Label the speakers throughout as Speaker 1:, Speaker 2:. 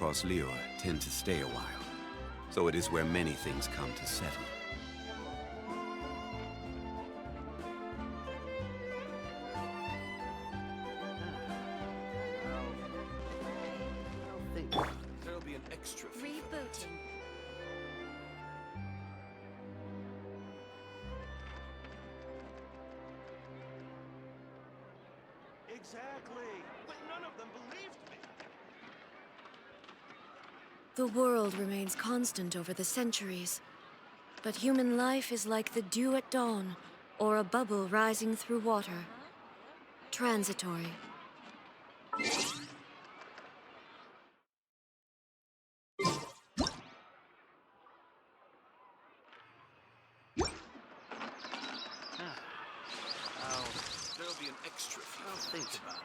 Speaker 1: across Lior tend to stay a while, so it is where many things come to settle.
Speaker 2: There'll be an extra fee for that.
Speaker 3: Rebooting.
Speaker 2: Exactly! But none of them believed me!
Speaker 3: The world remains constant over the centuries. But human life is like the dew at dawn, or a bubble rising through water. Transitory.
Speaker 2: There'll be an extra fee. I'll think about it.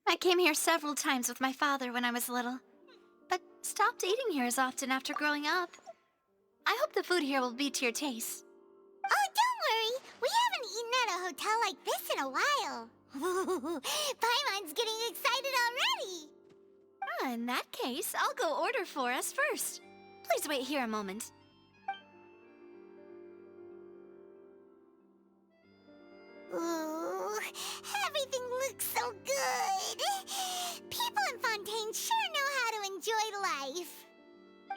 Speaker 4: I came here several times with my father when I was little, but stopped eating here as often after growing up. I hope the food here will be to your taste.
Speaker 5: Oh, don't worry. We haven't eaten at a hotel like this in a while. Paimon's getting excited already.
Speaker 4: In that case, I'll go order for us first. Please wait here a moment.
Speaker 5: Ooh, everything looks so good. People in Fontaine sure know how to enjoy life.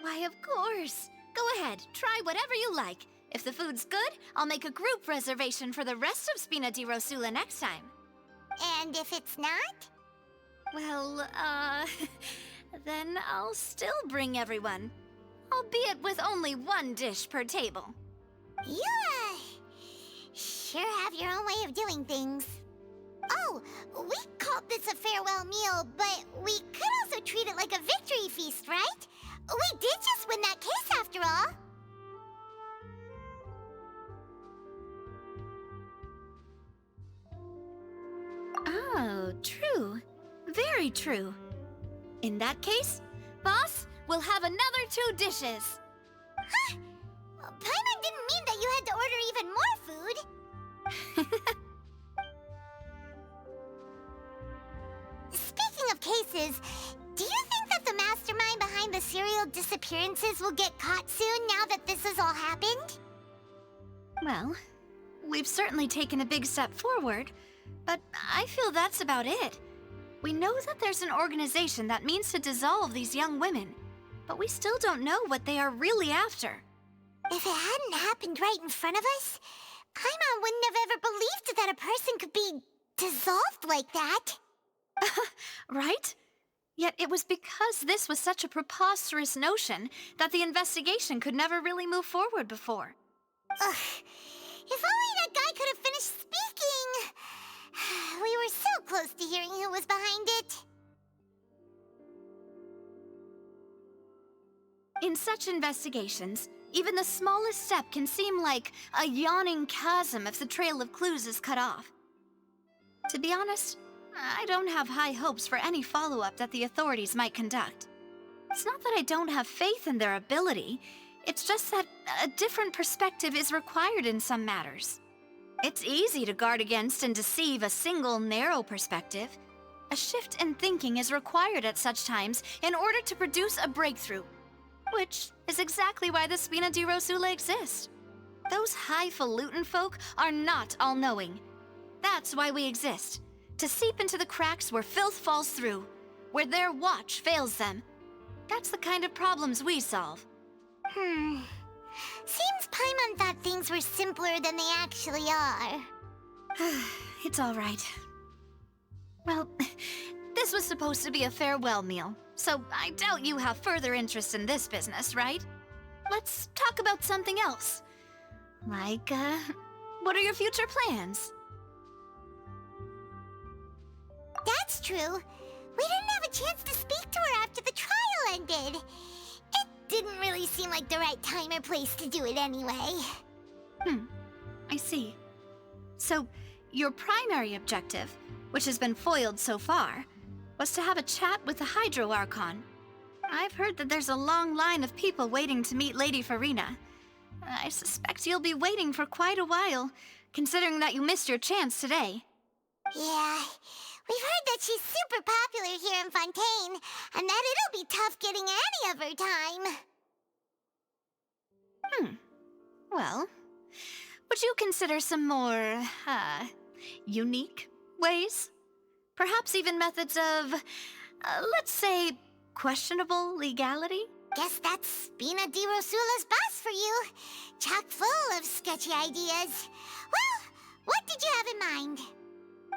Speaker 4: Why, of course. Go ahead, try whatever you like. If the food's good, I'll make a group reservation for the rest of Spina di Rosula next time.
Speaker 5: And if it's not?
Speaker 4: Well, then I'll still bring everyone. Albeit with only one dish per table.
Speaker 5: You, sure have your own way of doing things. Oh, we called this a farewell meal, but we could also treat it like a victory feast, right? We did just win that case after all.
Speaker 4: Oh, true. Very true. In that case, boss, we'll have another 2 dishes.
Speaker 5: Huh? Paimon didn't mean that you had to order even more food. Speaking of cases, do you think that the mastermind behind the serial disappearances will get caught soon now that this has all happened?
Speaker 4: Well, we've certainly taken a big step forward, but I feel that's about it. We know that there's an organization that means to dissolve these young women, but we still don't know what they are really after.
Speaker 5: If it hadn't happened right in front of us, Paimon wouldn't have ever believed that a person could be dissolved like that.
Speaker 4: Right? Yet it was because this was such a preposterous notion that the investigation could never really move forward before.
Speaker 5: Ugh. If only that guy could have finished speaking. We were so close to hearing who was behind it.
Speaker 4: In such investigations, even the smallest step can seem like a yawning chasm if the trail of clues is cut off. To be honest, I don't have high hopes for any follow-up that the authorities might conduct. It's not that I don't have faith in their ability, it's just that a different perspective is required in some matters. It's easy to guard against and deceive a single narrow perspective. A shift in thinking is required at such times in order to produce a breakthrough, which is exactly why the Spina di Rosula exist. Those highfalutin folk are not all-knowing. That's why we exist, to seep into the cracks where filth falls through, where their watch fails them. That's the kind of problems we solve.
Speaker 5: So thought things were simpler than they actually are.
Speaker 4: It's all right. Well, this was supposed to be a farewell meal, so I doubt you have further interest in this business, right? Let's talk about something else. Like, what are your future plans?
Speaker 5: That's true. We didn't have a chance to speak to her after the trial ended. It didn't really seem like the right time or place to do it anyway.
Speaker 4: I see. So, your primary objective, which has been foiled so far, was to have a chat with the Hydro Archon. I've heard that there's a long line of people waiting to meet Lady Farina. I suspect you'll be waiting for quite a while, considering that you missed your chance today.
Speaker 5: Yeah, we've heard that she's super popular here in Fontaine, and that it'll be tough getting any of her time.
Speaker 4: Well, would you consider some more, unique ways? Perhaps even methods of, let's say, questionable legality?
Speaker 5: Guess that's Spina di Rosula's boss for you. Chock full of sketchy ideas. Well, what did you have in mind?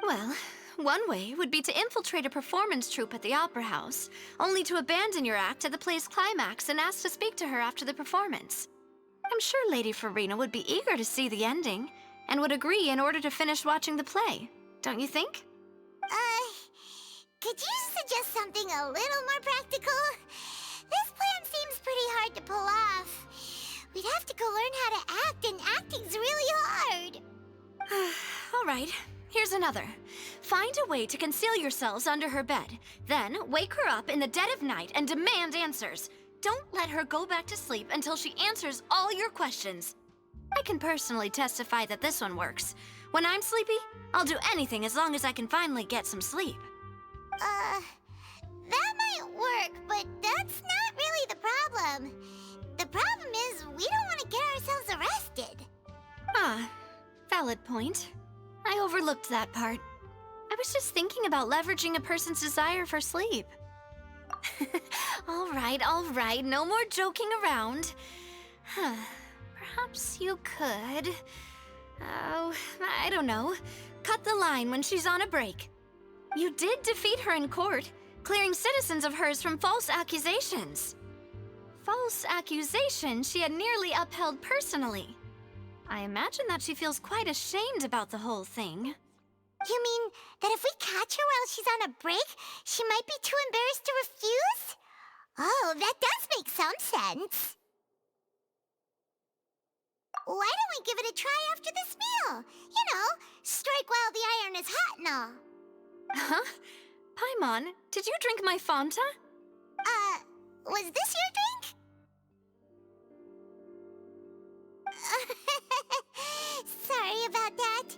Speaker 4: Well, one way would be to infiltrate a performance troupe at the Opera House, only to abandon your act at the play's climax and ask to speak to her after the performance. I'm sure Lady Farina would be eager to see the ending, and would agree in order to finish watching the play, don't you think?
Speaker 5: Could you suggest something a little more practical? This plan seems pretty hard to pull off. We'd have to go learn how to act, and acting's really hard.
Speaker 4: All right, here's another. Find a way to conceal yourselves under her bed. Then wake her up in the dead of night and demand answers. Don't let her go back to sleep until she answers all your questions. I can personally testify that this one works. When I'm sleepy, I'll do anything as long as I can finally get some sleep.
Speaker 5: That might work, but that's not really the problem. The problem is we don't want to get ourselves arrested.
Speaker 4: Ah, valid point. I overlooked that part. I was just thinking about leveraging a person's desire for sleep. All right, no more joking around. Perhaps you could... Oh, I don't know. Cut the line when she's on a break. You did defeat her in court, clearing citizens of hers from false accusations. False accusations she had nearly upheld personally. I imagine that she feels quite ashamed about the whole thing.
Speaker 5: You mean that if we catch her while she's on a break, she might be too embarrassed to refuse? Oh, that does make some sense. Why don't we give it a try after this meal? You know, strike while the iron is hot and all.
Speaker 4: Huh? Paimon, did you drink my Fanta?
Speaker 5: Was this your drink? Sorry about that.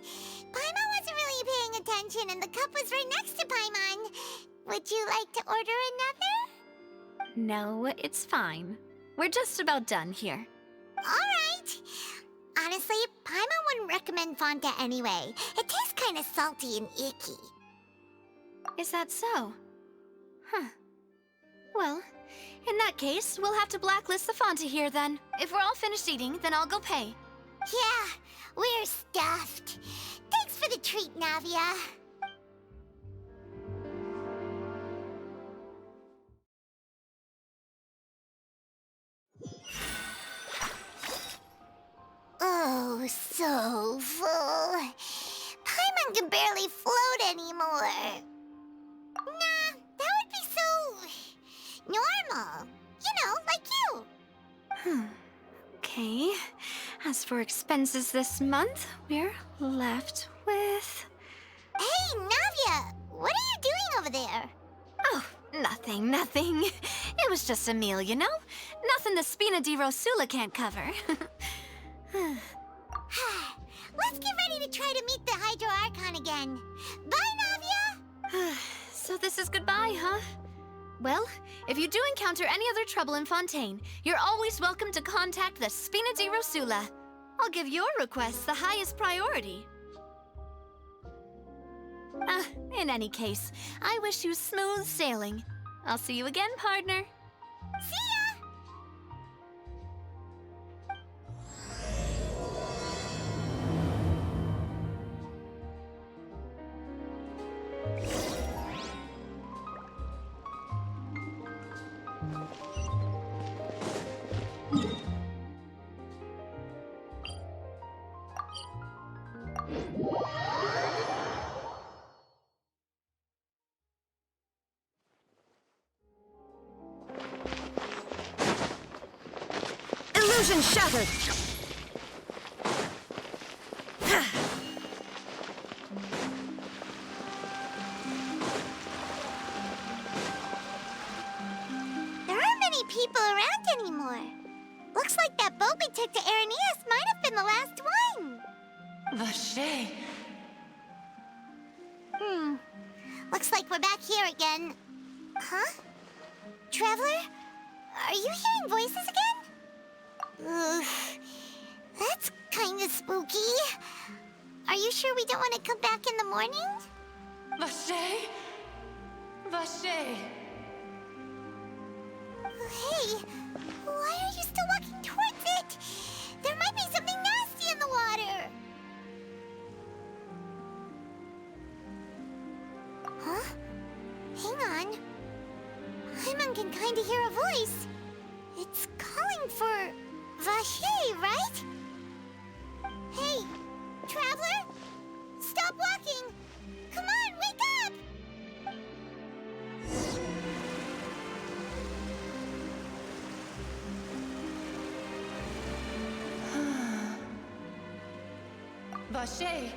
Speaker 5: Paimon wasn't really paying attention and the cup was right next to Paimon. Would you like to order another?
Speaker 4: No, it's fine. We're just about done here.
Speaker 5: Alright. Honestly, Paimon wouldn't recommend Fanta anyway. It tastes kind of salty and icky.
Speaker 4: Is that so? Huh. Well, in that case, we'll have to blacklist the Fanta here then. If we're all finished eating, then I'll go pay.
Speaker 5: Yeah, we're stuffed. Thanks for the treat, Navia. Oh, so full. Paimon can barely float anymore. Nah, that would be so... normal. You know, like you.
Speaker 4: Okay. As for expenses this month, we're left with...
Speaker 5: Hey, Navia! What are you doing over there?
Speaker 4: Oh, nothing. It was just a meal, you know? Nothing the Spina di Rosula can't cover.
Speaker 5: Let's get ready to try to meet the Hydro Archon again. Bye, Navia!
Speaker 4: So this is goodbye, huh? Well, if you do encounter any other trouble in Fontaine, you're always welcome to contact the Spina di Rosula. I'll give your request the highest priority. In any case, I wish you smooth sailing. I'll see you again, partner.
Speaker 5: See ya!
Speaker 3: Illusion shattered!
Speaker 5: There aren't many people around anymore. Looks like that boat we took to Araneas might have been the last one.
Speaker 6: Vache.
Speaker 5: Looks like we're back here again. Huh? Traveler? Are you hearing voices again? Ugh. That's kinda spooky. Are you sure we don't want to come back in the morning?
Speaker 6: Vache? Vache.
Speaker 5: Hey, why are you still walking towards it? There might be something nasty in the water. Huh? Hang on. Hyman can kinda hear a voice. It's calling for Vache, right? Hey, Traveler? Stop walking! Come on, wake up!
Speaker 6: Vache,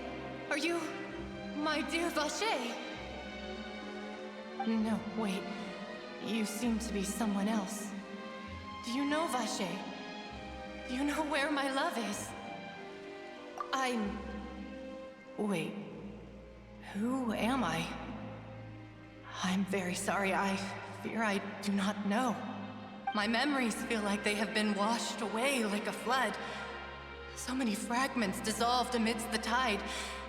Speaker 6: are you... my dear Vache? No, wait. You seem to be someone else. Do you know Vache? Do you know where my love is? Wait. Who am I? I'm very sorry. I fear I do not know. My memories feel like they have been washed away like a flood. So many fragments dissolved amidst the tide,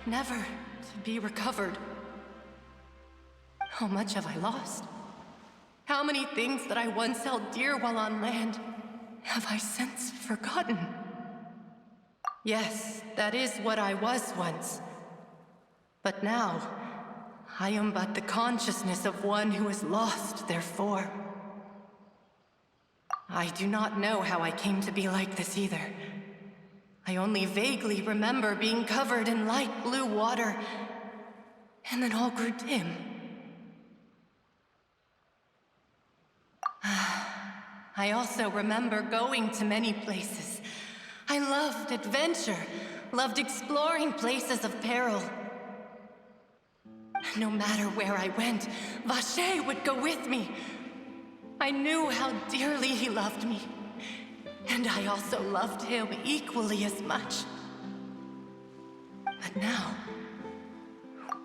Speaker 6: never to be recovered. How much have I lost? How many things that I once held dear while on land have I since forgotten? Yes, that is what I was once. But now, I am but the consciousness of one who is lost, therefore. I do not know how I came to be like this either. I only vaguely remember being covered in light blue water, and then all grew dim. I also remember going to many places. I loved adventure, loved exploring places of peril. No matter where I went, Vache would go with me. I knew how dearly he loved me, and I also loved him equally as much. But now...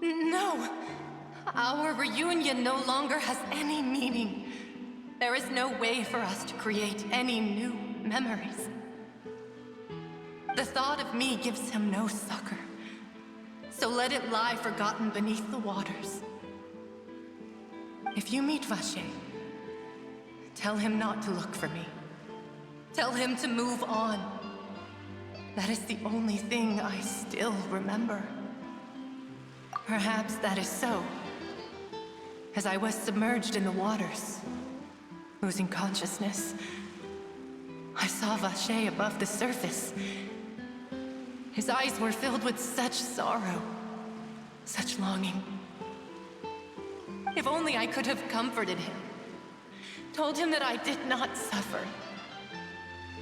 Speaker 6: no! Our reunion no longer has any meaning. There is no way for us to create any new memories. The thought of me gives him no succor, so let it lie forgotten beneath the waters. If you meet Vache, tell him not to look for me. Tell him to move on. That is the only thing I still remember. Perhaps that is so, as I was submerged in the waters, losing consciousness. I saw Vache above the surface. His eyes were filled with such sorrow, such longing. If only I could have comforted him, told him that I did not suffer.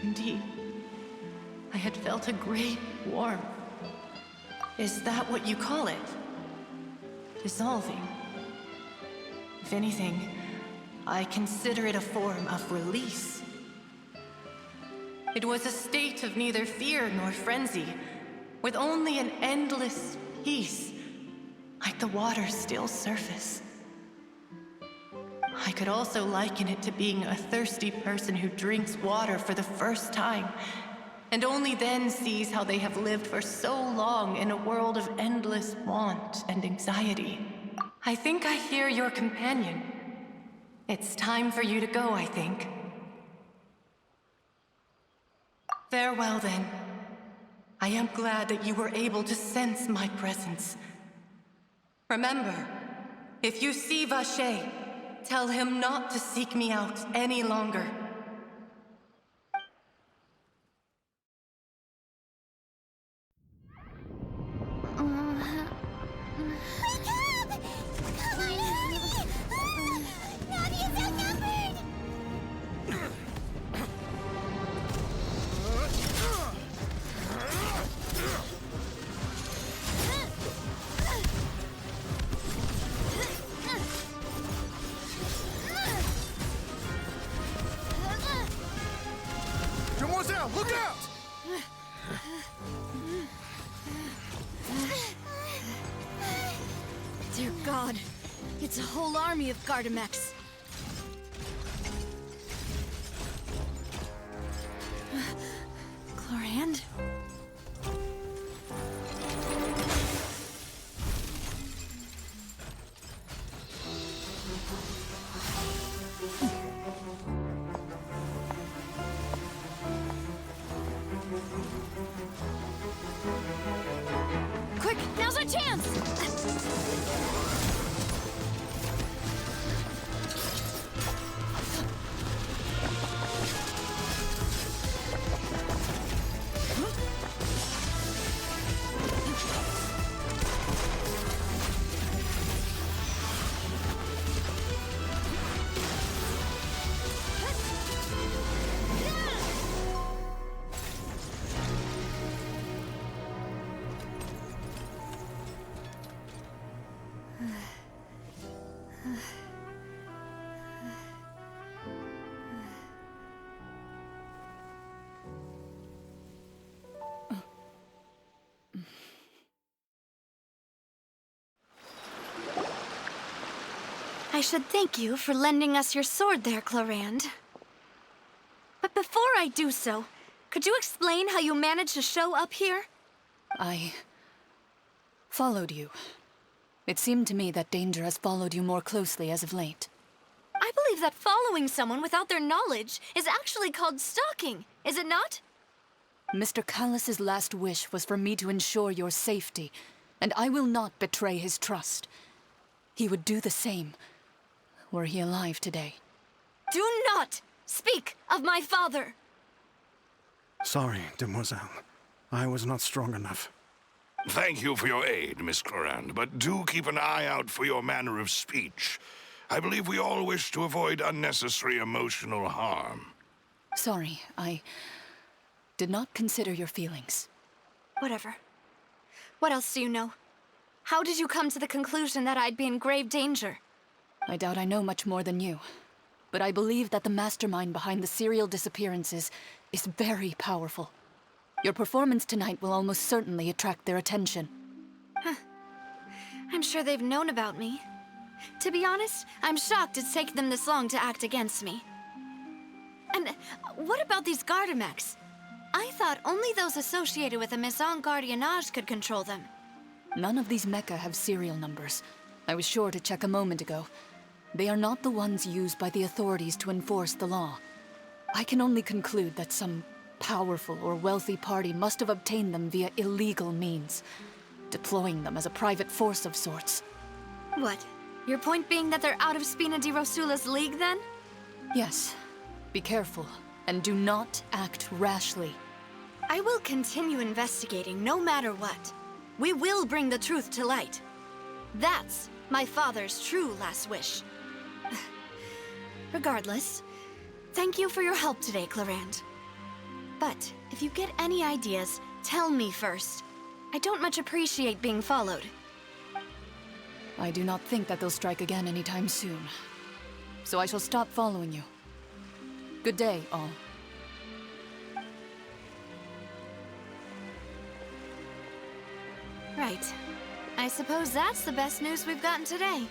Speaker 6: Indeed, I had felt a great warmth. Is that what you call it? Dissolving? If anything, I consider it a form of release. It was a state of neither fear nor frenzy, with only an endless peace, like the water's still surface. I could also liken it to being a thirsty person who drinks water for the first time, and only then sees how they have lived for so long in a world of endless want and anxiety. I think I hear your companion. It's time for you to go, I think. Farewell, then. I am glad that you were able to sense my presence. Remember, if you see Vache, tell him not to seek me out any longer.
Speaker 5: Wake up! Come on, hurry! Navi is outnumbered!
Speaker 4: That's a whole army of Gardamex. Chlorand? Quick, now's our chance! I should thank you for lending us your sword there, Chlorand. But before I do so, could you explain how you managed to show up here?
Speaker 7: I followed you. It seemed to me that danger has followed you more closely as of late.
Speaker 4: I believe that following someone without their knowledge is actually called stalking, is it not?
Speaker 7: Mr. Callus's last wish was for me to ensure your safety, and I will not betray his trust. He would do the same, were he alive today.
Speaker 4: Do not speak of my father!
Speaker 8: Sorry, demoiselle. I was not strong enough.
Speaker 9: Thank you for your aid, Miss Chlorand, but do keep an eye out for your manner of speech. I believe we all wish to avoid unnecessary emotional harm.
Speaker 7: Sorry, I did not consider your feelings.
Speaker 4: Whatever. What else do you know? How did you come to the conclusion that I'd be in grave danger?
Speaker 7: I doubt I know much more than you, but I believe that the mastermind behind the serial disappearances is very powerful. Your performance tonight will almost certainly attract their attention.
Speaker 4: I'm sure they've known about me. To be honest, I'm shocked it's taken them this long to act against me. And what about these Gardamex? I thought only those associated with the Maison Gardiennage could control them.
Speaker 7: None of these mecha have serial numbers. I was sure to check a moment ago. They are not the ones used by the authorities to enforce the law. I can only conclude that some powerful or wealthy party must have obtained them via illegal means, deploying them as a private force of sorts.
Speaker 4: What? Your point being that they're out of Spina di Rosula's league, then?
Speaker 7: Yes. Be careful, and do not act rashly.
Speaker 4: I will continue investigating no matter what. We will bring the truth to light. That's my father's true last wish. Regardless, thank you for your help today, Chlorand. But if you get any ideas, tell me first. I don't much appreciate being followed.
Speaker 7: I do not think that they'll strike again anytime soon. So I shall stop following you. Good day, all.
Speaker 4: Right. I suppose that's the best news we've gotten today.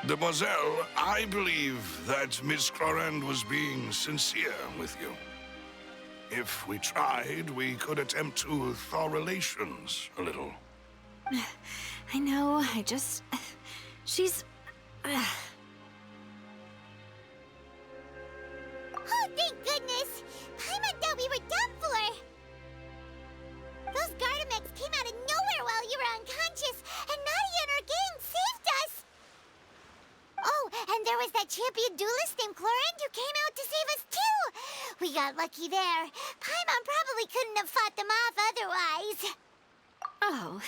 Speaker 9: Demoiselle, I believe that Miss Chlorand was being sincere with you. If we tried, we could attempt to thaw relations a little.
Speaker 4: I know, she's...
Speaker 5: Oh, thank goodness! Paimon thought we were done for! Those Gardamex came out of nowhere while you were unconscious, and Nadia and her gang saved us! Oh, and there was that champion duelist named Chlorand who came out to save us too! We got lucky there. Paimon probably couldn't have fought them off otherwise.
Speaker 4: Oh,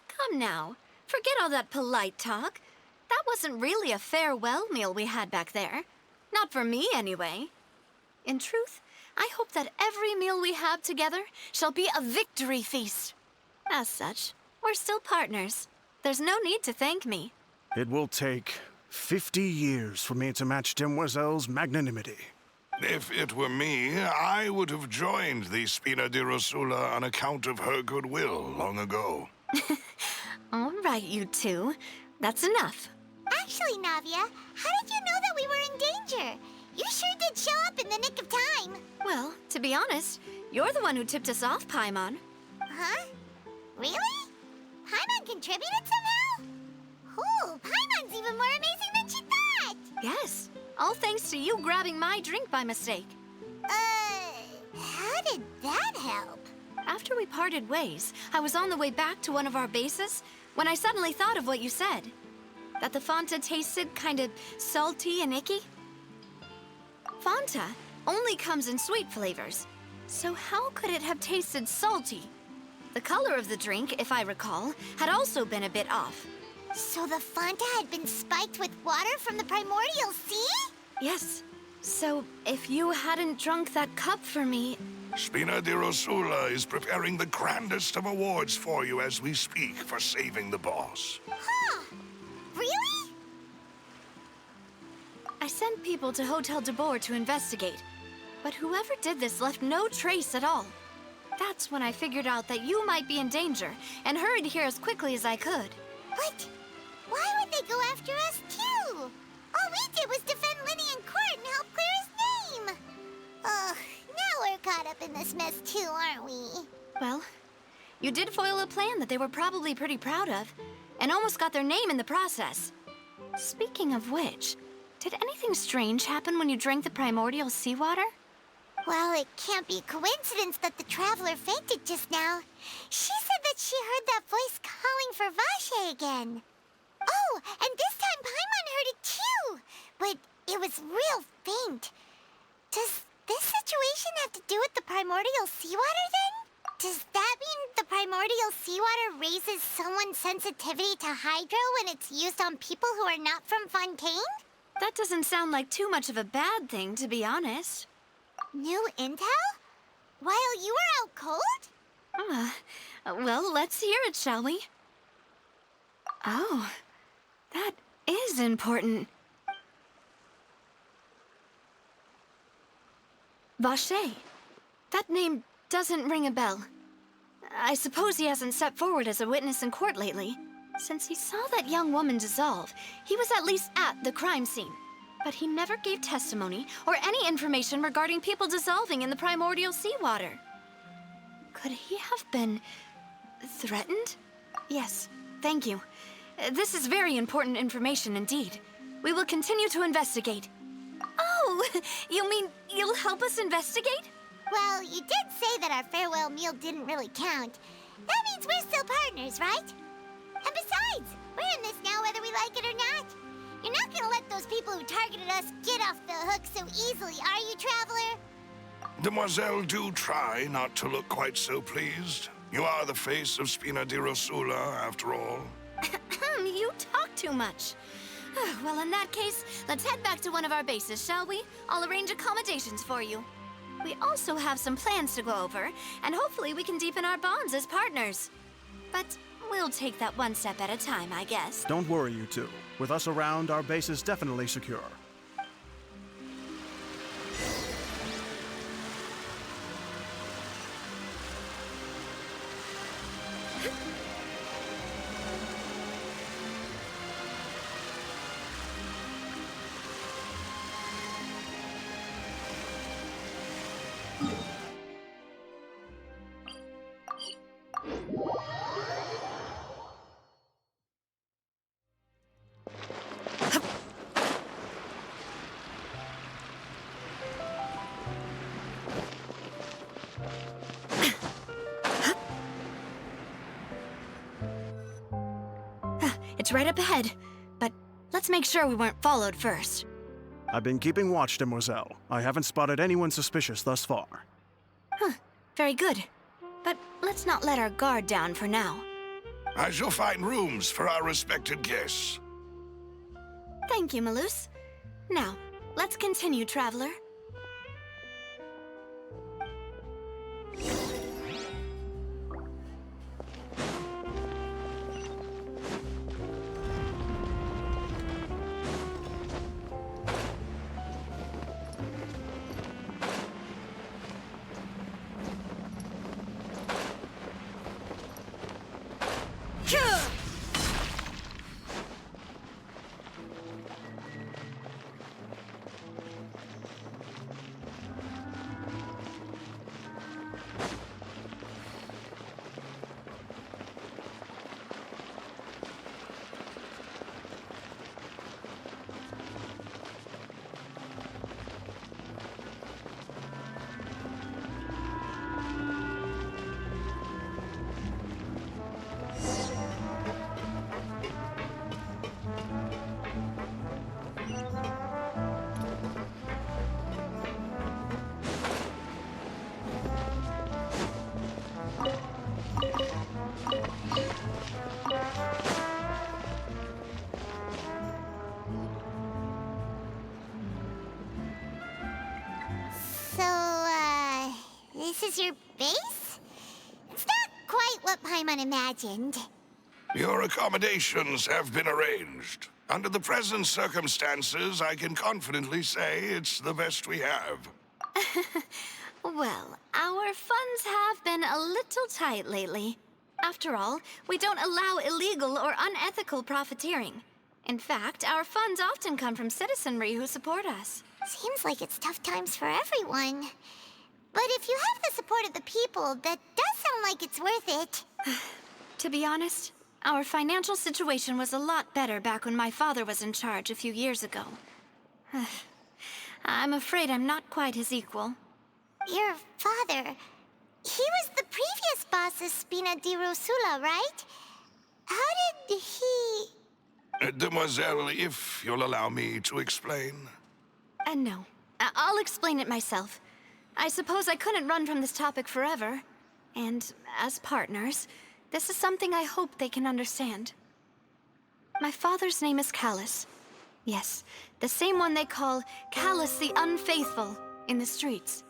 Speaker 4: come now. Forget all that polite talk. That wasn't really a farewell meal we had back there. Not for me, anyway. In truth, I hope that every meal we have together shall be a victory feast. As such, we're still partners. There's no need to thank me.
Speaker 8: It will take 50 years for me to match Demoiselle's magnanimity.
Speaker 9: If it were me, I would have joined the Spina di Rosula on account of her goodwill long ago.
Speaker 4: All right, you two. That's enough.
Speaker 5: Actually, Navia, how did you know that we were in danger? You sure did show up in the nick of time.
Speaker 4: Well, to be honest, you're the one who tipped us off, Paimon.
Speaker 5: Huh? Really? Paimon contributed somehow? Ooh, Paimon's even more amazing than she thought!
Speaker 4: Yes, all thanks to you grabbing my drink by mistake.
Speaker 5: How did that help?
Speaker 4: After we parted ways, I was on the way back to one of our bases when I suddenly thought of what you said. That the Fanta tasted kind of salty and icky. Fanta only comes in sweet flavors, so how could it have tasted salty? The color of the drink, if I recall, had also been a bit off.
Speaker 5: So the Fanta had been spiked with water from the primordial sea?
Speaker 4: Yes. So if you hadn't drunk that cup for me...
Speaker 9: Spina di Rosula is preparing the grandest of awards for you as we speak for saving the boss.
Speaker 5: Huh. Really?
Speaker 4: I sent people to Hotel de Boer to investigate, but whoever did this left no trace at all. That's when I figured out that you might be in danger and hurried here as quickly as I could.
Speaker 5: What? Why would they go after us, too? All we did was defend Linny in court and help clear his name. Ugh, now we're caught up in this mess, too, aren't we?
Speaker 4: Well, you did foil a plan that they were probably pretty proud of, and almost got their name in the process. Speaking of which, did anything strange happen when you drank the primordial seawater?
Speaker 5: Well, it can't be a coincidence that the Traveler fainted just now. She said that she heard that voice calling for Vache again. Oh, and this time Paimon heard it too, but it was real faint. Does this situation have to do with the primordial seawater then? Does that mean the primordial seawater raises someone's sensitivity to hydro when it's used on people who are not from Fontaine?
Speaker 4: That doesn't sound like too much of a bad thing, to be honest.
Speaker 5: New intel? While you were out cold?
Speaker 4: Well, let's hear it, shall we? Oh, that is important. Vache. That name doesn't ring a bell. I suppose he hasn't stepped forward as a witness in court lately. Since he saw that young woman dissolve, he was at least at the crime scene. But he never gave testimony or any information regarding people dissolving in the primordial seawater. Could he have been threatened? Yes, thank you. This is very important information indeed. We will continue to investigate. Oh, you mean you'll help us investigate?
Speaker 5: Well, you did say that our farewell meal didn't really count. That means we're still partners, right? And besides, we're in this now whether we like it or not. You're not gonna let those people who targeted us get off the hook so easily, are you, Traveler?
Speaker 9: Demoiselle, do try not to look quite so pleased. You are the face of Spina di Rosula, after all.
Speaker 4: You talk too much. Well, in that case, let's head back to one of our bases, shall we? I'll arrange accommodations for you. We also have some plans to go over, and hopefully we can deepen our bonds as partners. But we'll take that one step at a time, I guess.
Speaker 8: Don't worry, you two. With us around, our base is definitely secure.
Speaker 4: It's right up ahead, but let's make sure we weren't followed first.
Speaker 8: I've been keeping watch, Demoiselle. I haven't spotted anyone suspicious thus far.
Speaker 4: Very good. But let's not let our guard down for now.
Speaker 9: I shall find rooms for our respected guests.
Speaker 4: Thank you, Malus. Now, let's continue, Traveler.
Speaker 5: is your base? It's not quite what Paimon imagined.
Speaker 9: Your accommodations have been arranged. Under the present circumstances, I can confidently say it's the best we have.
Speaker 4: Well, our funds have been a little tight lately. After all, we don't allow illegal or unethical profiteering. In fact, our funds often come from citizenry who support us.
Speaker 5: Seems like it's tough times for everyone. But if you have the support of the people, that does sound like it's worth it.
Speaker 4: To be honest, our financial situation was a lot better back when my father was in charge a few years ago. I'm afraid I'm not quite his equal.
Speaker 5: Your father... he was the previous boss of Spina di Rosula, right? How did he...
Speaker 9: Demoiselle, if you'll allow me to explain.
Speaker 4: No. I'll explain it myself. I suppose I couldn't run from this topic forever. And as partners, this is something I hope they can understand. My father's name is Callus. Yes, the same one they call Callus the Unfaithful in the streets.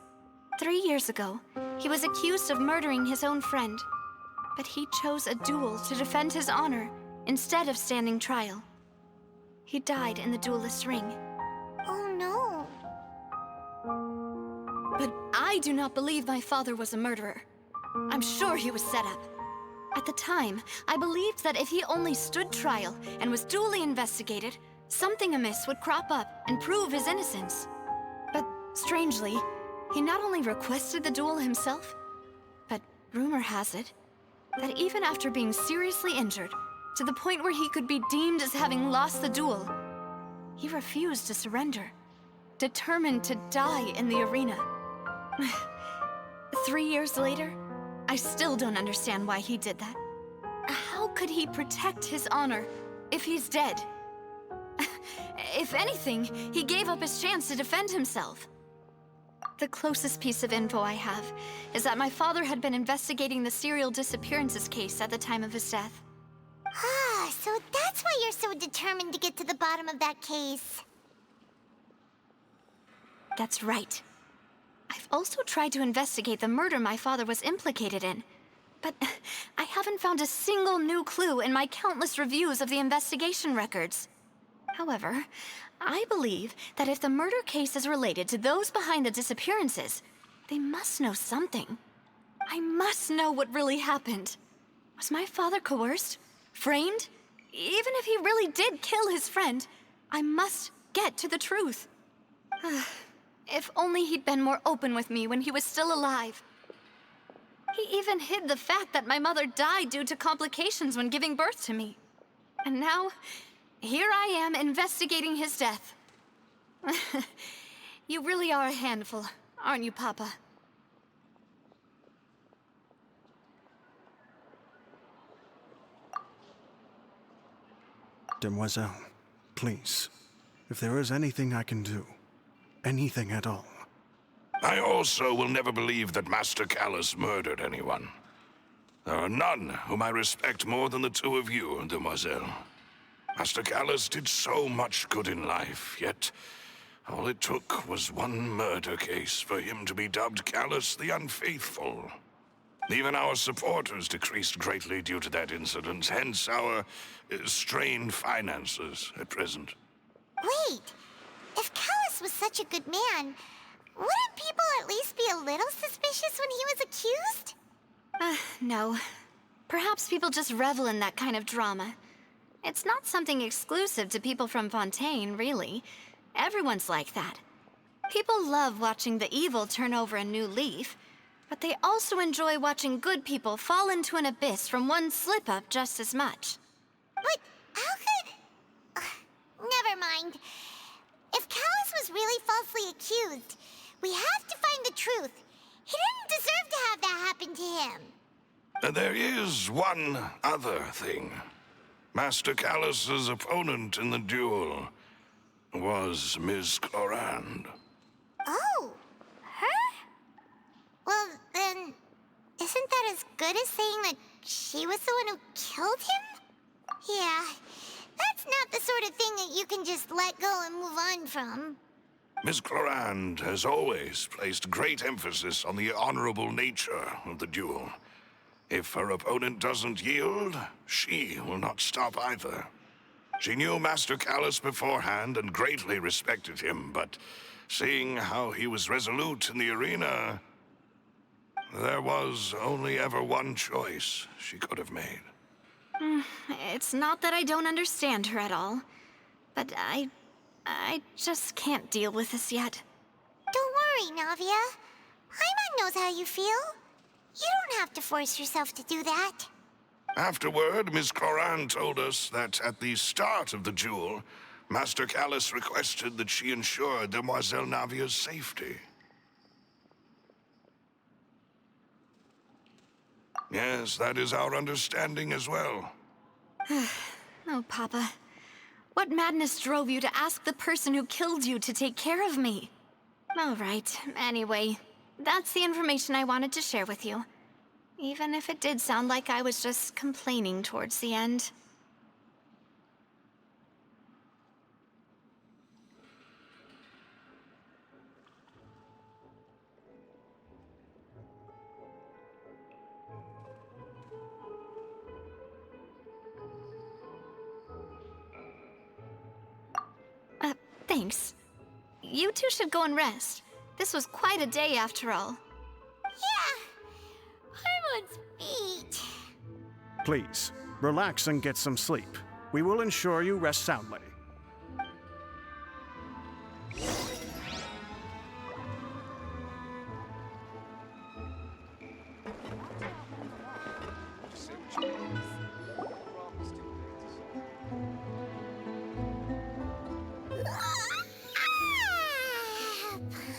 Speaker 4: 3 years ago, he was accused of murdering his own friend. But he chose a duel to defend his honor instead of standing trial. He died in the duelist's ring.
Speaker 5: Oh no.
Speaker 4: But I do not believe my father was a murderer. I'm sure he was set up. At the time, I believed that if he only stood trial and was duly investigated, something amiss would crop up and prove his innocence. But strangely, he not only requested the duel himself, but rumor has it that even after being seriously injured, to the point where he could be deemed as having lost the duel, he refused to surrender, determined to die in the arena. 3 years later, I still don't understand why he did that. How could he protect his honor if he's dead? If anything, he gave up his chance to defend himself. The closest piece of info I have is that my father had been investigating the serial disappearances case at the time of his death.
Speaker 5: Ah, so that's why you're so determined to get to the bottom of that case.
Speaker 4: That's right. I've also tried to investigate the murder my father was implicated in, but I haven't found a single new clue in my countless reviews of the investigation records. However, I believe that if the murder case is related to those behind the disappearances, they must know something. I must know what really happened. Was my father coerced? Framed? Even if he really did kill his friend, I must get to the truth. If only he'd been more open with me when he was still alive. He even hid the fact that my mother died due to complications when giving birth to me. And now, here I am investigating his death. You really are a handful, aren't you, Papa?
Speaker 8: Demoiselle, please, if there is anything I can do, anything at all.
Speaker 9: I also will never believe that Master Callus murdered anyone. There are none whom I respect more than the two of you, Demoiselle. Master Callus did so much good in life, yet all it took was one murder case for him to be dubbed Callus the Unfaithful. Even our supporters decreased greatly due to that incident, hence our strained finances at present.
Speaker 5: Wait, if Callus was such a good man, wouldn't people at least be a little suspicious when he was accused?
Speaker 4: No. Perhaps people just revel in that kind of drama. It's not something exclusive to people from Fontaine, really. Everyone's like that. People love watching the evil turn over a new leaf, but they also enjoy watching good people fall into an abyss from one slip-up just as much.
Speaker 5: But how could... never mind. If Callus was really falsely accused, we have to find the truth. He didn't deserve to have that happen to him.
Speaker 9: There is one other thing. Master Callus's opponent in the duel was Miss Clorand.
Speaker 5: Oh, her? Well, then, isn't that as good as saying that she was the one who killed him? Yeah, that's not the sort of thing that you can just let go and move on from.
Speaker 9: Miss Clorand has always placed great emphasis on the honorable nature of the duel. If her opponent doesn't yield, she will not stop either. She knew Master Callus beforehand and greatly respected him, but seeing how he was resolute in the arena, there was only ever one choice she could have made.
Speaker 4: It's not that I don't understand her at all, but I just can't deal with this yet.
Speaker 5: Don't worry, Navia. Paimon knows how you feel. You don't have to force yourself to do that.
Speaker 9: Afterward, Miss Clorand told us that at the start of the duel, Master Callus requested that she ensure Demoiselle Navia's safety. Yes, that is our understanding as well.
Speaker 4: Oh, Papa. What madness drove you to ask the person who killed you to take care of me? All right, anyway, that's the information I wanted to share with you. Even if it did sound like I was just complaining towards the end. Thanks. You two should go and rest. This was quite a day after all.
Speaker 5: Yeah, Paimon's feet.
Speaker 8: Please, relax and get some sleep. We will ensure you rest soundly.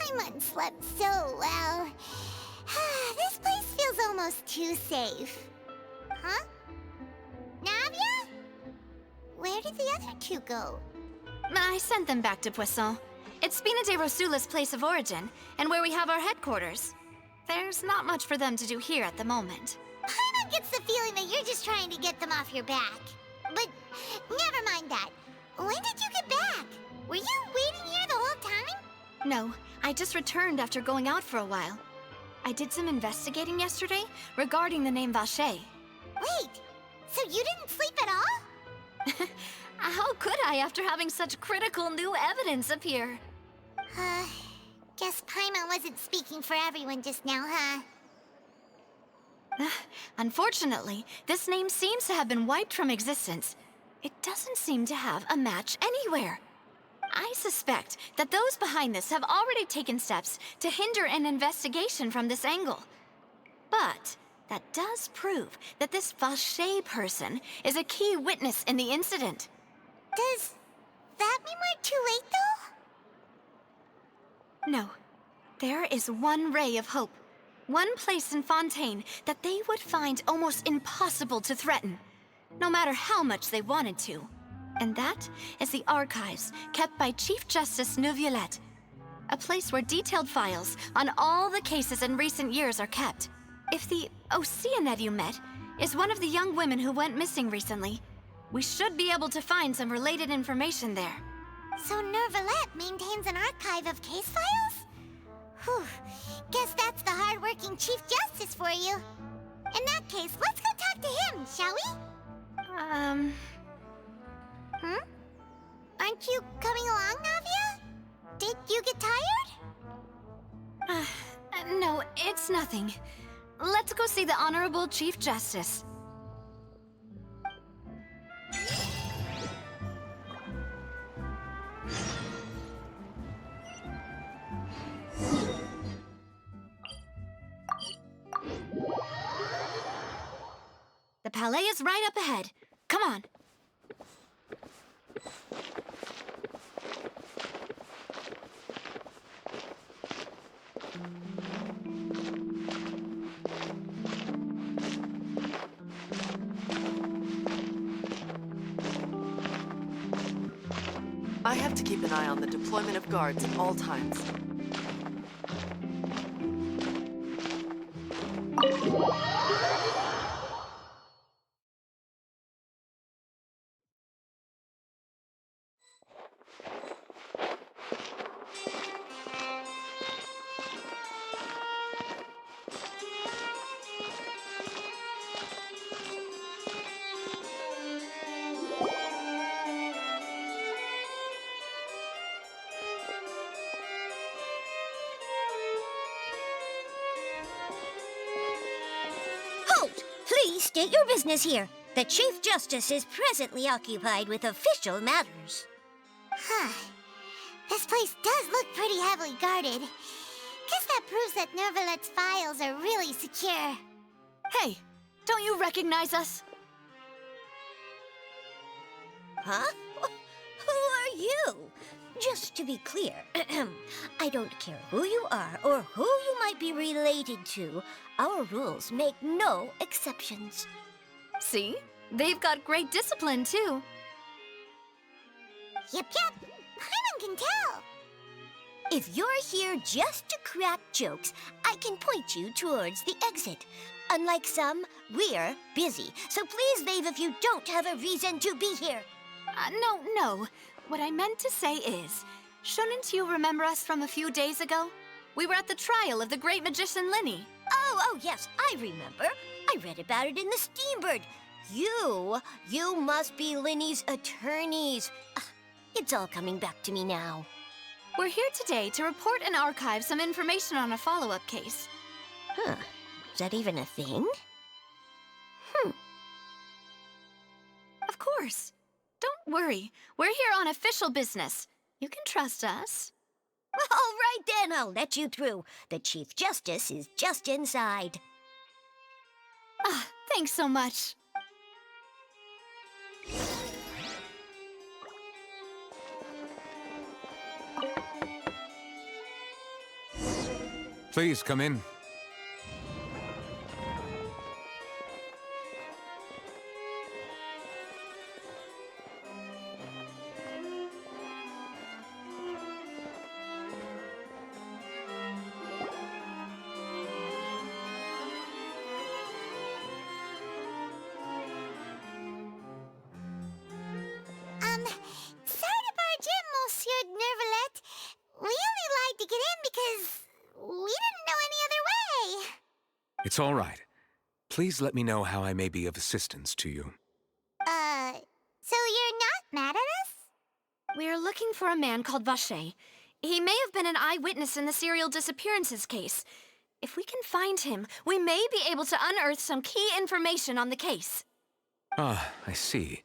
Speaker 5: Paimon slept so well. This place feels almost too safe. Huh? Navia? Where did the other two go?
Speaker 4: I sent them back to Poisson. It's Spina de Rosula's place of origin, and where we have our headquarters. There's not much for them to do here at the moment.
Speaker 5: Paimon gets the feeling that you're just trying to get them off your back. But never mind that. When did you get back? Were you waiting here the whole time?
Speaker 4: No, I just returned after going out for a while. I did some investigating yesterday regarding the name Vacher.
Speaker 5: Wait, so you didn't sleep at all?
Speaker 4: How could I after having such critical new evidence appear?
Speaker 5: Guess Paimon wasn't speaking for everyone just now, huh?
Speaker 4: Unfortunately, this name seems to have been wiped from existence. It doesn't seem to have a match anywhere. I suspect that those behind this have already taken steps to hinder an investigation from this angle. But that does prove that this Vacher person is a key witness in the incident.
Speaker 5: Does that mean we're too late, though?
Speaker 4: No. There is one ray of hope. One place in Fontaine that they would find almost impossible to threaten, no matter how much they wanted to. And that is the archives kept by Chief Justice Neuvillette, a place where detailed files on all the cases in recent years are kept. If the Oceanette you met is one of the young women who went missing recently, we should be able to find some related information there.
Speaker 5: So Neuvillette maintains an archive of case files? Whew. Guess that's the hard-working Chief Justice for you. In that case, let's go talk to him, shall we? Aren't you coming along, Navia? Did you get tired?
Speaker 4: No, it's nothing. Let's go see the Honorable Chief Justice. The Palais is right up ahead. Come on.
Speaker 10: I have to keep an eye on the deployment of guards at all times.
Speaker 5: Please state your business here. The Chief Justice is presently occupied with official matters. Huh. This place does look pretty heavily guarded. Guess that proves that Nervalet's files are really secure.
Speaker 4: Hey, don't you recognize us?
Speaker 5: Huh? Who are you? Just to be clear, I don't care who you are or who you might be related to. Our rules make no exceptions.
Speaker 4: See? They've got great discipline, too.
Speaker 5: Yep. Paimon can tell. If you're here just to crack jokes, I can point you towards the exit. Unlike some, we're busy, so please leave if you don't have a reason to be here.
Speaker 4: No. What I meant to say is, shouldn't you remember us from a few days ago? We were at the trial of the great magician Linny.
Speaker 5: Oh, yes, I remember. I read about it in the Steambird. You must be Linny's attorneys. It's all coming back to me now.
Speaker 4: We're here today to report and archive some information on a follow-up case.
Speaker 5: Huh. Is that even a thing?
Speaker 4: Of course. Don't worry. We're here on official business. You can trust us.
Speaker 5: All right then, I'll let you through. The Chief Justice is just inside.
Speaker 4: Thanks so much.
Speaker 11: Please come in.
Speaker 5: Sorry to barge in, Monsieur Nervalet. We only lied to get in because we didn't know any other way.
Speaker 11: It's all right. Please let me know how I may be of assistance to you.
Speaker 5: So you're not mad at us?
Speaker 4: We're looking for a man called Vacher. He may have been an eyewitness in the serial disappearances case. If we can find him, we may be able to unearth some key information on the case.
Speaker 11: Ah, I see.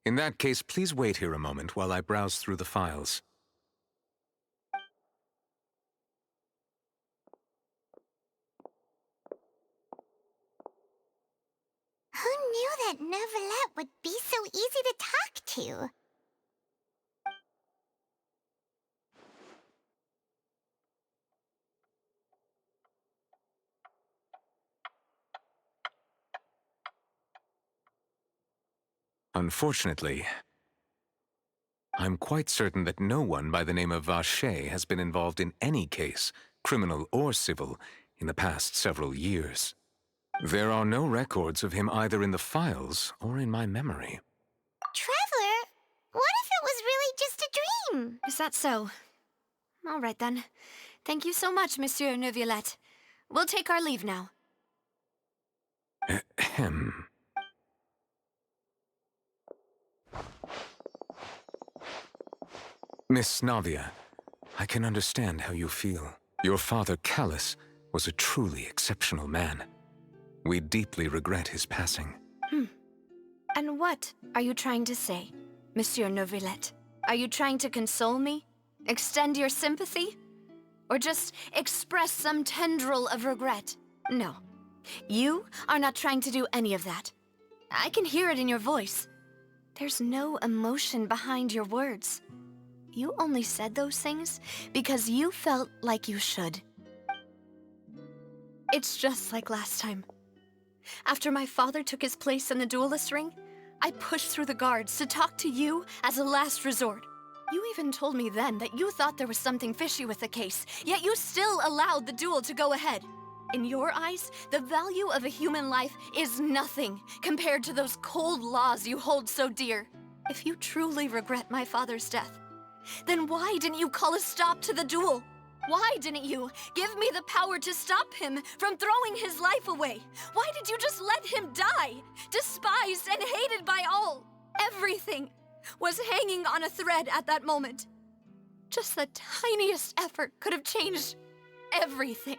Speaker 11: In that case, please wait here a moment while I browse through the files.
Speaker 5: Who knew that Nervalet would be so easy to talk to?
Speaker 11: Unfortunately, I'm quite certain that no one by the name of Vacher has been involved in any case, criminal or civil, in the past several years. There are no records of him either in the files or in my memory.
Speaker 5: Traveler, what if it was really just a dream?
Speaker 4: Is that so? All right, then. Thank you so much, Monsieur Neuvillette. We'll take our leave now.
Speaker 11: Ahem. Miss Navia, I can understand how you feel. Your father, Callus, was a truly exceptional man. We deeply regret his passing.
Speaker 4: And what are you trying to say, Monsieur Neuvillette? Are you trying to console me? Extend your sympathy? Or just express some tendril of regret? No. You are not trying to do any of that. I can hear it in your voice. There's no emotion behind your words. You only said those things because you felt like you should. It's just like last time. After my father took his place in the duelist ring, I pushed through the guards to talk to you as a last resort. You even told me then that you thought there was something fishy with the case, yet you still allowed the duel to go ahead. In your eyes, the value of a human life is nothing compared to those cold laws you hold so dear. If you truly regret my father's death, then why didn't you call a stop to the duel? Why didn't you give me the power to stop him from throwing his life away? Why did you just let him die, despised and hated by all? Everything was hanging on a thread at that moment. Just the tiniest effort could have changed everything.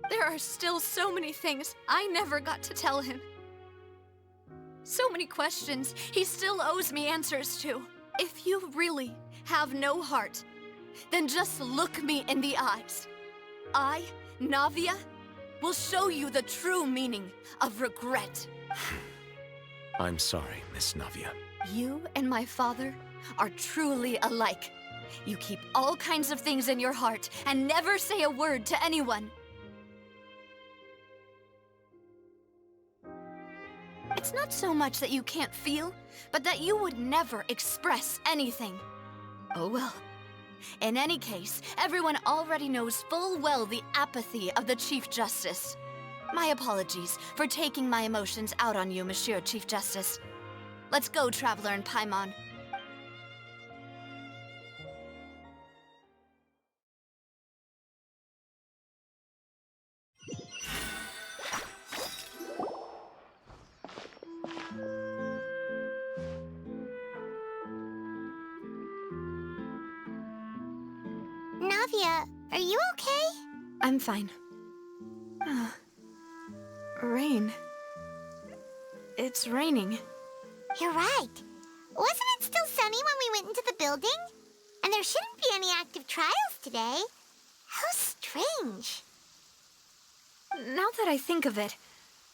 Speaker 4: There are still so many things I never got to tell him. So many questions he still owes me answers to. If you really have no heart, then just look me in the eyes. I, Navia, will show you the true meaning of regret.
Speaker 11: I'm sorry, Miss Navia.
Speaker 4: You and my father are truly alike. You keep all kinds of things in your heart and never say a word to anyone. It's not so much that you can't feel, but that you would never express anything. Oh well. In any case, everyone already knows full well the apathy of the Chief Justice. My apologies for taking my emotions out on you, Monsieur Chief Justice. Let's go, Traveler and Paimon.
Speaker 5: Navia, are you okay?
Speaker 4: I'm fine. Rain. It's raining.
Speaker 5: You're right. Wasn't it still sunny when we went into the building? And there shouldn't be any active trials today. How strange.
Speaker 4: Now that I think of it,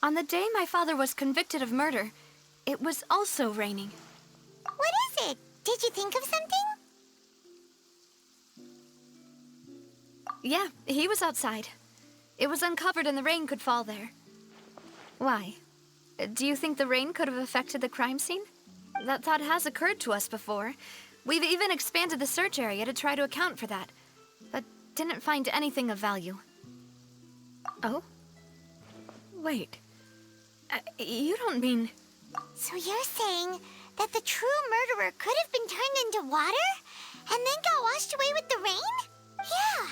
Speaker 4: on the day my father was convicted of murder, it was also raining.
Speaker 5: What is it? Did you think of something?
Speaker 4: Yeah, he was outside. It was uncovered and the rain could fall there. Why? Do you think the rain could have affected the crime scene? That thought has occurred to us before. We've even expanded the search area to try to account for that, but didn't find anything of value. Oh? Wait. You don't mean...
Speaker 5: So you're saying that the true murderer could have been turned into water and then got washed away with the rain? Yeah.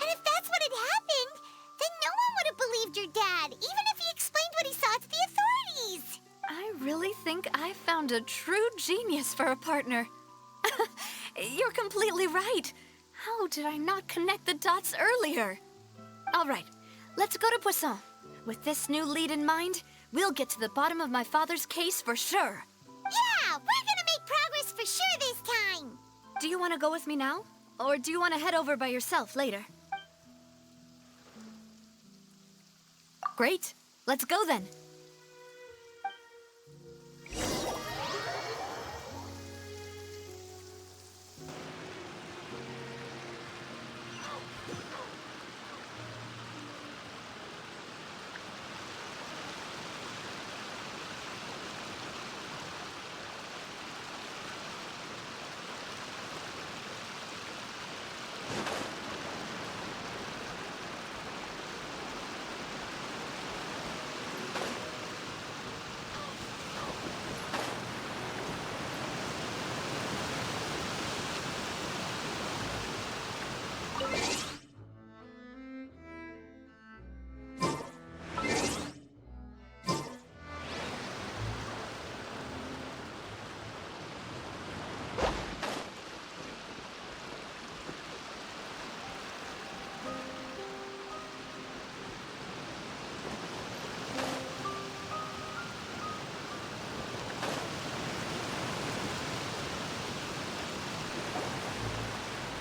Speaker 5: And if that's what had happened, then no one would have believed your dad, even if he explained what he saw to the authorities.
Speaker 4: I really think I found a true genius for a partner. You're completely right. How did I not connect the dots earlier? All right, let's go to Poisson. With this new lead in mind, we'll get to the bottom of my father's case for sure.
Speaker 5: Yeah, we're gonna make progress for sure this time.
Speaker 4: Do you want to go with me now? Or do you want to head over by yourself later? Great. Let's go then.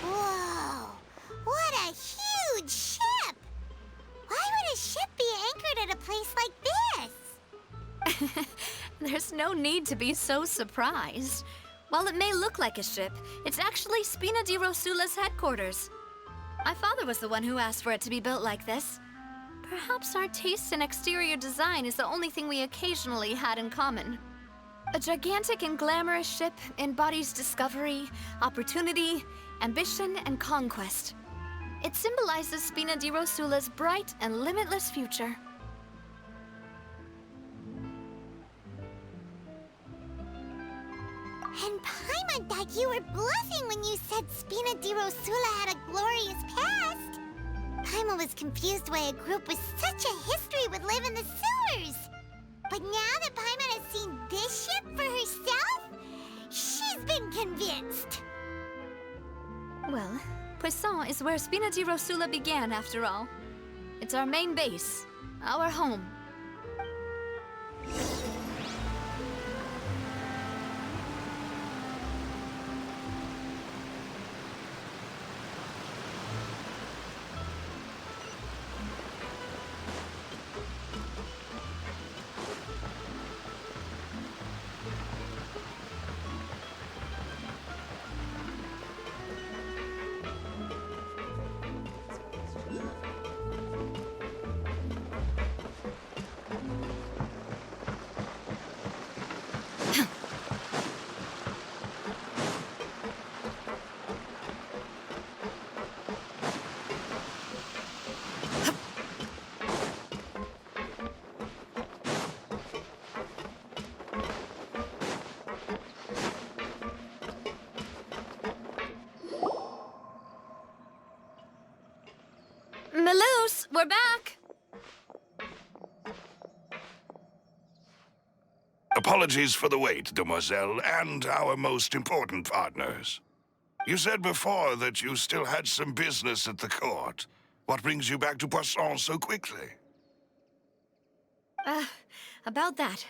Speaker 5: Whoa, what a huge ship! Why would a ship be anchored at a place like this?
Speaker 4: There's no need to be so surprised. While it may look like a ship, it's actually Spina di Rosula's headquarters. My father was the one who asked for it to be built like this. Perhaps our taste in exterior design is the only thing we occasionally had in common. A gigantic and glamorous ship embodies discovery, opportunity, ambition, and conquest. It symbolizes Spina di Rosula's bright and limitless future.
Speaker 5: And Paimon thought you were bluffing when you said Spina di Rosula had a glorious past. Paimon was confused why a group with such a history would live in the sewers. But now that Paimon has seen this ship for herself, she's been convinced.
Speaker 4: Well, Poisson is where Spina di Rosula began, after all. It's our main base, our home.
Speaker 9: Apologies for the wait, demoiselle, and our most important partners. You said before that you still had some business at the court. What brings you back to Poisson so quickly?
Speaker 4: About that.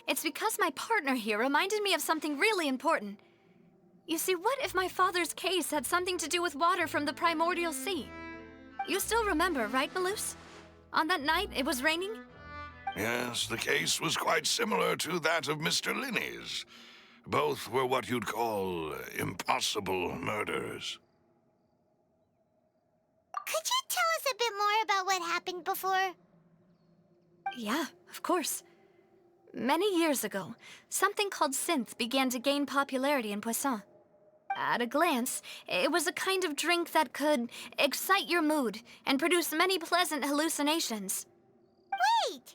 Speaker 4: It's because my partner here reminded me of something really important. You see, what if my father's case had something to do with water from the primordial sea? You still remember, right, Malus? On that night, it was raining?
Speaker 9: Yes, the case was quite similar to that of Mr. Linney's. Both were what you'd call impossible murders.
Speaker 5: Could you tell us a bit more about what happened before?
Speaker 4: Yeah, of course. Many years ago, something called synth began to gain popularity in Poisson. At a glance, it was a kind of drink that could excite your mood and produce many pleasant hallucinations.
Speaker 5: Wait!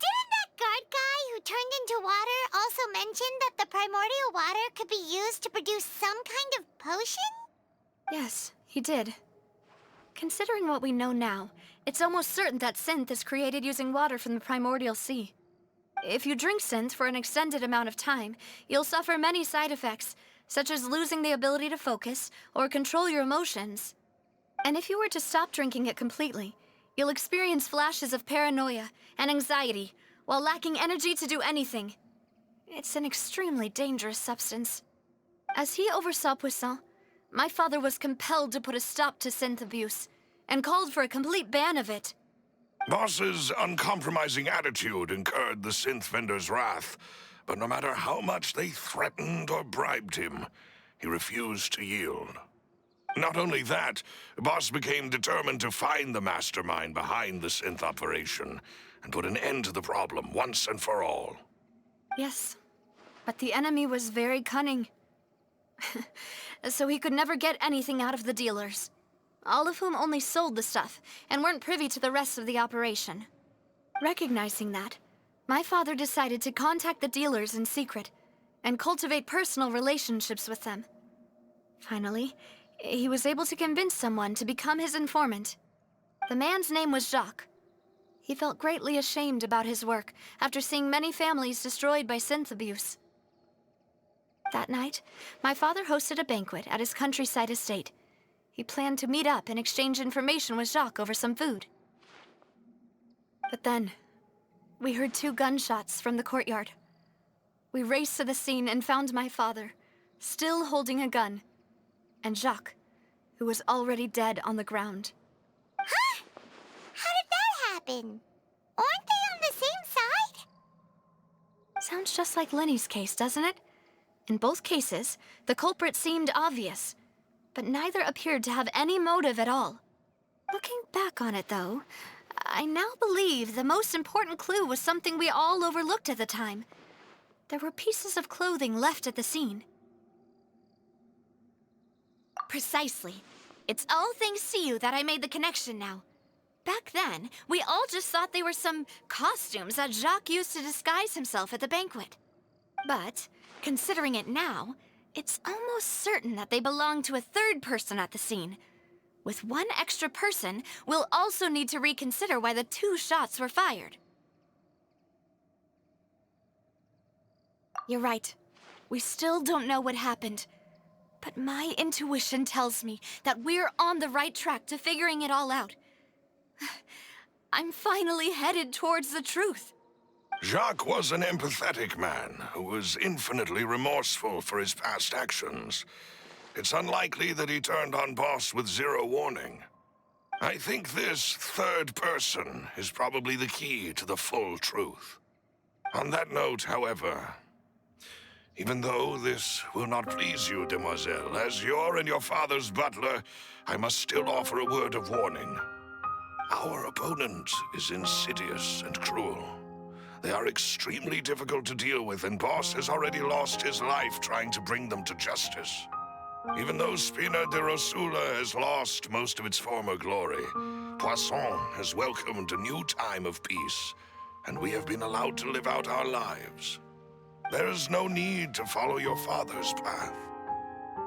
Speaker 5: Didn't that guard guy who turned into water also mention that the primordial water could be used to produce some kind of potion?
Speaker 4: Yes, he did. Considering what we know now, it's almost certain that synth is created using water from the primordial sea. If you drink synth for an extended amount of time, you'll suffer many side effects, such as losing the ability to focus or control your emotions. And if you were to stop drinking it completely, you'll experience flashes of paranoia and anxiety while lacking energy to do anything. It's an extremely dangerous substance. As he oversaw Poisson, my father was compelled to put a stop to synth abuse and called for a complete ban of it.
Speaker 9: Boss's uncompromising attitude incurred the synth vendor's wrath, but no matter how much they threatened or bribed him, he refused to yield. Not only that, Boss became determined to find the mastermind behind the synth operation and put an end to the problem once and for all.
Speaker 4: Yes, but the enemy was very cunning. So he could never get anything out of the dealers, all of whom only sold the stuff and weren't privy to the rest of the operation. Recognizing that, my father decided to contact the dealers in secret and cultivate personal relationships with them. Finally, he was able to convince someone to become his informant. The man's name was Jacques. He felt greatly ashamed about his work after seeing many families destroyed by synth abuse. That night, my father hosted a banquet at his countryside estate. He planned to meet up and exchange information with Jacques over some food. But then, we heard 2 gunshots from the courtyard. We raced to the scene and found my father, still holding a gun, and Jacques, who was already dead on the ground.
Speaker 5: Huh? How did that happen? Aren't they on the same side?
Speaker 4: Sounds just like Lenny's case, doesn't it? In both cases, the culprit seemed obvious, but neither appeared to have any motive at all. Looking back on it, though, I now believe the most important clue was something we all overlooked at the time. There were pieces of clothing left at the scene. Precisely. It's all thanks to you that I made the connection now. Back then, we all just thought they were some costumes that Jacques used to disguise himself at the banquet. But, considering it now, it's almost certain that they belong to a third person at the scene. With one extra person, we'll also need to reconsider why the 2 shots were fired. You're right. We still don't know what happened. But my intuition tells me that we're on the right track to figuring it all out. I'm finally headed towards the truth.
Speaker 9: Jacques was an empathetic man who was infinitely remorseful for his past actions. It's unlikely that he turned on Boss with 0 warning. I think this third person is probably the key to the full truth. On that note, however, even though this will not please you, demoiselle, as your and your father's butler, I must still offer a word of warning. Our opponent is insidious and cruel. They are extremely difficult to deal with, and Boss has already lost his life trying to bring them to justice. Even though Spina de Rosula has lost most of its former glory, Poisson has welcomed a new time of peace, and we have been allowed to live out our lives. There is no need to follow your father's path.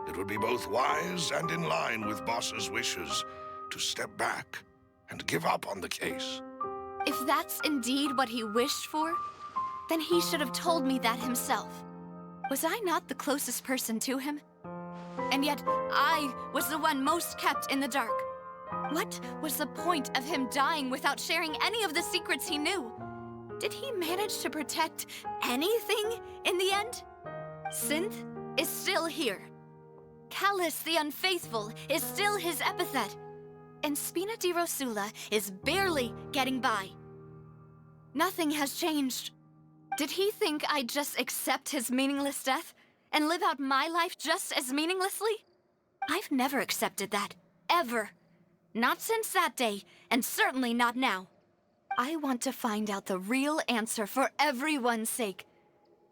Speaker 9: It would be both wise and in line with Boss's wishes to step back and give up on the case.
Speaker 4: If that's indeed what he wished for, Then he should have told me that himself. Was I not the closest person to him? And yet, I was the one most kept in the dark. What was the point of him dying without sharing any of the secrets he knew? Did he manage to protect anything in the end? Synth is still here. Callus the Unfaithful is still his epithet. And Spina di Rosula is barely getting by. Nothing has changed. Did he think I'd just accept his meaningless death and live out my life just as meaninglessly? I've never accepted that, ever. Not since that day, and certainly not now. I want to find out the real answer for everyone's sake.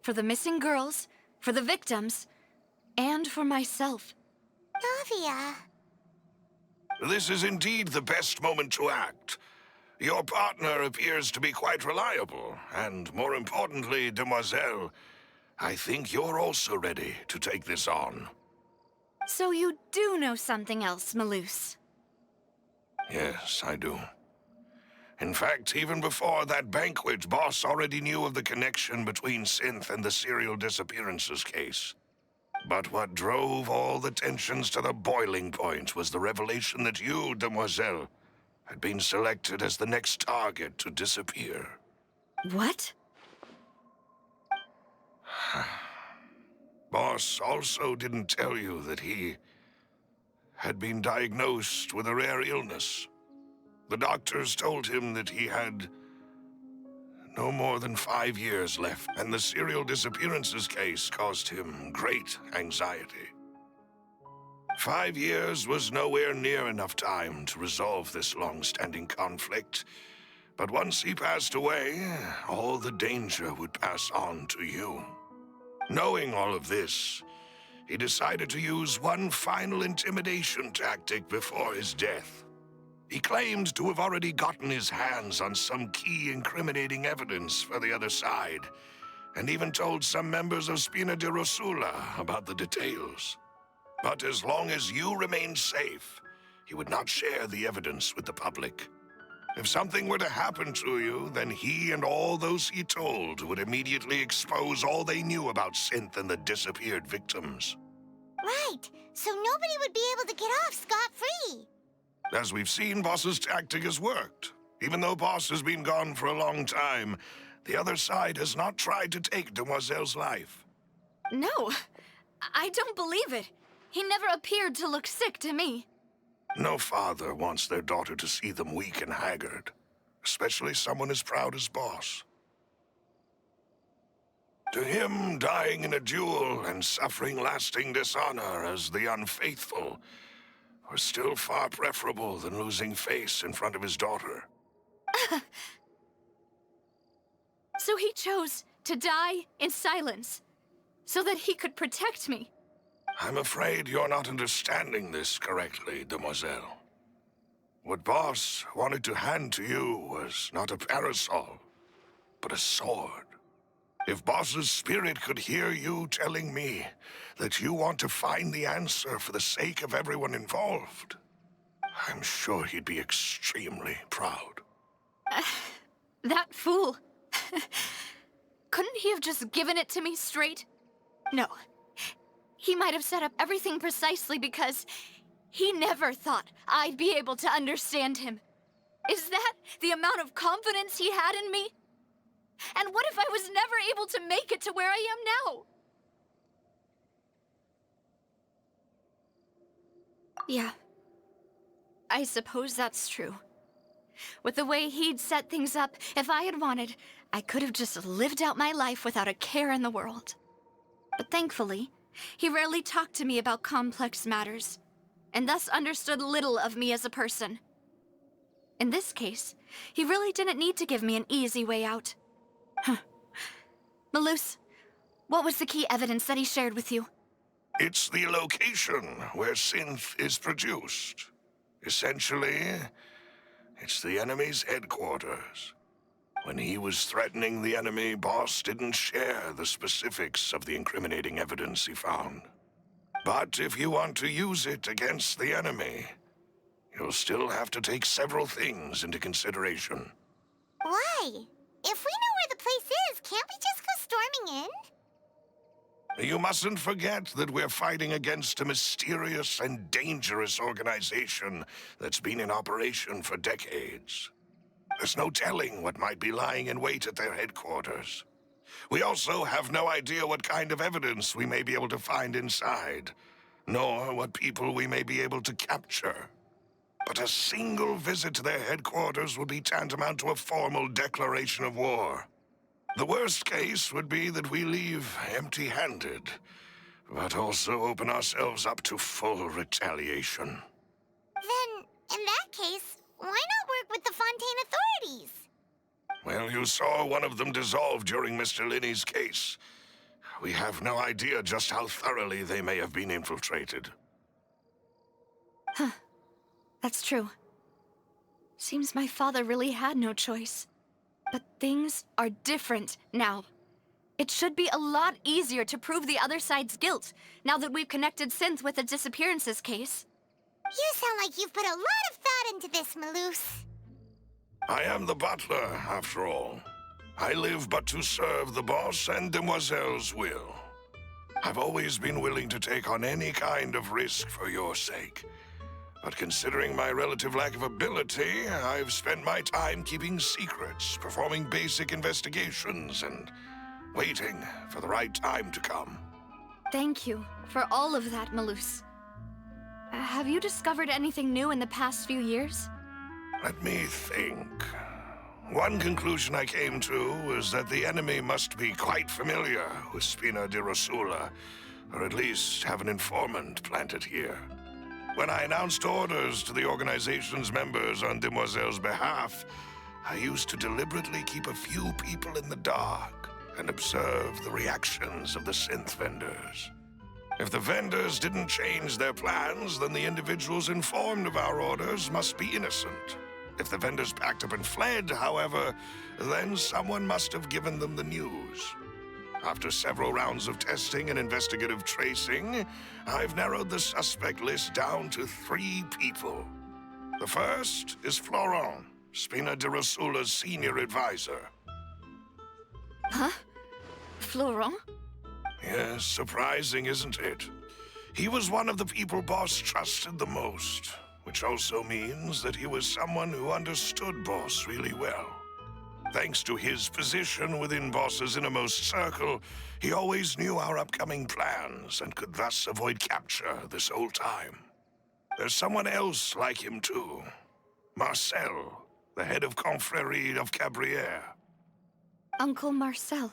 Speaker 4: For the missing girls, for the victims, and for myself.
Speaker 5: Navia.
Speaker 9: This is indeed the best moment to act. Your partner appears to be quite reliable, and more importantly, Demoiselle, I think you're also ready to take this on.
Speaker 4: So you do know something else, Malus?
Speaker 9: Yes, I do. In fact, even before that banquet, Boss already knew of the connection between Synth and the serial disappearances case. But what drove all the tensions to the boiling point was the revelation that you, Demoiselle, had been selected as the next target to disappear.
Speaker 4: What?
Speaker 9: Boss also didn't tell you that he had been diagnosed with a rare illness. The doctors told him that he had no more than 5 years left, and the serial disappearances case caused him great anxiety. 5 years was nowhere near enough time to resolve this long-standing conflict, but once he passed away, all the danger would pass on to you. Knowing all of this, he decided to use one final intimidation tactic before his death. He claimed to have already gotten his hands on some key incriminating evidence for the other side, and even told some members of Spina di Rosula about the details. But as long as you remained safe, he would not share the evidence with the public. If something were to happen to you, then he and all those he told would immediately expose all they knew about Synth and the disappeared victims.
Speaker 5: Right, so nobody would be able to get off scot-free.
Speaker 9: As we've seen, Boss's tactic has worked. Even though Boss has been gone for a long time, the other side has not tried to take Demoiselle's life.
Speaker 4: No, I don't believe it. He never appeared to look sick to me.
Speaker 9: No father wants their daughter to see them weak and haggard, especially someone as proud as Boss. To him, dying in a duel and suffering lasting dishonor as the Unfaithful was still far preferable than losing face in front of his daughter.
Speaker 4: So he chose to die in silence, so that he could protect me.
Speaker 9: I'm afraid you're not understanding this correctly, Demoiselle. What Boss wanted to hand to you was not a parasol, but a sword. If Boss's spirit could hear you telling me that you want to find the answer for the sake of everyone involved, I'm sure he'd be extremely proud.
Speaker 4: That fool. Couldn't he have just given it to me straight? No. He might have set up everything precisely because he never thought I'd be able to understand him. Is that the amount of confidence he had in me? And what if I was never able to make it to where I am now? Yeah. I suppose that's true. With the way he'd set things up, if I had wanted, I could have just lived out my life without a care in the world. But thankfully, he rarely talked to me about complex matters, and thus understood little of me as a person. In this case, he really didn't need to give me an easy way out. Malus, what was the key evidence that he shared with you?
Speaker 9: It's the location where Synth is produced. Essentially, it's the enemy's headquarters. When he was threatening the enemy, Boss didn't share the specifics of the incriminating evidence he found. But if you want to use it against the enemy, you'll still have to take several things into consideration.
Speaker 5: Why? If we know where the place is, can't we just go storming in?
Speaker 9: You mustn't forget that we're fighting against a mysterious and dangerous organization that's been in operation for decades. There's no telling what might be lying in wait at their headquarters. We also have no idea what kind of evidence we may be able to find inside, nor what people we may be able to capture. But a single visit to their headquarters would be tantamount to a formal declaration of war. The worst case would be that we leave empty-handed, but also open ourselves up to full retaliation.
Speaker 5: Then, in that case, why not work with the Fontaine authorities?
Speaker 9: Well, you saw one of them dissolve during Mr. Linney's case. We have no idea just how thoroughly they may have been infiltrated.
Speaker 4: Huh. That's true. Seems my father really had no choice. But things are different now. It should be a lot easier to prove the other side's guilt, now that we've connected Synth with the disappearances case.
Speaker 5: You sound like you've put a lot of thought into this, Maloose.
Speaker 9: I am the butler, after all. I live but to serve the boss and Demoiselle's will. I've always been willing to take on any kind of risk for your sake. But considering my relative lack of ability, I've spent my time keeping secrets, performing basic investigations, and waiting for the right time to come.
Speaker 4: Thank you for all of that, Maloose. Have you discovered anything new in the past few years?
Speaker 9: Let me think. One conclusion I came to is that the enemy must be quite familiar with Spina di Rosula, or at least have an informant planted here. When I announced orders to the organization's members on Demoiselle's behalf, I used to deliberately keep a few people in the dark and observe the reactions of the synth vendors. If the vendors didn't change their plans, then the individuals informed of our orders must be innocent. If the vendors packed up and fled, however, then someone must have given them the news. After several rounds of testing and investigative tracing, I've narrowed the suspect list down to 3 people. The first is Florent, Spina di Rosula's senior advisor.
Speaker 4: Huh? Florent?
Speaker 9: Yes, surprising, isn't it? He was one of the people Boss trusted the most, which also means that he was someone who understood Boss really well. Thanks to his position within Boss's innermost circle, he always knew our upcoming plans and could thus avoid capture this whole time. There's someone else like him too. Marcel, the head of Confrérie of Cabrières.
Speaker 4: Uncle Marcel.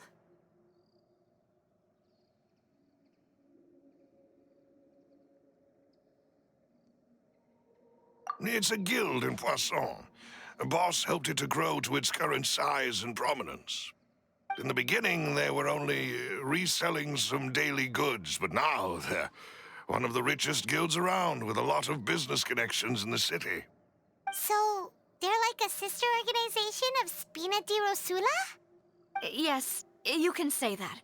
Speaker 9: It's a guild in Poisson. Boss helped it to grow to its current size and prominence. In the beginning, they were only reselling some daily goods, but now they're one of the richest guilds around, with a lot of business connections in the city.
Speaker 5: So, they're like a sister organization of Spina di Rosula?
Speaker 4: Yes, you can say that.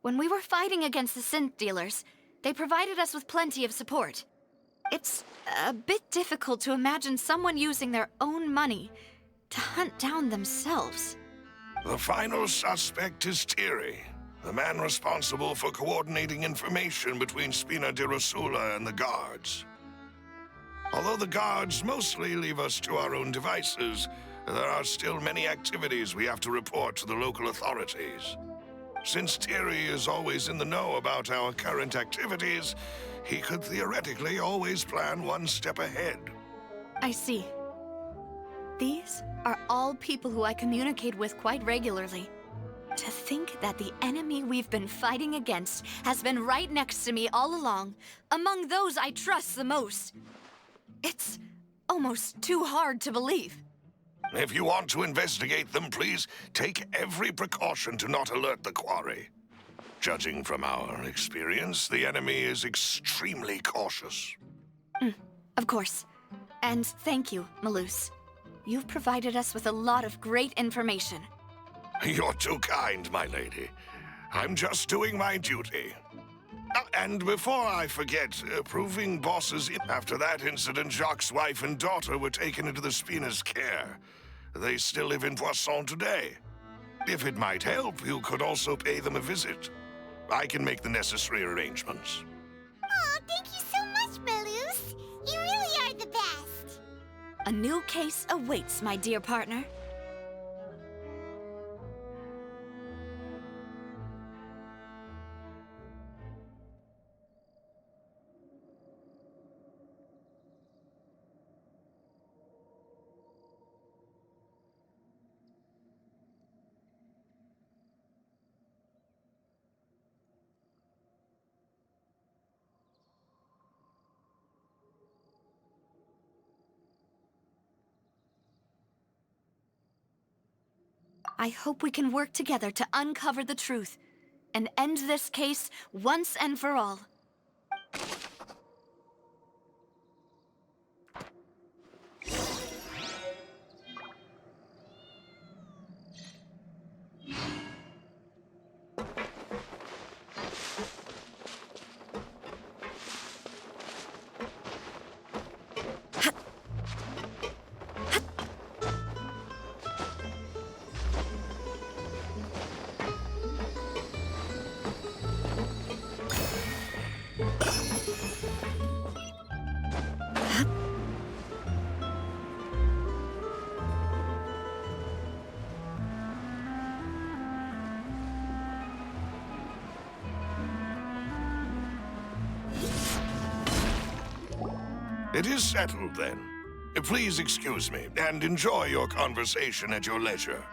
Speaker 4: When we were fighting against the synth dealers, they provided us with plenty of support. It's a bit difficult to imagine someone using their own money to hunt down themselves.
Speaker 9: The final suspect is Thierry, the man responsible for coordinating information between Spina di Rosula and the guards. Although the guards mostly leave us to our own devices, there are still many activities we have to report to the local authorities. Since Thierry is always in the know about our current activities, he could theoretically always plan one step ahead.
Speaker 4: I see. These are all people who I communicate with quite regularly. To think that the enemy we've been fighting against has been right next to me all along, among those I trust the most. It's almost too hard to believe.
Speaker 9: If you want to investigate them, please take every precaution to not alert the quarry. Judging from our experience, the enemy is extremely cautious.
Speaker 4: Of course. And thank you, Maloose. You've provided us with a lot of great information.
Speaker 9: You're too kind, my lady. I'm just doing my duty. And before I forget, proving Boss's after that incident, Jacques' wife and daughter were taken into the Spina's care. They still live in Poisson today. If it might help, you could also pay them a visit. I can make the necessary arrangements.
Speaker 5: Oh, thank you so much, Malus. You really are the best.
Speaker 4: A new case awaits, my dear partner. I hope we can work together to uncover the truth and end this case once and for all.
Speaker 9: It is settled, then. Please excuse me, and enjoy your conversation at your leisure.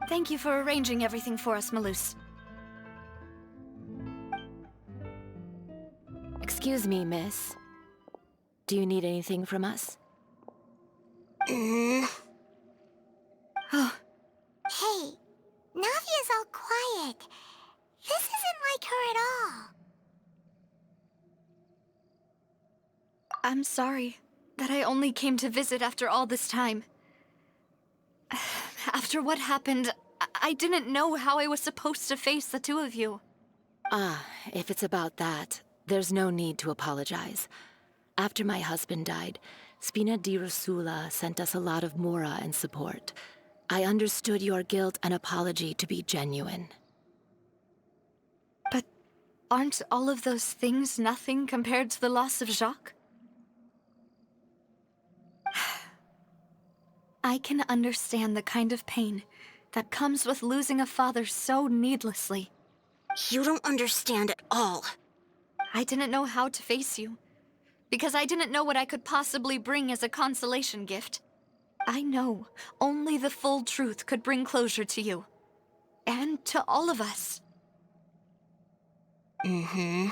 Speaker 4: Thank you for arranging everything for us, Malus.
Speaker 12: Excuse me, miss. Do you need anything from us?
Speaker 5: Oh. Hey, Navia's all quiet. This isn't like her at all.
Speaker 4: I'm sorry that I only came to visit after all this time. After what happened, I didn't know how I was supposed to face the two of you.
Speaker 12: Ah, if it's about that, there's no need to apologize. After my husband died, Spina di Rosula sent us a lot of mora and support. I understood your guilt and apology to be genuine.
Speaker 4: But aren't all of those things nothing compared to the loss of Jacques? I can understand the kind of pain that comes with losing a father so needlessly.
Speaker 5: You don't understand at all.
Speaker 4: I didn't know how to face you, because I didn't know what I could possibly bring as a consolation gift. I know only the full truth could bring closure to you, and to all of us.
Speaker 5: Mm-hmm.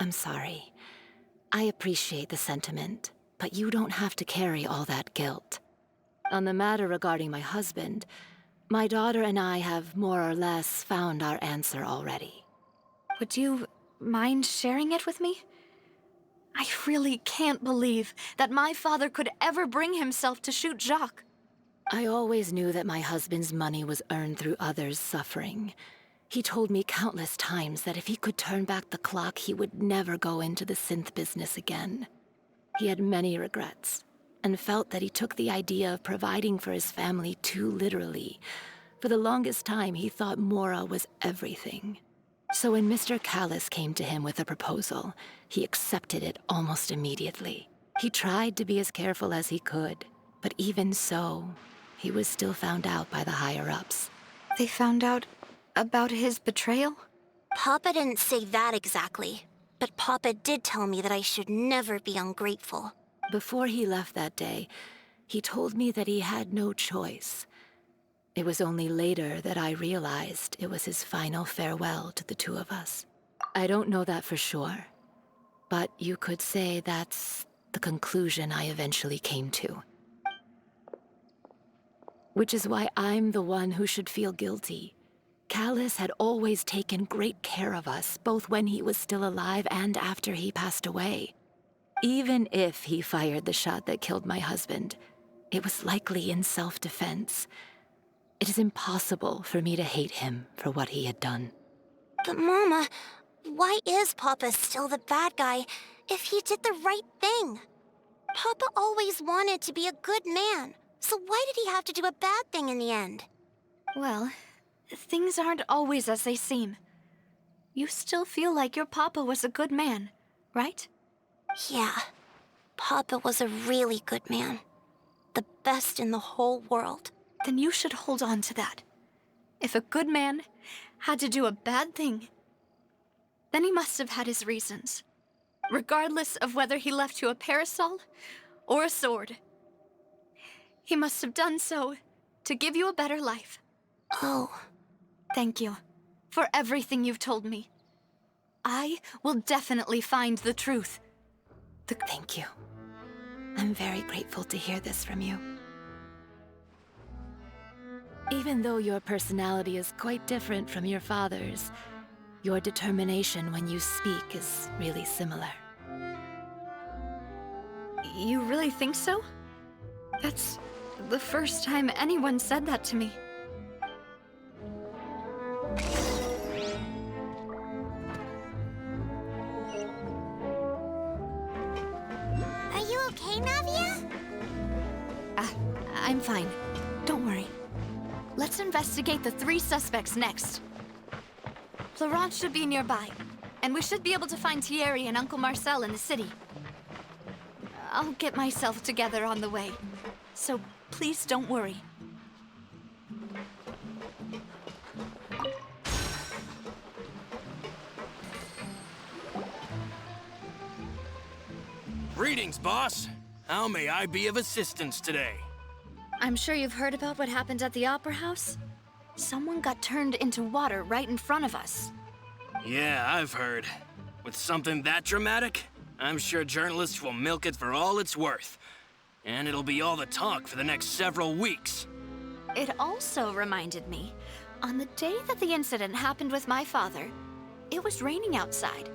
Speaker 12: I'm sorry. I appreciate the sentiment, but you don't have to carry all that guilt. On the matter regarding my husband, my daughter and I have more or less found our answer already.
Speaker 4: Would you mind sharing it with me? I really can't believe that my father could ever bring himself to shoot Jacques.
Speaker 12: I always knew that my husband's money was earned through others' suffering. He told me countless times that if he could turn back the clock, he would never go into the synth business again. He had many regrets, and felt that he took the idea of providing for his family too literally. For the longest time, he thought Mora was everything. So when Mr. Callis came to him with a proposal, he accepted it almost immediately. He tried to be as careful as he could, but even so, he was still found out by the higher-ups.
Speaker 4: They found out about his betrayal?
Speaker 5: Papa didn't say that exactly, but Papa did tell me that I should never be ungrateful.
Speaker 12: Before he left that day, he told me that he had no choice. It was only later that I realized it was his final farewell to the two of us. I don't know that for sure, but you could say that's the conclusion I eventually came to. Which is why I'm the one who should feel guilty. Callis had always taken great care of us, both when he was still alive and after he passed away. Even if he fired the shot that killed my husband, it was likely in self-defense. It is impossible for me to hate him for what he had done.
Speaker 5: But Mama, why is Papa still the bad guy if he did the right thing? Papa always wanted to be a good man, So why did he have to do a bad thing in the end?
Speaker 4: Well, things aren't always as they seem. You still feel like your papa was a good man, right?
Speaker 5: Yeah. Papa was a really good man. The best in the whole world.
Speaker 4: Then you should hold on to that. If a good man had to do a bad thing, then he must have had his reasons. Regardless of whether he left you a parasol or a sword. He must have done so to give you a better life.
Speaker 5: Oh.
Speaker 4: Thank you for everything you've told me. I will definitely find the truth.
Speaker 12: Thank you. I'm very grateful to hear this from you. Even though your personality is quite different from your father's, your determination when you speak is really similar.
Speaker 4: You really think so? That's the first time anyone said that to me.
Speaker 5: Are you okay, Navia?
Speaker 4: I'm fine. Don't worry. Let's investigate the 3 suspects next. Florent should be nearby, and we should be able to find Thierry and Uncle Marcel in the city. I'll get myself together on the way, so please don't worry.
Speaker 2: Greetings, boss. How may I be of assistance today?
Speaker 4: I'm sure you've heard about what happened at the Opera House. Someone got turned into water right in front of us.
Speaker 2: Yeah, I've heard. With something that dramatic, I'm sure journalists will milk it for all it's worth. And it'll be all the talk for the next several weeks.
Speaker 4: It also reminded me, on the day that the incident happened with my father, it was raining outside,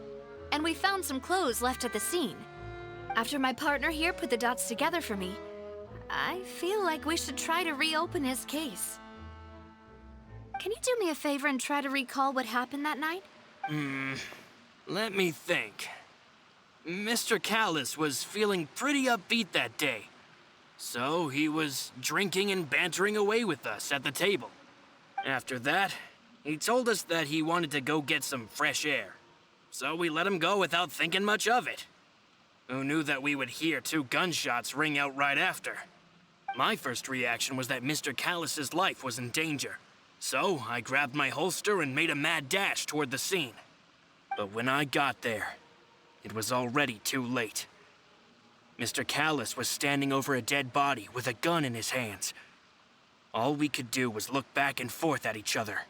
Speaker 4: and we found some clothes left at the scene. After my partner here put the dots together for me, I feel like we should try to reopen his case. Can you do me a favor and try to recall what happened that night?
Speaker 2: Let me think. Mr. Callis was feeling pretty upbeat that day. So he was drinking and bantering away with us at the table. After that, he told us that he wanted to go get some fresh air. So we let him go without thinking much of it. Who knew that we would hear 2 gunshots ring out right after? My first reaction was that Mr. Callis's life was in danger. So I grabbed my holster and made a mad dash toward the scene. But when I got there, it was already too late. Mr. Callis was standing over a dead body with a gun in his hands. All we could do was look back and forth at each other,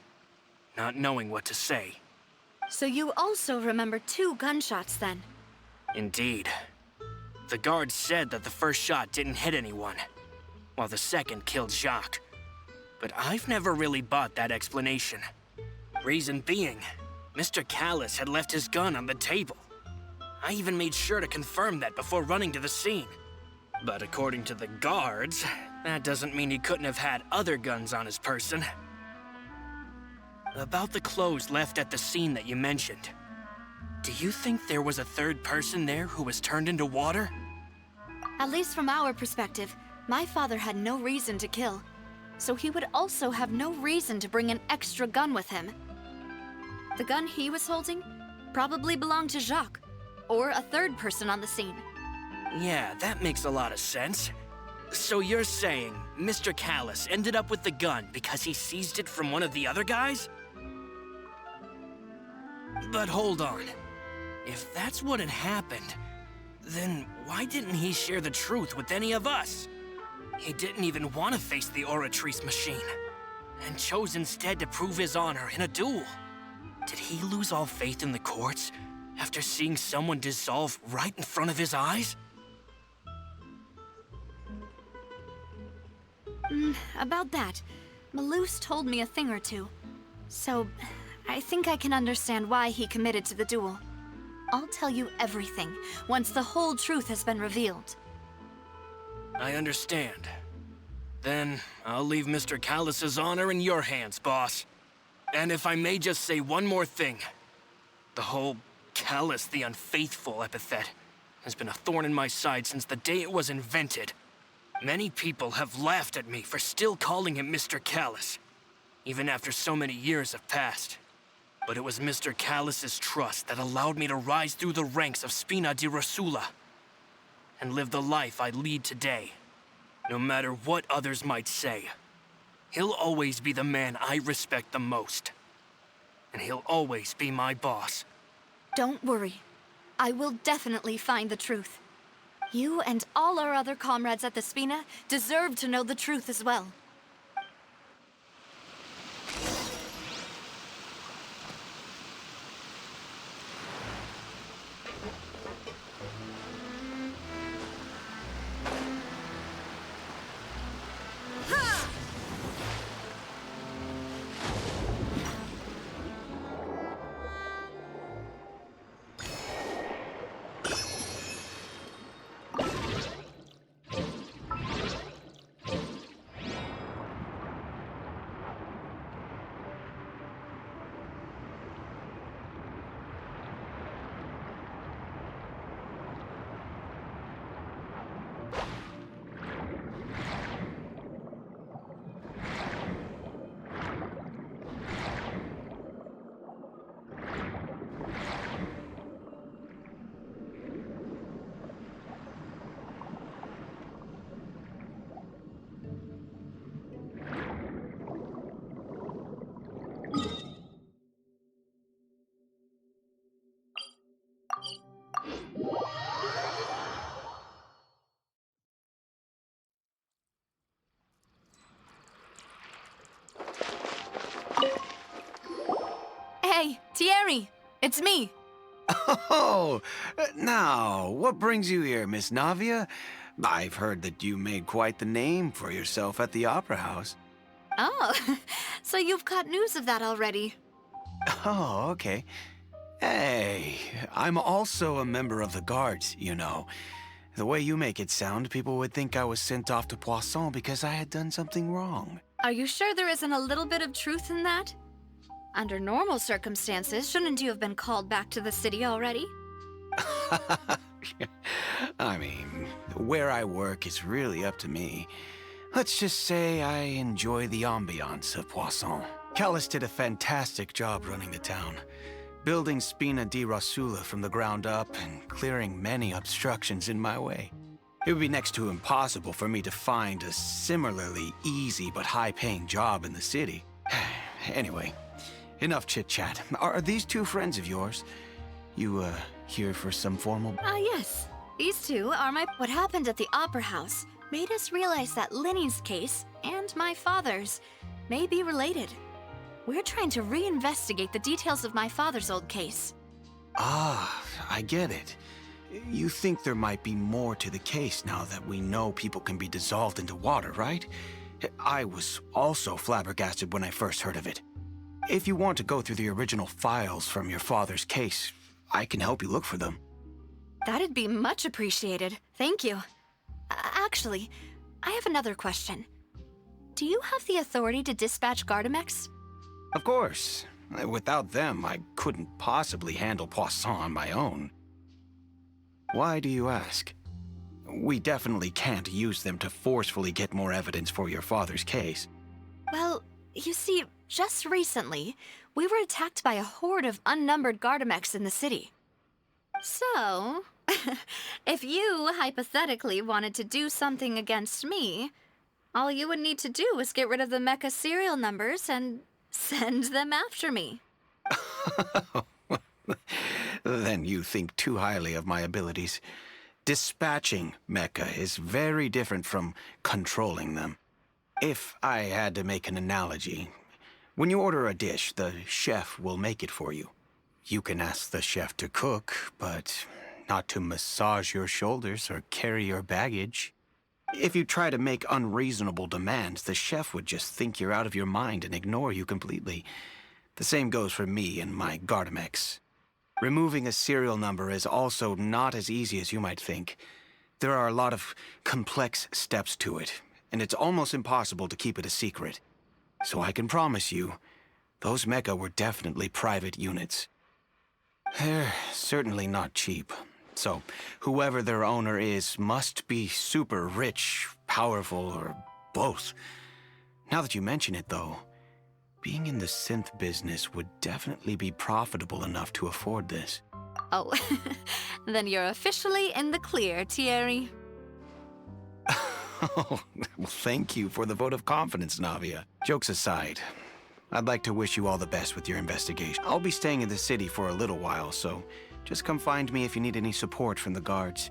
Speaker 2: not knowing what to say.
Speaker 4: So you also remember 2 gunshots then?
Speaker 2: Indeed. The guard said that the first shot didn't hit anyone, while the second killed Jacques. But I've never really bought that explanation. Reason being, Mr. Callis had left his gun on the table. I even made sure to confirm that before running to the scene. But according to the guards, that doesn't mean he couldn't have had other guns on his person. About the clothes left at the scene that you mentioned, do you think there was a 3rd person there who was turned into water?
Speaker 4: At least from our perspective, my father had no reason to kill. So he would also have no reason to bring an extra gun with him. The gun he was holding probably belonged to Jacques, or a 3rd person on the scene.
Speaker 2: Yeah, that makes a lot of sense. So you're saying Mr. Callis ended up with the gun because he seized it from one of the other guys? But hold on. If that's what had happened, then why didn't he share the truth with any of us? He didn't even want to face the Oratrice machine, and chose instead to prove his honor in a duel. Did he lose all faith in the courts after seeing someone dissolve right in front of his eyes?
Speaker 4: About that, Malus told me a thing or two. So, I think I can understand why he committed to the duel. I'll tell you everything once the whole truth has been revealed.
Speaker 2: I understand. Then I'll leave Mr. Callis's honor in your hands, boss. And if I may just say one more thing. The whole Callis the Unfaithful epithet has been a thorn in my side since the day it was invented. Many people have laughed at me for still calling him Mr. Callus, even after so many years have passed. But it was Mr. Callus's trust that allowed me to rise through the ranks of Spina di Rosula and live the life I lead today. No matter what others might say, he'll always be the man I respect the most. And he'll always be my boss.
Speaker 4: Don't worry. I will definitely find the truth. You and all our other comrades at the Spina deserve to know the truth as well. Hey, Thierry! It's me!
Speaker 1: Oh, now, what brings you here, Miss Navia? I've heard that you made quite the name for yourself at the Opera House.
Speaker 4: Oh, so you've caught news of that already.
Speaker 1: Oh, okay. Hey, I'm also a member of the Guards, you know. The way you make it sound, people would think I was sent off to Poisson because I had done something wrong.
Speaker 4: Are you sure there isn't a little bit of truth in that? Under normal circumstances, shouldn't you have been called back to the city already?
Speaker 1: I mean, where I work is really up to me. Let's just say I enjoy the ambiance of Poisson. Callus did a fantastic job running the town, building Spina di Rosula from the ground up and clearing many obstructions in my way. It would be next to impossible for me to find a similarly easy but high-paying job in the city. Anyway, enough chit-chat. Are these two friends of yours? You, here for some formal...
Speaker 4: Yes. These two are my... What happened at the Opera House made us realize that Linny's case and my father's may be related. We're trying to reinvestigate the details of my father's old case.
Speaker 1: Ah, I get it. You think there might be more to the case now that we know people can be dissolved into water, right? I was also flabbergasted when I first heard of it. If you want to go through the original files from your father's case, I can help you look for them.
Speaker 4: That'd be much appreciated. Thank you. Actually, I have another question. Do you have the authority to dispatch Gardamex?
Speaker 1: Of course. Without them, I couldn't possibly handle Poisson on my own. Why do you ask? We definitely can't use them to forcefully get more evidence for your father's case.
Speaker 4: Well, you see, just recently, we were attacked by a horde of unnumbered Gardamex in the city. So, if you hypothetically wanted to do something against me, all you would need to do is get rid of the mecha serial numbers and send them after me.
Speaker 1: Then you think too highly of my abilities. Dispatching mecha is very different from controlling them. If I had to make an analogy, when you order a dish, the chef will make it for you. You can ask the chef to cook, but not to massage your shoulders or carry your baggage. If you try to make unreasonable demands, the chef would just think you're out of your mind and ignore you completely. The same goes for me and my Gardamex. Removing a serial number is also not as easy as you might think. There are a lot of complex steps to it, and it's almost impossible to keep it a secret. So I can promise you, those mecha were definitely private units. They're certainly not cheap. So, whoever their owner is must be super rich, powerful, or both. Now that you mention it, though, being in the synth business would definitely be profitable enough to afford this.
Speaker 4: Oh, then you're officially in the clear, Thierry.
Speaker 1: Oh, well, thank you for the vote of confidence, Navia. Jokes aside, I'd like to wish you all the best with your investigation. I'll be staying in the city for a little while, so just come find me if you need any support from the guards.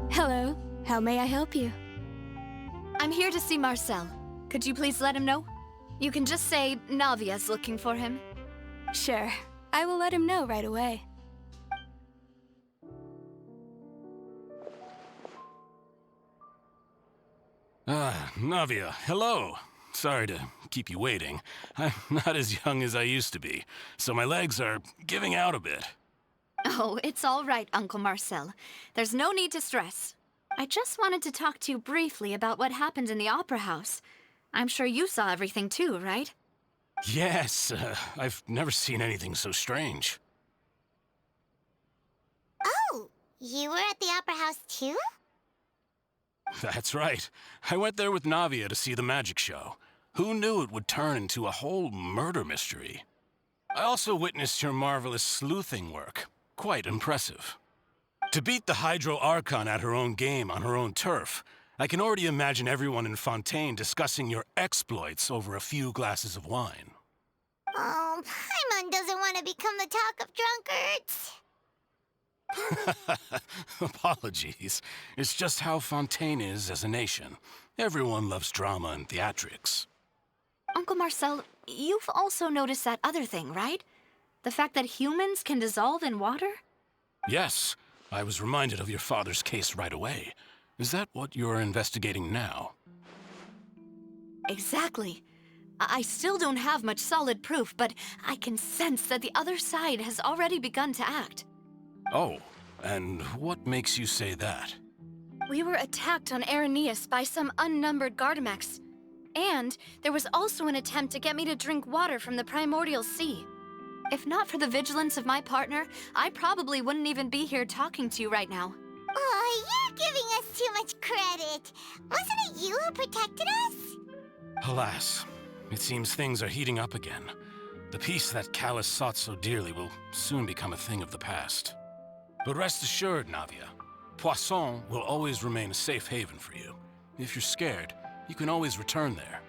Speaker 3: Hello. How may I help you?
Speaker 4: I'm here to see Marcel. Could you please let him know? You can just say Navia's looking for him.
Speaker 3: Sure. I will let him know right away.
Speaker 13: Navia, hello. Sorry to keep you waiting. I'm not as young as I used to be, so my legs are giving out a bit.
Speaker 4: Oh, it's all right, Uncle Marcel. There's no need to stress. I just wanted to talk to you briefly about what happened in the Opera House. I'm sure you saw everything too, right?
Speaker 13: Yes, I've never seen anything so strange.
Speaker 5: Oh, you were at the Opera House too?
Speaker 13: That's right. I went there with Navia to see the magic show. Who knew it would turn into a whole murder mystery? I also witnessed your marvelous sleuthing work. Quite impressive. To beat the Hydro Archon at her own game on her own turf, I can already imagine everyone in Fontaine discussing your exploits over a few glasses of wine.
Speaker 5: Oh, Paimon doesn't want to become the talk of drunkards.
Speaker 13: Apologies. It's just how Fontaine is as a nation. Everyone loves drama and theatrics.
Speaker 4: Uncle Marcel, you've also noticed that other thing, right? The fact that humans can dissolve in water?
Speaker 13: Yes, I was reminded of your father's case right away. Is that what you're investigating now?
Speaker 4: Exactly. I still don't have much solid proof, but I can sense that the other side has already begun to act.
Speaker 13: Oh, and what makes you say that?
Speaker 3: We were attacked on Araneus by some unnumbered Gardamex. And there was also an attempt to get me to drink water from the primordial sea.
Speaker 4: If not for the vigilance of my partner, I probably wouldn't even be here talking to you right now.
Speaker 5: Oh, you're giving us too much credit. Wasn't it you who protected us?
Speaker 13: Alas, it seems things are heating up again. The peace that Callus sought so dearly will soon become a thing of the past. But rest assured, Navia, Poisson will always remain a safe haven for you. If you're scared, you can always return there.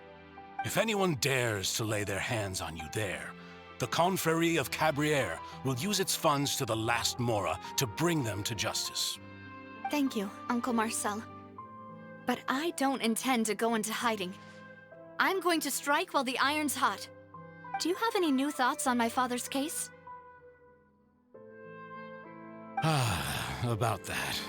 Speaker 13: If anyone dares to lay their hands on you there, the Confrérie of Cabrières will use its funds to the last Mora to bring them to justice.
Speaker 4: Thank you, Uncle Marcel. But I don't intend to go into hiding. I'm going to strike while the iron's hot. Do you have any new thoughts on my father's case?
Speaker 13: About that.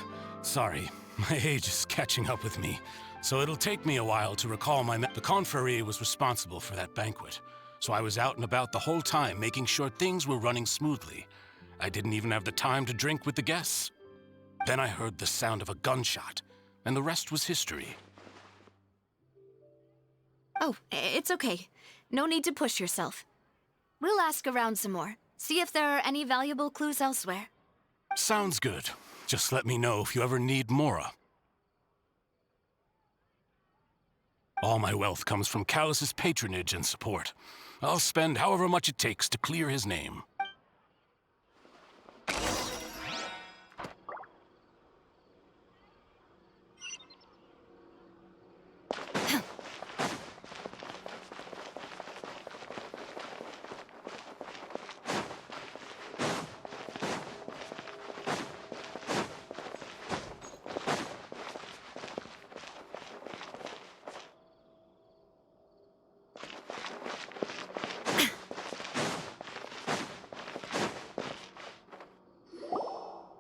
Speaker 13: Sorry, my age is catching up with me. So it'll take me a while to recall the Confrérie was responsible for that banquet. So I was out and about the whole time making sure things were running smoothly. I didn't even have the time to drink with the guests. Then I heard the sound of a gunshot, and the rest was history.
Speaker 4: Oh, it's okay. No need to push yourself. We'll ask around some more. See if there are any valuable clues elsewhere.
Speaker 13: Sounds good. Just let me know if you ever need Mora. All my wealth comes from Callus's patronage and support. I'll spend however much it takes to clear his name.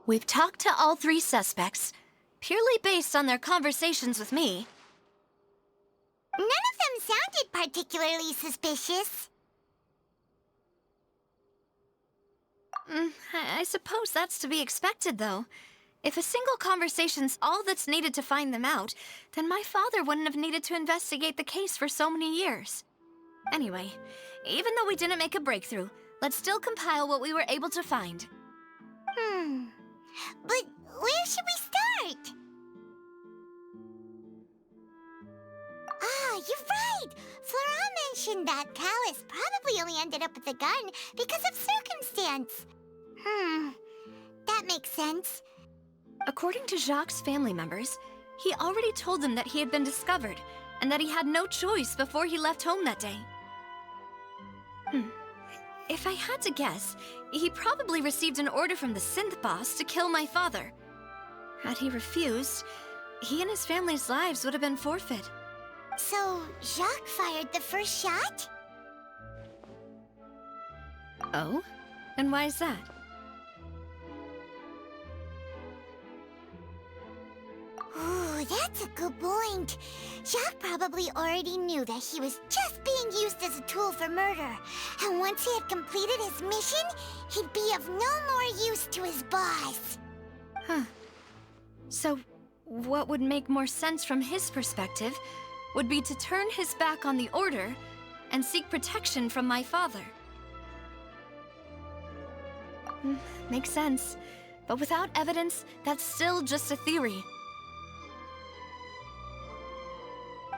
Speaker 4: We've talked to all 3 suspects, purely based on their conversations with me.
Speaker 5: None of them sounded particularly suspicious.
Speaker 4: I suppose that's to be expected, though. If a single conversation's all that's needed to find them out, then my father wouldn't have needed to investigate the case for so many years. Anyway, even though we didn't make a breakthrough, let's still compile what we were able to find.
Speaker 5: But where should we start? Ah, you're right! Flora mentioned that Callus probably only ended up with the gun because of circumstance. That makes sense.
Speaker 4: According to Jacques' family members, he already told them that he had been discovered, and that he had no choice before he left home that day. If I had to guess, he probably received an order from the synth boss to kill my father. Had he refused, he and his family's lives would have been forfeit.
Speaker 5: So, Jacques fired the first shot?
Speaker 4: Oh? And why is that?
Speaker 5: Ooh, that's a good point. Jacques probably already knew that he was just being used as a tool for murder. And once he had completed his mission, he'd be of no more use to his boss.
Speaker 4: So, what would make more sense from his perspective would be to turn his back on the Order and seek protection from my father. Makes sense. But without evidence, that's still just a theory.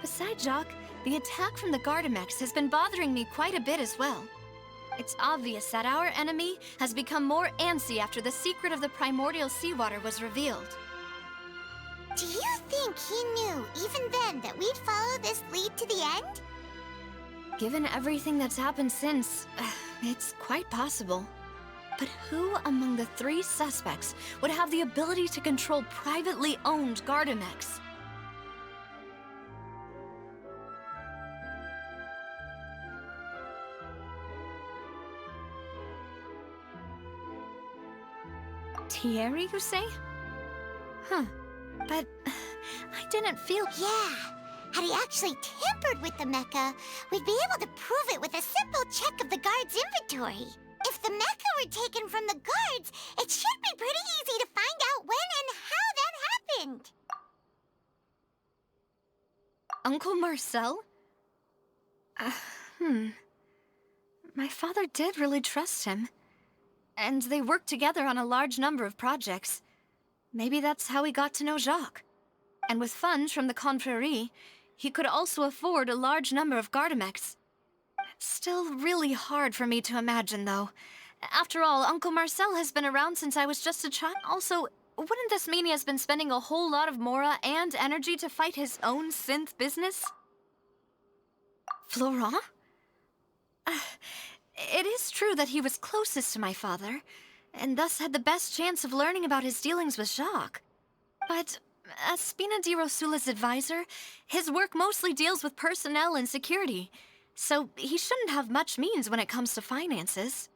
Speaker 4: Besides Jacques, the attack from the Gardamex has been bothering me quite a bit as well. It's obvious that our enemy has become more antsy after the secret of the primordial seawater was revealed.
Speaker 5: Do you think he knew, even then, that we'd follow this lead to the end?
Speaker 4: Given everything that's happened since, it's quite possible. But who among the 3 suspects would have the ability to control privately owned Gardamex? Thierry, you say? But I didn't feel...
Speaker 5: Yeah. Had he actually tampered with the mecha, we'd be able to prove it with a simple check of the guard's inventory. If the mecha were taken from the guards, it should be pretty easy to find out when and how that happened.
Speaker 4: Uncle Marcel? My father did really trust him. And they worked together on a large number of projects. Maybe that's how he got to know Jacques. And with funds from the Confrérie, he could also afford a large number of Gardamex. Still really hard for me to imagine, though. After all, Uncle Marcel has been around since I was just a child. Also, wouldn't this mean he has been spending a whole lot of mora and energy to fight his own synth business? Florent? It is true that he was closest to my father, and thus had the best chance of learning about his dealings with Jacques. But as Spina di Rosula's advisor, his work mostly deals with personnel and security, so he shouldn't have much means when it comes to finances.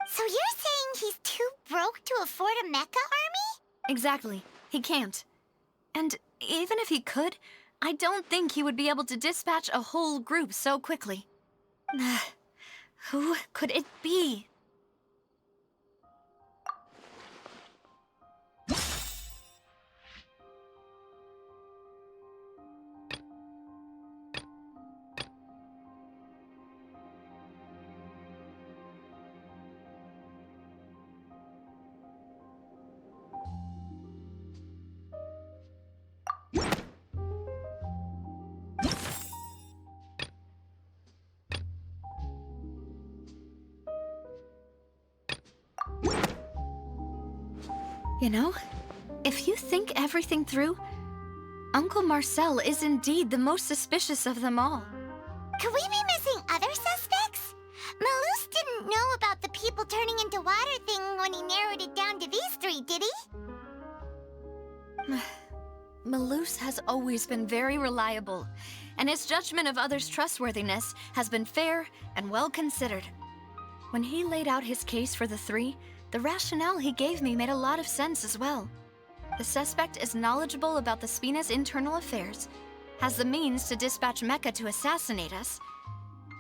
Speaker 5: So you're saying he's too broke to afford a mecha army?
Speaker 4: Exactly. He can't. And even if he could, I don't think he would be able to dispatch a whole group so quickly. Who could it be? You know, if you think everything through, Uncle Marcel is indeed the most suspicious of them all.
Speaker 5: Could we be missing other suspects? Malus didn't know about the people turning into water thing when he narrowed it down to these 3, did he?
Speaker 4: Malus has always been very reliable, and his judgment of others' trustworthiness has been fair and well considered. When he laid out his case for the 3, The rationale he gave me made a lot of sense as well. The suspect is knowledgeable about the Spina's internal affairs, has the means to dispatch Mecha to assassinate us,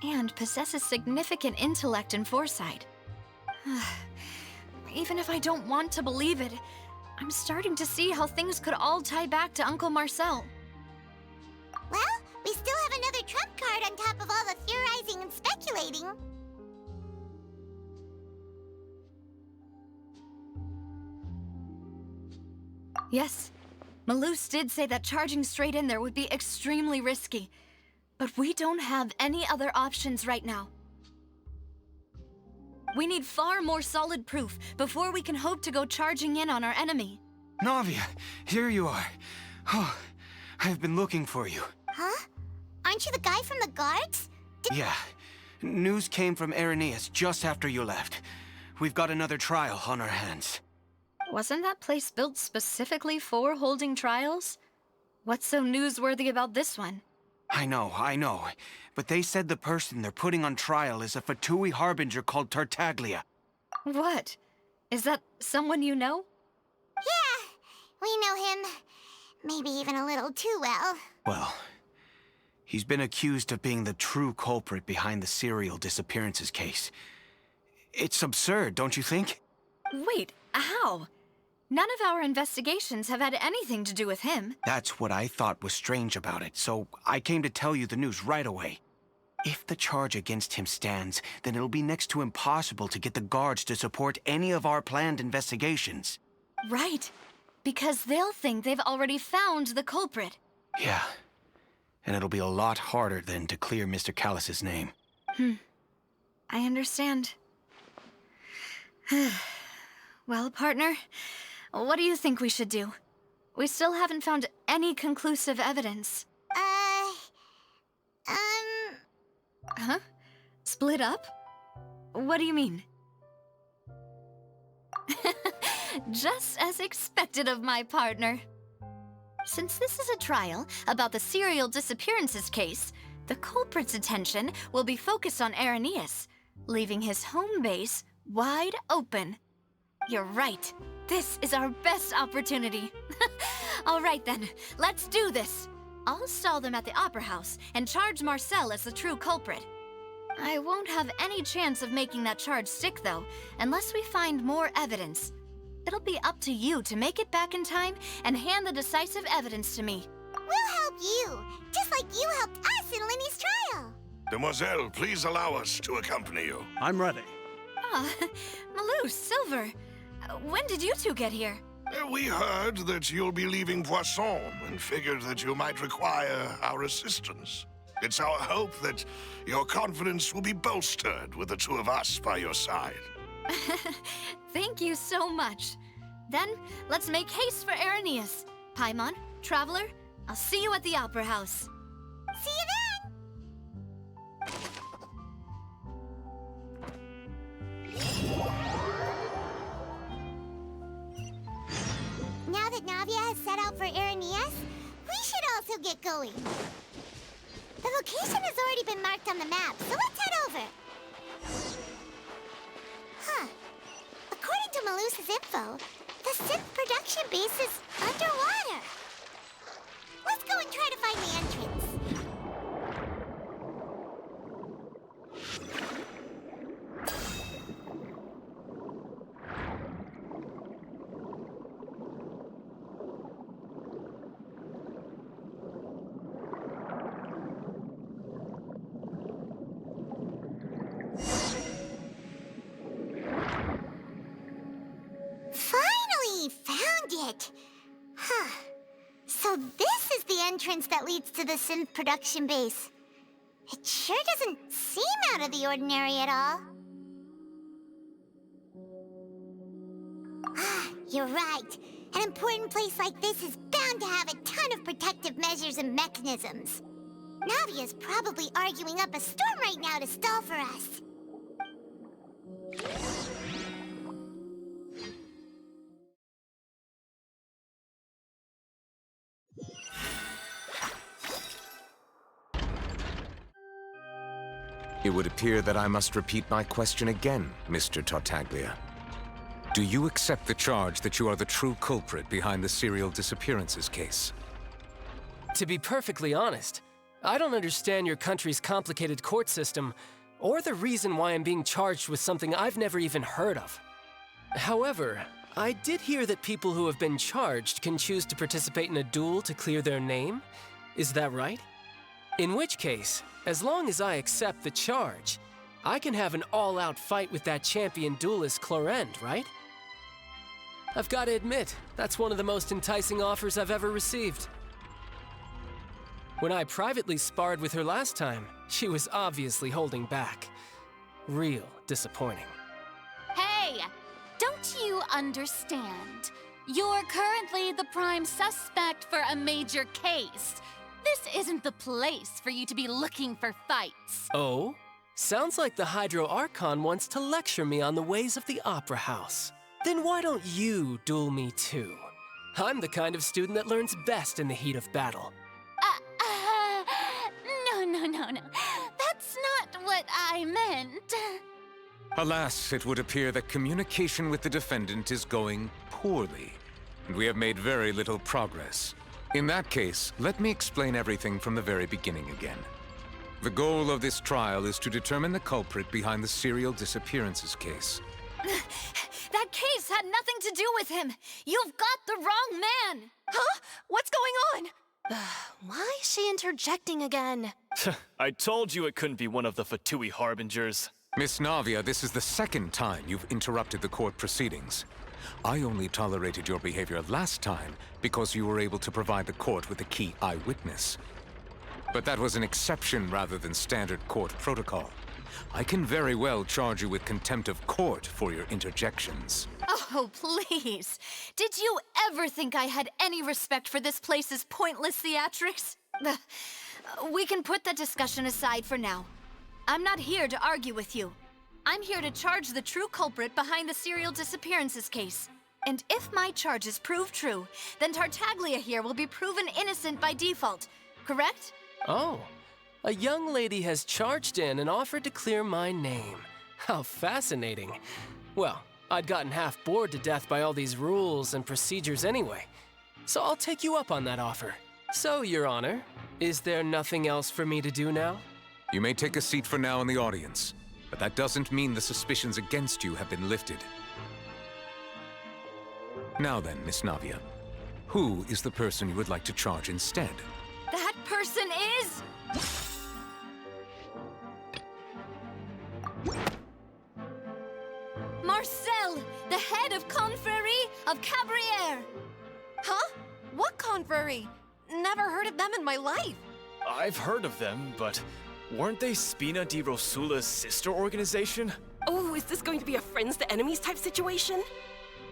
Speaker 4: and possesses significant intellect and foresight. Even if I don't want to believe it, I'm starting to see how things could all tie back to Uncle Marcel.
Speaker 5: Well, we still have another trump card on top of all the theorizing and speculating.
Speaker 4: Yes, Malus did say that charging straight in there would be extremely risky. But we don't have any other options right now. We need far more solid proof before we can hope to go charging in on our enemy.
Speaker 1: Navia, here you are. Oh, I've been looking for you.
Speaker 5: Huh? Aren't you the guy from the guards?
Speaker 1: Yeah. News came from Irenaeus just after you left. We've got another trial on our hands.
Speaker 4: Wasn't that place built specifically for holding trials? What's so newsworthy about this one?
Speaker 1: I know. But they said the person they're putting on trial is a Fatui harbinger called Tartaglia.
Speaker 4: What? Is that someone you know?
Speaker 5: Yeah, we know him. Maybe even a little too well.
Speaker 1: Well, he's been accused of being the true culprit behind the serial disappearances case. It's absurd, don't you think?
Speaker 4: Wait, how? None of our investigations have had anything to do with him.
Speaker 1: That's what I thought was strange about it, so I came to tell you the news right away. If the charge against him stands, then it'll be next to impossible to get the guards to support any of our planned investigations.
Speaker 4: Right, because they'll think they've already found the culprit.
Speaker 1: Yeah, and it'll be a lot harder then to clear Mr. Callus's name.
Speaker 4: I understand. Well, partner, what do you think we should do? We still haven't found any conclusive evidence. Huh? Split up? What do you mean? Just as expected of my partner. Since this is a trial about the serial disappearances case, the culprit's attention will be focused on Irenaeus, leaving his home base wide open. You're right. This is our best opportunity. All right then, let's do this. I'll stall them at the Opera House and charge Marcel as the true culprit. I won't have any chance of making that charge stick, though, unless we find more evidence. It'll be up to you to make it back in time and hand the decisive evidence to me.
Speaker 5: We'll help you, just like you helped us in Linny's trial.
Speaker 9: Demoiselle, please allow us to accompany you.
Speaker 8: I'm ready.
Speaker 4: Malus, Silver, when did you two get here?
Speaker 9: We heard that you'll be leaving Poisson and figured that you might require our assistance. It's our hope that your confidence will be bolstered with the two of us by your side.
Speaker 4: Thank you so much. Then, let's make haste for Irenaeus. Paimon, Traveler, I'll see you at the Opera House.
Speaker 5: See you then! Now that Navia has set out for Irenaeus, we should also get going. The location has already been marked on the map, so let's head over. Huh. According to Malus's info, the synth production base is underwater. Let's go and try to find the entrance. Finally found it! Huh. So this is the entrance that leads to the synth production base. It sure doesn't seem out of the ordinary at all. You're right. An important place like this is bound to have a ton of protective measures and mechanisms. Navia's probably arguing up a storm right now to stall for us.
Speaker 11: It would appear that I must repeat my question again, Mr. Tartaglia. Do you accept the charge that you are the true culprit behind the serial disappearances case?
Speaker 14: To be perfectly honest, I don't understand your country's complicated court system, or the reason why I'm being charged with something I've never even heard of. However, I did hear that people who have been charged can choose to participate in a duel to clear their name. Is that right? In which case, as long as I accept the charge, I can have an all-out fight with that champion duelist Clorend, right? I've got to admit, that's one of the most enticing offers I've ever received. When I privately sparred with her last time, she was obviously holding back. Real disappointing.
Speaker 15: Hey! Don't you understand? You're currently the prime suspect for a major case. This isn't the place for you to be looking for fights.
Speaker 14: Oh? Sounds like the Hydro Archon wants to lecture me on the ways of the Opera House. Then why don't you duel me too? I'm the kind of student that learns best in the heat of battle.
Speaker 15: No. That's not what I meant.
Speaker 11: Alas, it would appear that communication with the defendant is going poorly, and we have made very little progress. In that case, let me explain everything from the very beginning again. The goal of this trial is to determine the culprit behind the serial disappearances case.
Speaker 4: That case had nothing to do with him. You've got the wrong man.
Speaker 6: Huh? What's going on? Why is she interjecting again?
Speaker 16: I told you it couldn't be one of the Fatui Harbingers.
Speaker 11: Miss Navia, this is the second time you've interrupted the court proceedings. I only tolerated your behavior last time because you were able to provide the court with a key eyewitness. But that was an exception rather than standard court protocol. I can very well charge you with contempt of court for your interjections.
Speaker 4: Oh, please. Did you ever think I had any respect for this place's pointless theatrics? We can put that discussion aside for now. I'm not here to argue with you. I'm here to charge the true culprit behind the serial disappearances case. And if my charges prove true, then Tartaglia here will be proven innocent by default, correct?
Speaker 14: Oh, a young lady has charged in and offered to clear my name. How fascinating. Well, I'd gotten half bored to death by all these rules and procedures anyway. So I'll take you up on that offer. So, Your Honor, is there nothing else for me to do now?
Speaker 11: You may take a seat for now in the audience, but that doesn't mean the suspicions against you have been lifted. Now then, Miss Navia, who is the person you would like to charge instead?
Speaker 4: That person is... Marcel, the head of Confrérie of Cabrières.
Speaker 6: Huh? What confrérie? Never heard of them in my life.
Speaker 16: I've heard of them, but weren't they Spina di Rosula's sister organization?
Speaker 6: Oh, is this going to be a friends to enemies type situation?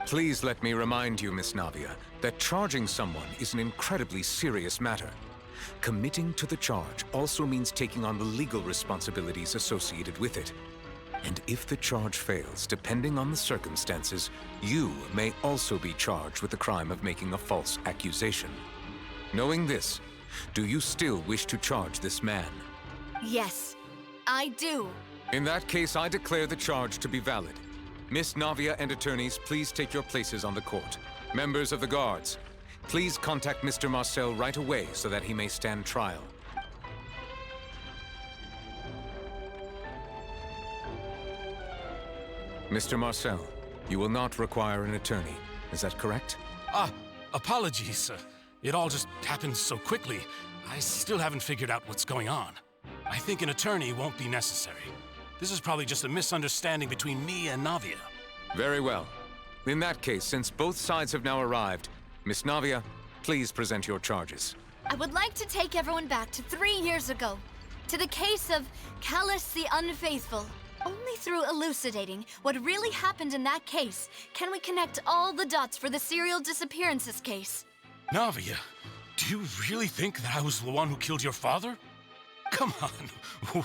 Speaker 11: Please let me remind you, Miss Navia, that charging someone is an incredibly serious matter. Committing to the charge also means taking on the legal responsibilities associated with it. And if the charge fails, depending on the circumstances, you may also be charged with the crime of making a false accusation. Knowing this, do you still wish to charge this man?
Speaker 4: Yes, I do.
Speaker 11: In that case, I declare the charge to be valid. Miss Navia and attorneys, please take your places on the court. Members of the guards, please contact Mr. Marcel right away so that he may stand trial. Mr. Marcel, you will not require an attorney. Is that correct?
Speaker 13: Apologies. It all just happened so quickly. I still haven't figured out what's going on. I think an attorney won't be necessary. This is probably just a misunderstanding between me and Navia.
Speaker 11: Very well. In that case, since both sides have now arrived, Miss Navia, please present your charges.
Speaker 4: I would like to take everyone back to 3 years ago, to the case of Callus the Unfaithful. Only through elucidating what really happened in that case can we connect all the dots for the serial disappearances case.
Speaker 13: Navia, do you really think that I was the one who killed your father? Come on,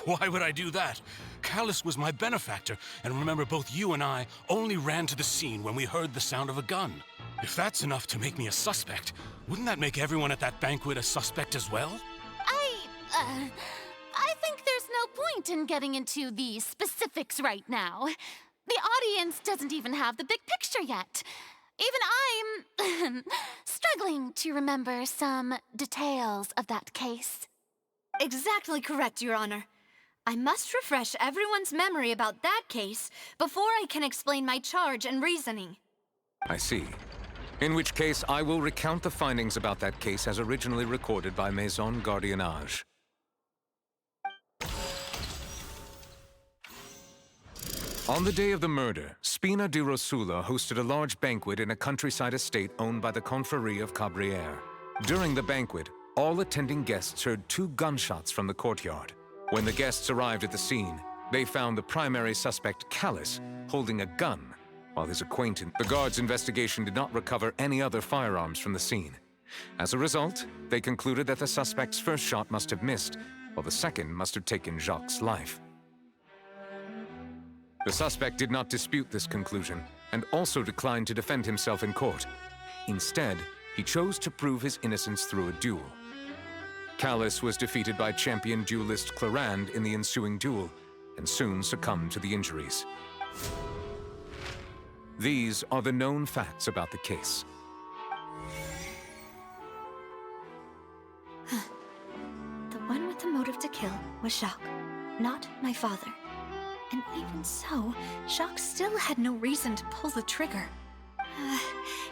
Speaker 13: why would I do that? Callus was my benefactor, and remember both you and I only ran to the scene when we heard the sound of a gun. If that's enough to make me a suspect, wouldn't that make everyone at that banquet a suspect as well?
Speaker 15: I think there's no point in getting into the specifics right now. The audience doesn't even have the big picture yet. Even I'm struggling to remember some details of that case.
Speaker 4: Exactly correct, Your Honor. I must refresh everyone's memory about that case before I can explain my charge and reasoning.
Speaker 11: I see. In which case, I will recount the findings about that case as originally recorded by Maison Gardiennage. On the day of the murder, Spina di Rosula hosted a large banquet in a countryside estate owned by the Confrérie of Cabrières. During the banquet, all attending guests heard 2 gunshots from the courtyard. When the guests arrived at the scene, they found the primary suspect, Callus, holding a gun, while his acquaintance. The guards' investigation did not recover any other firearms from the scene. As a result, they concluded that the suspect's first shot must have missed, while the second must have taken Jacques' life. The suspect did not dispute this conclusion, and also declined to defend himself in court. Instead, he chose to prove his innocence through a duel. Callus was defeated by champion duelist Clarand in the ensuing duel, and soon succumbed to the injuries. These are the known facts about the case.
Speaker 4: The one with the motive to kill was Jacques, not my father. And even so, Jacques still had no reason to pull the trigger.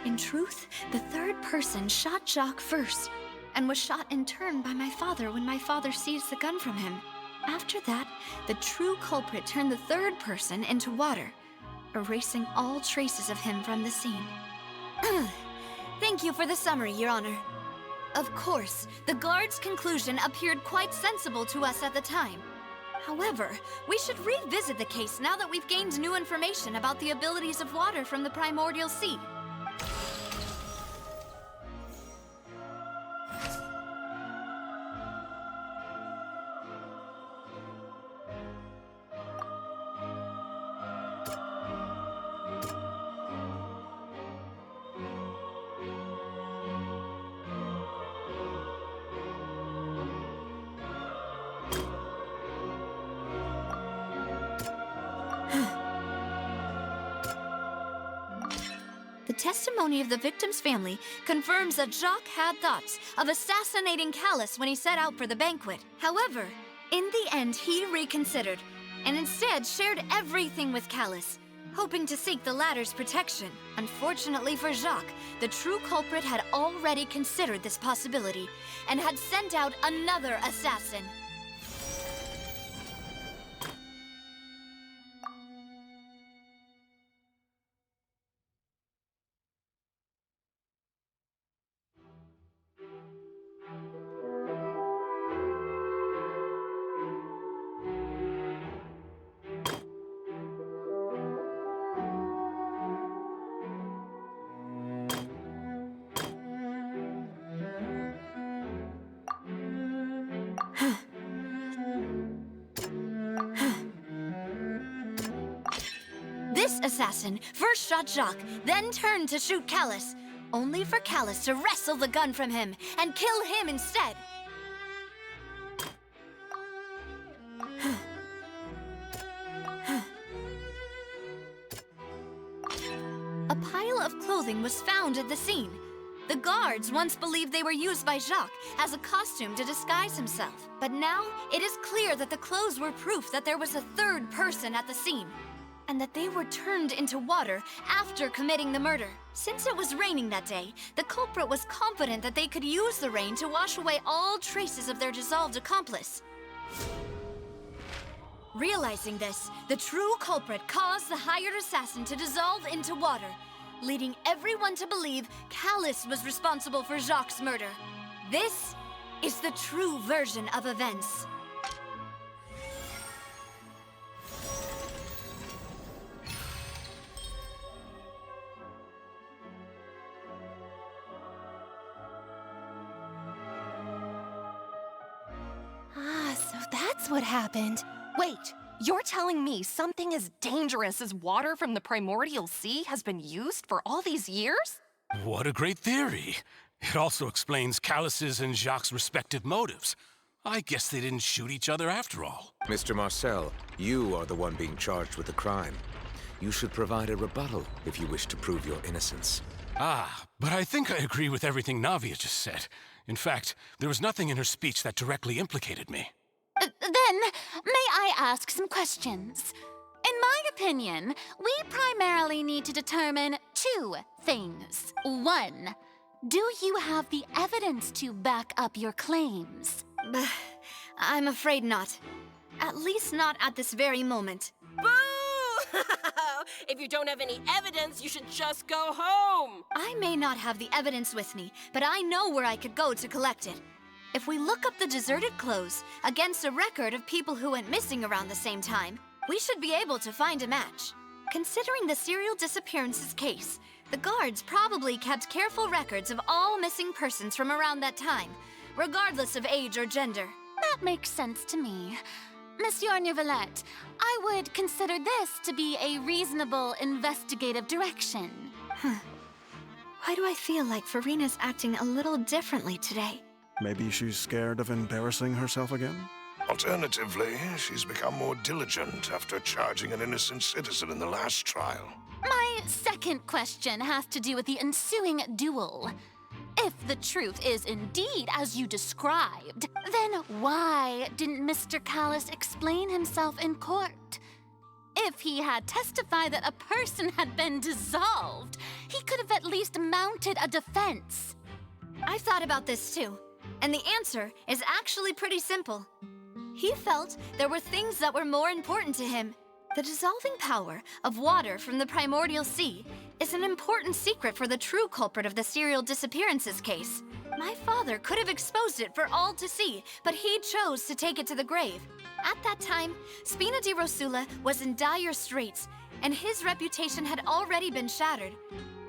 Speaker 4: In truth, the third person shot Jacques first, and was shot in turn by my father when my father seized the gun from him. After that, the true culprit turned the third person into water, erasing all traces of him from the scene. Thank you for the summary, Your Honor. Of course, the guard's conclusion appeared quite sensible to us at the time. However, we should revisit the case now that we've gained new information about the abilities of water from the primordial sea. The testimony of the victim's family confirms that Jacques had thoughts of assassinating Callus when he set out for the banquet. However, in the end, he reconsidered, and instead shared everything with Callus, hoping to seek the latter's protection. Unfortunately for Jacques, the true culprit had already considered this possibility, and had sent out another assassin. This assassin first shot Jacques, then turned to shoot Callus, only for Callus to wrestle the gun from him and kill him instead. A pile of clothing was found at the scene. The guards once believed they were used by Jacques as a costume to disguise himself. But now, it is clear that the clothes were proof that there was a third person at the scene, and that they were turned into water after committing the murder. Since it was raining that day, the culprit was confident that they could use the rain to wash away all traces of their dissolved accomplice. Realizing this, the true culprit caused the hired assassin to dissolve into water, leading everyone to believe Callus was responsible for Jacques' murder. This is the true version of events.
Speaker 17: So that's what happened. Wait, you're telling me something as dangerous as water from the primordial sea has been used for all these years?
Speaker 13: What a great theory. It also explains Callus's and Jacques' respective motives. I guess they didn't shoot each other after all.
Speaker 11: Mr. Marcel, you are the one being charged with the crime. you should provide a rebuttal if you wish to prove your innocence.
Speaker 13: Ah, but I think I agree with everything Navia just said. In fact, there was nothing in her speech that directly implicated me.
Speaker 15: Then, may I ask some questions? In my opinion, we primarily need to determine two things. One, do you have the evidence to back up your claims?
Speaker 4: I'm afraid not. At least not at this very moment.
Speaker 18: Boo! If you don't have any evidence, you should just go home!
Speaker 4: I may not have the evidence with me, but I know where I could go to collect it. If we look up the deserted clothes against a record of people who went missing around the same time, we should be able to find a match. Considering the serial disappearances case, the guards probably kept careful records of all missing persons from around that time, regardless of age or gender.
Speaker 15: That makes sense to me. Monsieur Neuvillette, I would consider this to be a reasonable investigative direction.
Speaker 4: Why do I feel like Farina's acting a little differently today?
Speaker 8: Maybe she's scared of embarrassing herself again?
Speaker 9: Alternatively, she's become more diligent after charging an innocent citizen in the last trial.
Speaker 15: My second question has to do with the ensuing duel. If the truth is indeed as you described, then why didn't Mr. Callis explain himself in court? If he had testified that a person had been dissolved, he could have at least mounted a defense.
Speaker 4: I've thought about this too, and the answer is actually pretty simple. He felt there were things that were more important to him. The dissolving power of water from the primordial sea is an important secret for the true culprit of the serial disappearances case. My father could have exposed it for all to see, but he chose to take it to the grave. At that time, Spina di Rosula was in dire straits, and his reputation had already been shattered.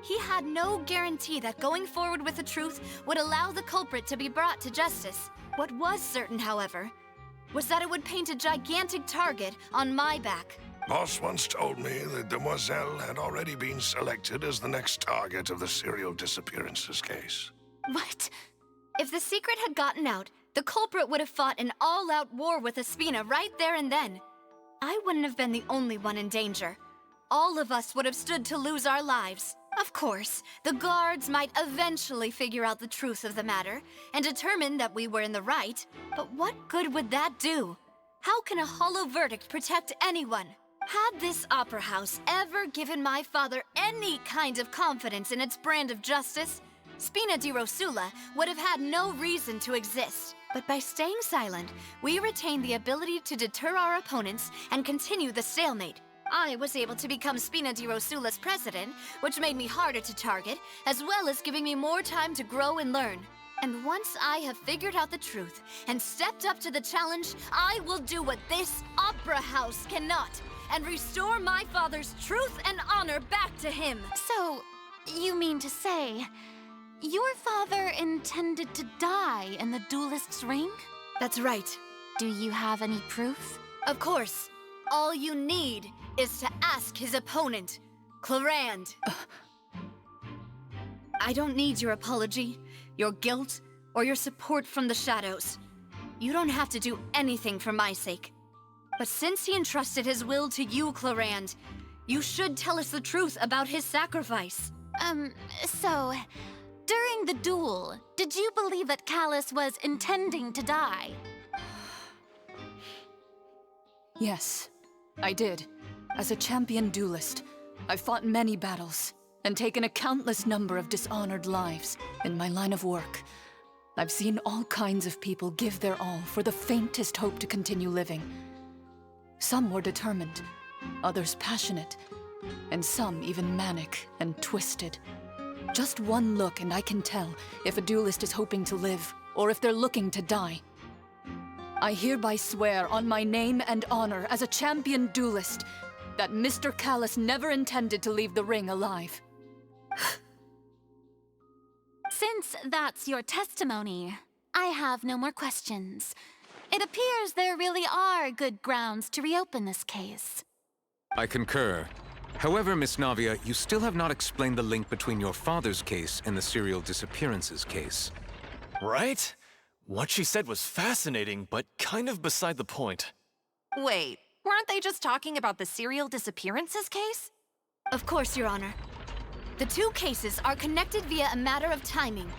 Speaker 4: He had no guarantee that going forward with the truth would allow the culprit to be brought to justice. What was certain, however, was that it would paint a gigantic target on my back.
Speaker 9: Boss once told me that Demoiselle had already been selected as the next target of the serial disappearances case.
Speaker 4: What? If the secret had gotten out, the culprit would have fought an all-out war with Espina right there and then. I wouldn't have been the only one in danger. All of us would have stood to lose our lives. Of course, the guards might eventually figure out the truth of the matter and determine that we were in the right, but what good would that do? How can a hollow verdict protect anyone? Had this opera house ever given my father any kind of confidence in its brand of justice, Spina di Rosula would have had no reason to exist. But by staying silent, we retained the ability to deter our opponents and continue the stalemate. I was able to become Spina di Rosula's president, which made me harder to target, as well as giving me more time to grow and learn. And once I have figured out the truth and stepped up to the challenge, I will do what this opera house cannot, and restore my father's truth and honor back to him.
Speaker 15: So, you mean to say, your father intended to die in the duelist's ring?
Speaker 4: That's right.
Speaker 15: Do you have any proof?
Speaker 4: Of course. All you need is to ask his opponent, Clarand. I don't need your apology, your guilt, or your support from the shadows. You don't have to do anything for my sake. But since he entrusted his will to you, Clarand, you should tell us the truth about his sacrifice.
Speaker 15: So, during the duel, did you believe that Callis was intending to die?
Speaker 7: Yes, I did. As a champion duelist, I've fought many battles and taken a countless number of dishonored lives in my line of work. I've seen all kinds of people give their all for the faintest hope to continue living. Some were determined, others passionate, and some even manic and twisted. Just one look and I can tell if a duelist is hoping to live or if they're looking to die. I hereby swear on my name and honor as a champion duelist that Mr. Callis never intended to leave the ring alive.
Speaker 15: Since that's your testimony, I have no more questions. It appears there really are good grounds to reopen this case.
Speaker 11: I concur. However, Miss Navia, you still have not explained the link between your father's case and the serial disappearances case.
Speaker 16: Right? What she said was fascinating, but kind of beside the point.
Speaker 17: Wait, weren't they just talking about the serial disappearances case?
Speaker 4: Of course, Your Honor. The two cases are connected via a matter of timing.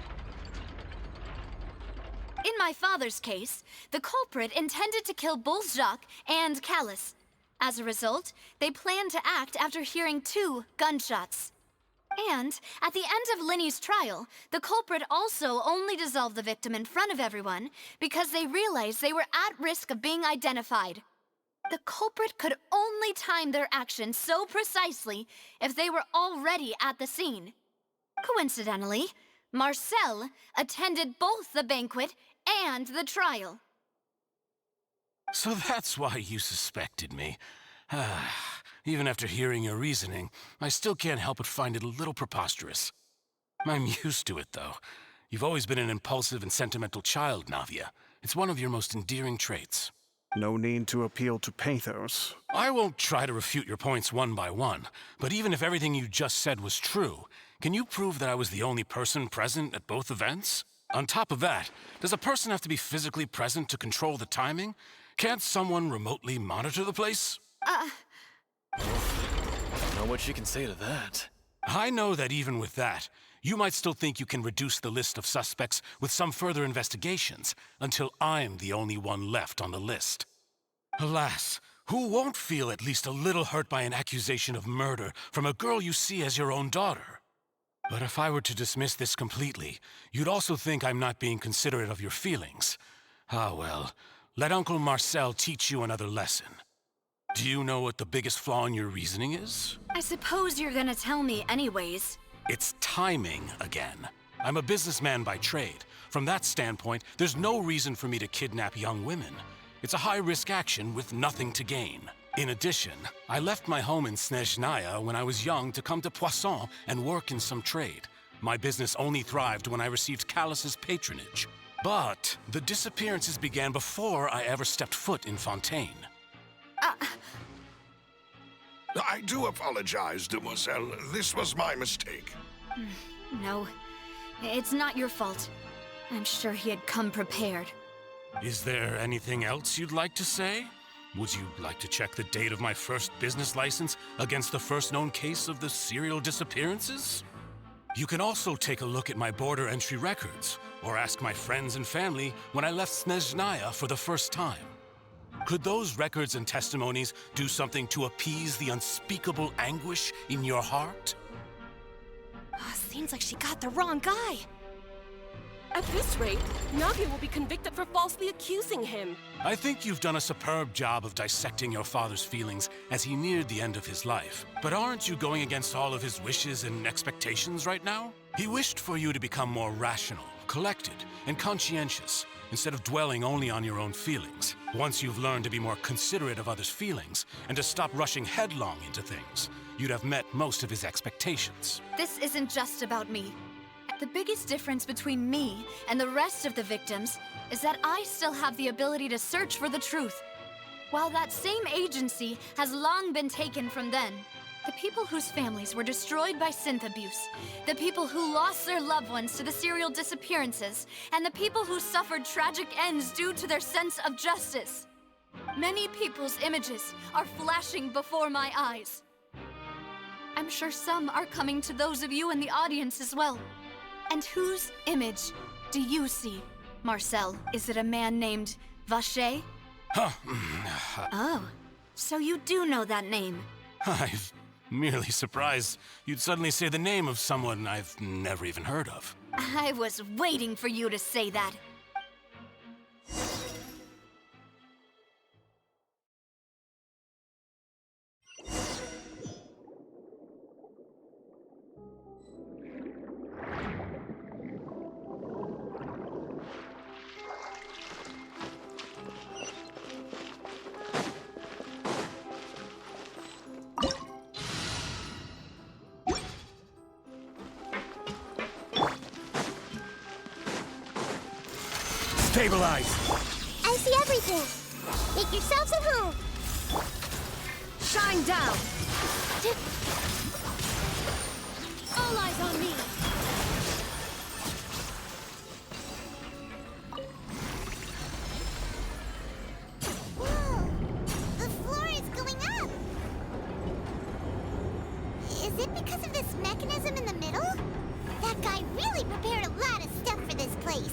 Speaker 4: In my father's case, the culprit intended to kill Bolzjak and Callus. As a result, they planned to act after hearing 2 gunshots. And at the end of Linny's trial, the culprit also only dissolved the victim in front of everyone because they realized they were at risk of being identified. The culprit could only time their actions so precisely if they were already at the scene. Coincidentally, Marcel attended both the banquet and the trial.
Speaker 13: So that's why you suspected me. Even after hearing your reasoning, I still can't help but find it a little preposterous. I'm used to it, though. You've always been an impulsive and sentimental child, Navia. It's one of your most endearing traits.
Speaker 8: No need to appeal to pathos.
Speaker 13: I won't try to refute your points one by one, but even if everything you just said was true, can you prove that I was the only person present at both events? On top of that, does a person have to be physically present to control the timing? Can't someone remotely monitor the place?
Speaker 16: I don't know what you can say to that.
Speaker 13: I know that even with that, you might still think you can reduce the list of suspects with some further investigations until I'm the only one left on the list. Alas, who won't feel at least a little hurt by an accusation of murder from a girl you see as your own daughter? But if I were to dismiss this completely, you'd also think I'm not being considerate of your feelings. Ah well, let Uncle Marcel teach you another lesson. Do you know what the biggest flaw in your reasoning is?
Speaker 4: I suppose you're gonna tell me anyways.
Speaker 13: It's timing again. I'm a businessman by trade. From that standpoint, there's no reason for me to kidnap young women. It's a high-risk action with nothing to gain. In addition, I left my home in Snezhnaya when I was young to come to Poisson and work in some trade. My business only thrived when I received Callus's patronage. But the disappearances began before I ever stepped foot in Fontaine.
Speaker 9: I do apologize, demoiselle. This was my mistake.
Speaker 4: No, it's not your fault. I'm sure he had come prepared.
Speaker 13: Is there anything else you'd like to say? Would you like to check the date of my first business license against the first known case of the serial disappearances? You can also take a look at my border entry records, or ask my friends and family when I left Snezhnaya for the first time. Could those records and testimonies do something to appease the unspeakable anguish in your heart?
Speaker 17: Seems like she got the wrong guy.
Speaker 18: At this rate, Navia will be convicted for falsely accusing him.
Speaker 13: I think you've done a superb job of dissecting your father's feelings as he neared the end of his life. But aren't you going against all of his wishes and expectations right now? He wished for you to become more rational, collected, and conscientious, instead of dwelling only on your own feelings. Once you've learned to be more considerate of others' feelings, and to stop rushing headlong into things, you'd have met most of his expectations.
Speaker 4: This isn't just about me. The biggest difference between me and the rest of the victims is that I still have the ability to search for the truth, while that same agency has long been taken from them. The people whose families were destroyed by synth abuse, the people who lost their loved ones to the serial disappearances, and the people who suffered tragic ends due to their sense of justice. Many people's images are flashing before my eyes. I'm sure some are coming to those of you in the audience as well. And whose image do you see, Marcel? Is it a man named Vacher? Oh, so you do know that name.
Speaker 13: I'm merely surprised you'd suddenly say the name of someone I've never even heard of.
Speaker 4: I was waiting for you to say that.
Speaker 13: Stabilize!
Speaker 5: I see everything. Make yourselves at home.
Speaker 17: Shine down!
Speaker 5: All eyes on me. Whoa! The floor is going up! place.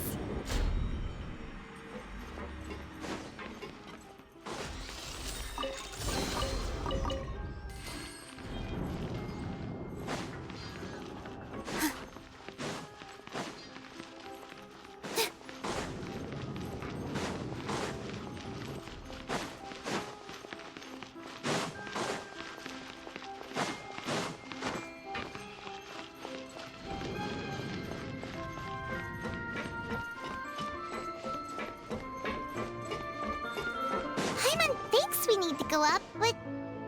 Speaker 5: Paimon thinks we need to go up, but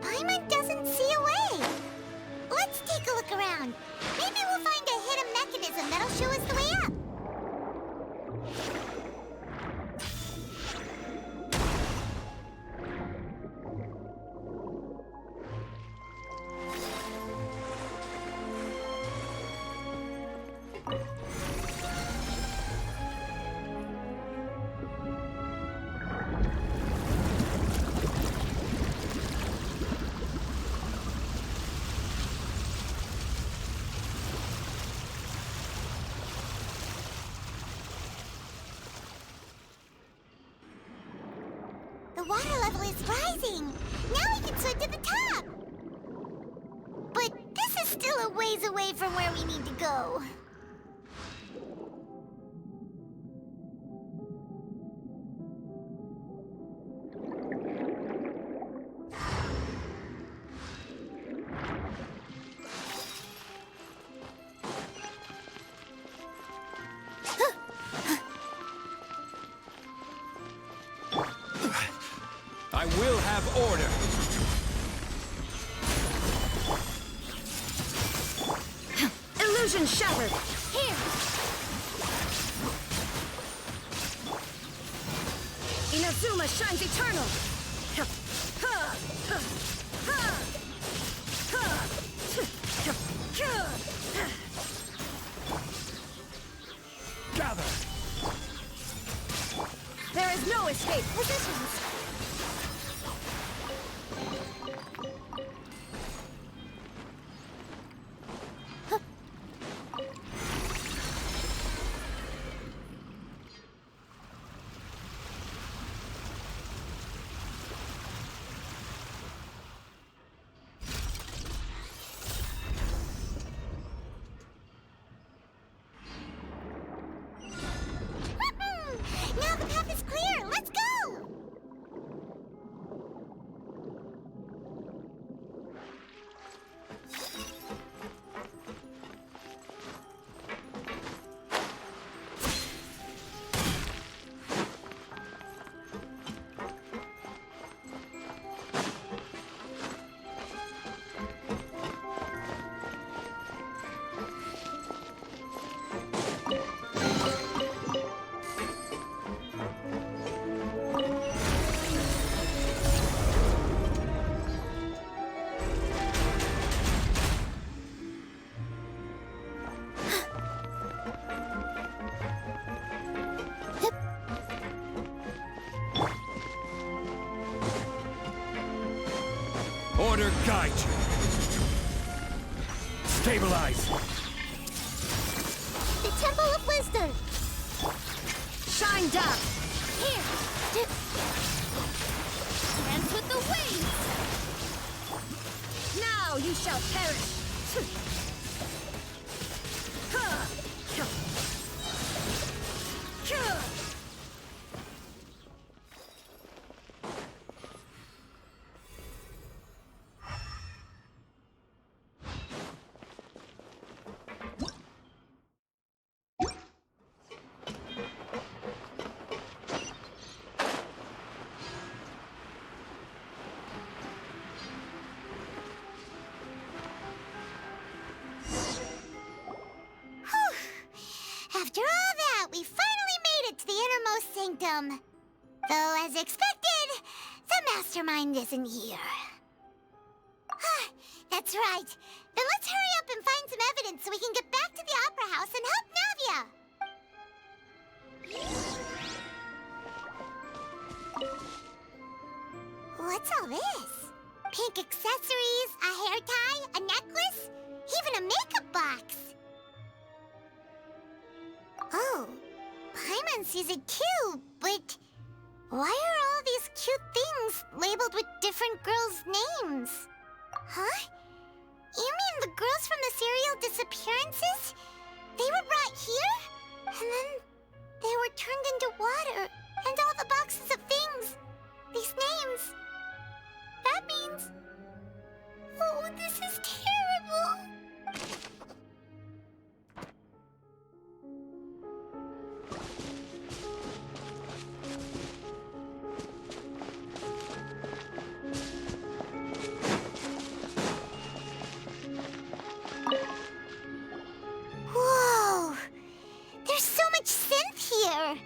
Speaker 5: Paimon doesn't see a way. Let's take a look around. Maybe we'll find a hidden mechanism that'll show us the way up. The water level is rising. Now we can swim to the top. But this is still a ways away from where we need to go.
Speaker 19: I will have order.
Speaker 3: Illusion shattered.
Speaker 15: Here!
Speaker 3: Inazuma shines eternal.
Speaker 19: Gather.
Speaker 3: There is no escape. Positions.
Speaker 5: Now the path is clear. Let's go.
Speaker 19: Order guide you. Stabilize.
Speaker 5: The Temple of Wisdom.
Speaker 3: Shine down.
Speaker 15: Here! Dance with the waves!
Speaker 3: Now you shall perish.
Speaker 5: After all that, we finally made it to the innermost sanctum. Though, as expected, the mastermind isn't here. That's right. Then let's hurry up and find some evidence so we can get back to the Opera House and help Navia. What's all this? Pink accessories, a hair tie, a necklace, even a makeup box. Oh, Paimon sees it too, but why are all these cute things labeled with different girls' names? Huh? You mean the girls from the serial disappearances? They were brought here? And then they were turned into water, and all the boxes of things. These names. That means... Oh, this is terrible. Whoa! There's so much synth here!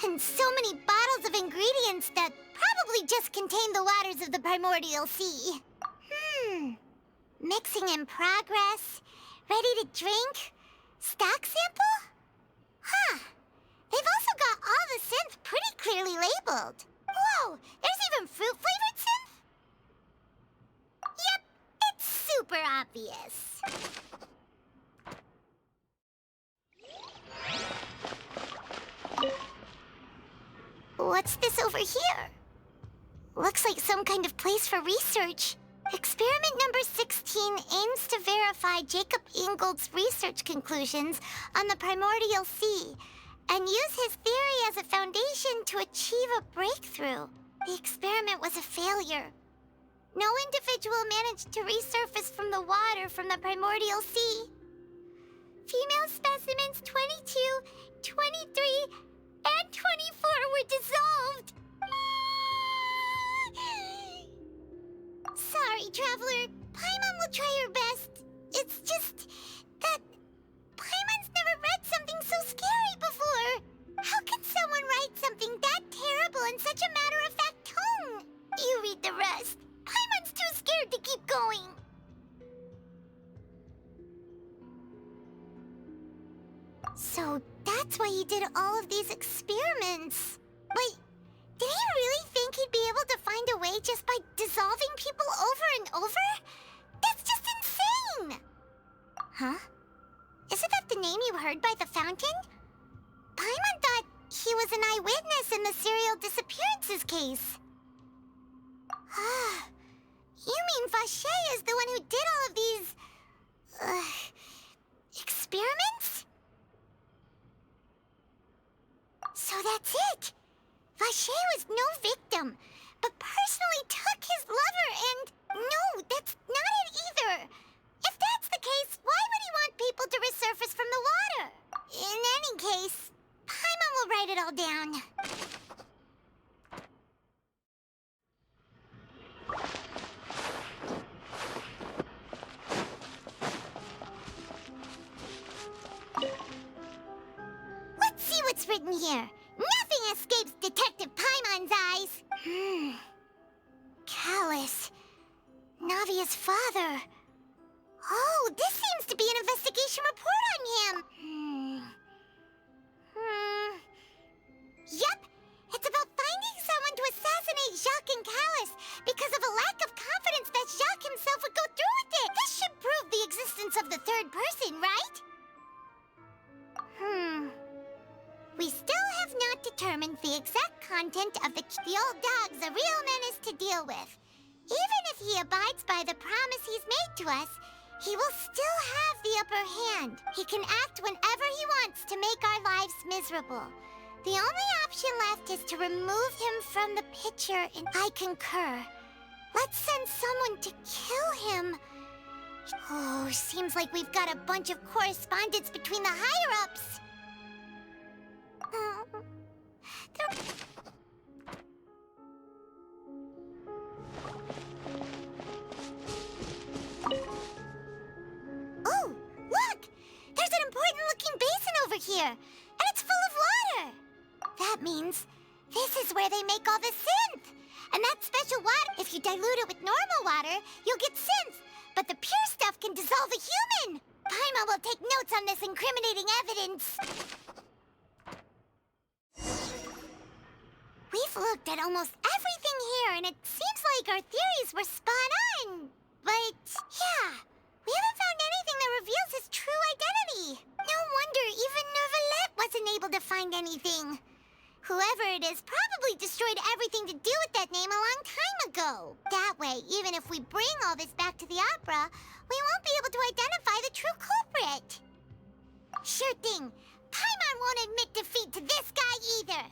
Speaker 5: And so many bottles of ingredients that probably just contain the waters of the primordial sea. Mixing in progress. Ready to drink? Stock sample? Huh. They've also got all the synth pretty clearly labeled. Whoa! There's even fruit-flavored synth? Yep, it's super obvious. What's this over here? Looks like some kind of place for research. Experiment number 16 aims to verify Jacob Ingold's research conclusions on the primordial sea and use his theory as a foundation to achieve a breakthrough. The experiment was a failure. No individual managed to resurface from the water from the primordial sea. Female specimens 22, 23, and 24 were dissolved. Sorry, Traveler. Paimon will try her best. It's just that Paimon's never read something so scary before. How can someone write something that terrible in such a matter-of-fact tone? You read the rest. Paimon's too scared to keep going. So that's why he did all of these experiments. Wait, did he really think he'd be able to find a way just by dissolving people over and over? That's just insane! Huh? Isn't that the name you heard by the fountain? Paimon thought he was an eyewitness in the serial disappearances case. You mean Vacher is the one who did all of these... experiments? So that's it! Vacher was no victim, but personally took his lover and... No, that's not it either! If that's the case, why would he want people to resurface from the water? In any case, Paimon will write it all down. Let's see what's written here. Nothing escapes Detective Paimon's eyes. Callus. Navia's father. Oh, this seems to be an investigation report on him. Yep, it's about finding someone to assassinate Jacques and Callus because of a lack of confidence that Jacques himself would go through with it. This should prove the existence of the third person, right? We still have not determined the exact content of the old dog's a real menace to deal with. Even if he abides by the promise he's made to us, he will still have the upper hand. He can act whenever he wants to make our lives miserable. The only option left is to remove him from the picture, and I concur. Let's send someone to kill him. Oh, seems like we've got a bunch of correspondence between the higher-ups. Oh, look! There's an important-looking basin over here, and it's full of water. That means this is where they make all the synth. And that special water, if you dilute it with normal water, you'll get synth. But the pure stuff can dissolve a human. Paimon will take notes on this incriminating evidence. We've looked at almost everything here, and it seems like our theories were spot on. But, yeah, we haven't found anything that reveals his true identity. No wonder even Neuvillette wasn't able to find anything. Whoever it is probably destroyed everything to do with that name a long time ago. That way, even if we bring all this back to the opera, we won't be able to identify the true culprit. Sure thing. Paimon won't admit defeat to this guy either.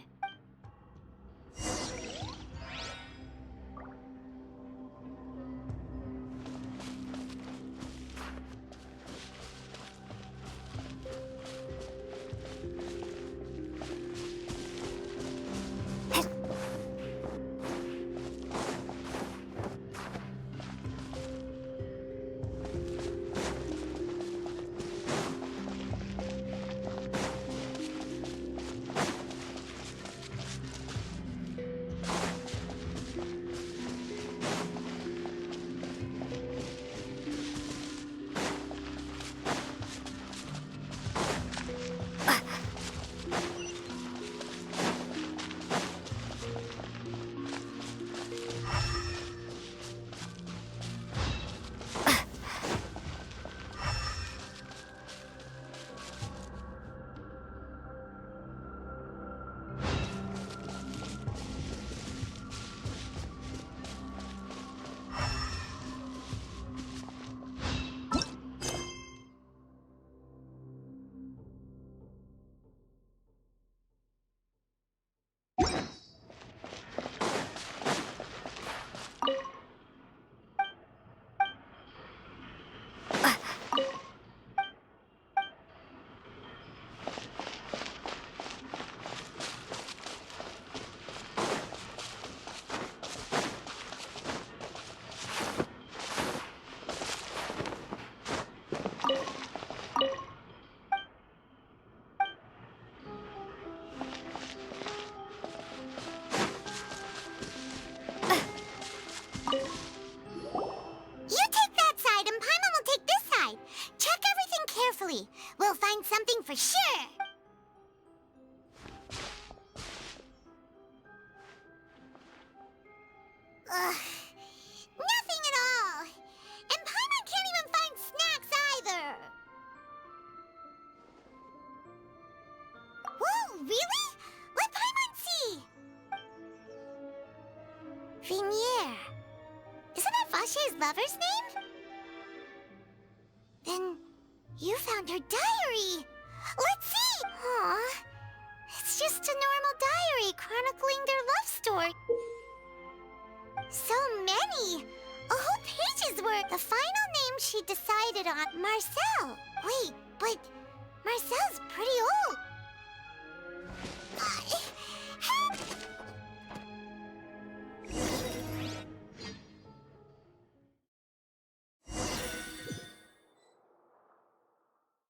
Speaker 5: We'll find something for sure. Nothing at all. And Paimon can't even find snacks either. Whoa, really? Let Paimon see. Vinier. Isn't that Vache's lover's name? Then you found her diary. Let's see. Aw, it's just a normal diary chronicling their love story. So many. A whole page's worth. The final name she decided on, Marcel. Wait, but Marcel's pretty old.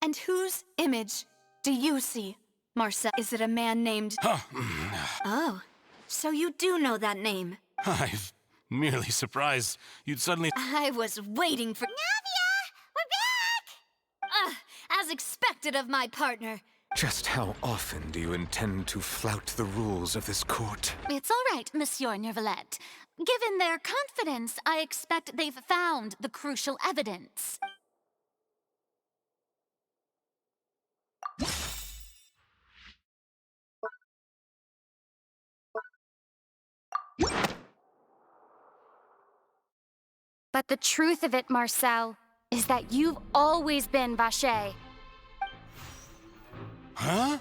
Speaker 7: And whose image do you see, Marcel? Is it a man named... Oh, so you do know that name.
Speaker 13: I'm merely surprised you'd suddenly...
Speaker 7: I was waiting for...
Speaker 5: Navia! We're back!
Speaker 7: As expected of my partner.
Speaker 11: Just how often do you intend to flout the rules of this court?
Speaker 15: It's all right, Monsieur Nervalette. Given their confidence, I expect they've found the crucial evidence. But the truth of it, Marcel, is that you've always been Vache.
Speaker 13: Huh?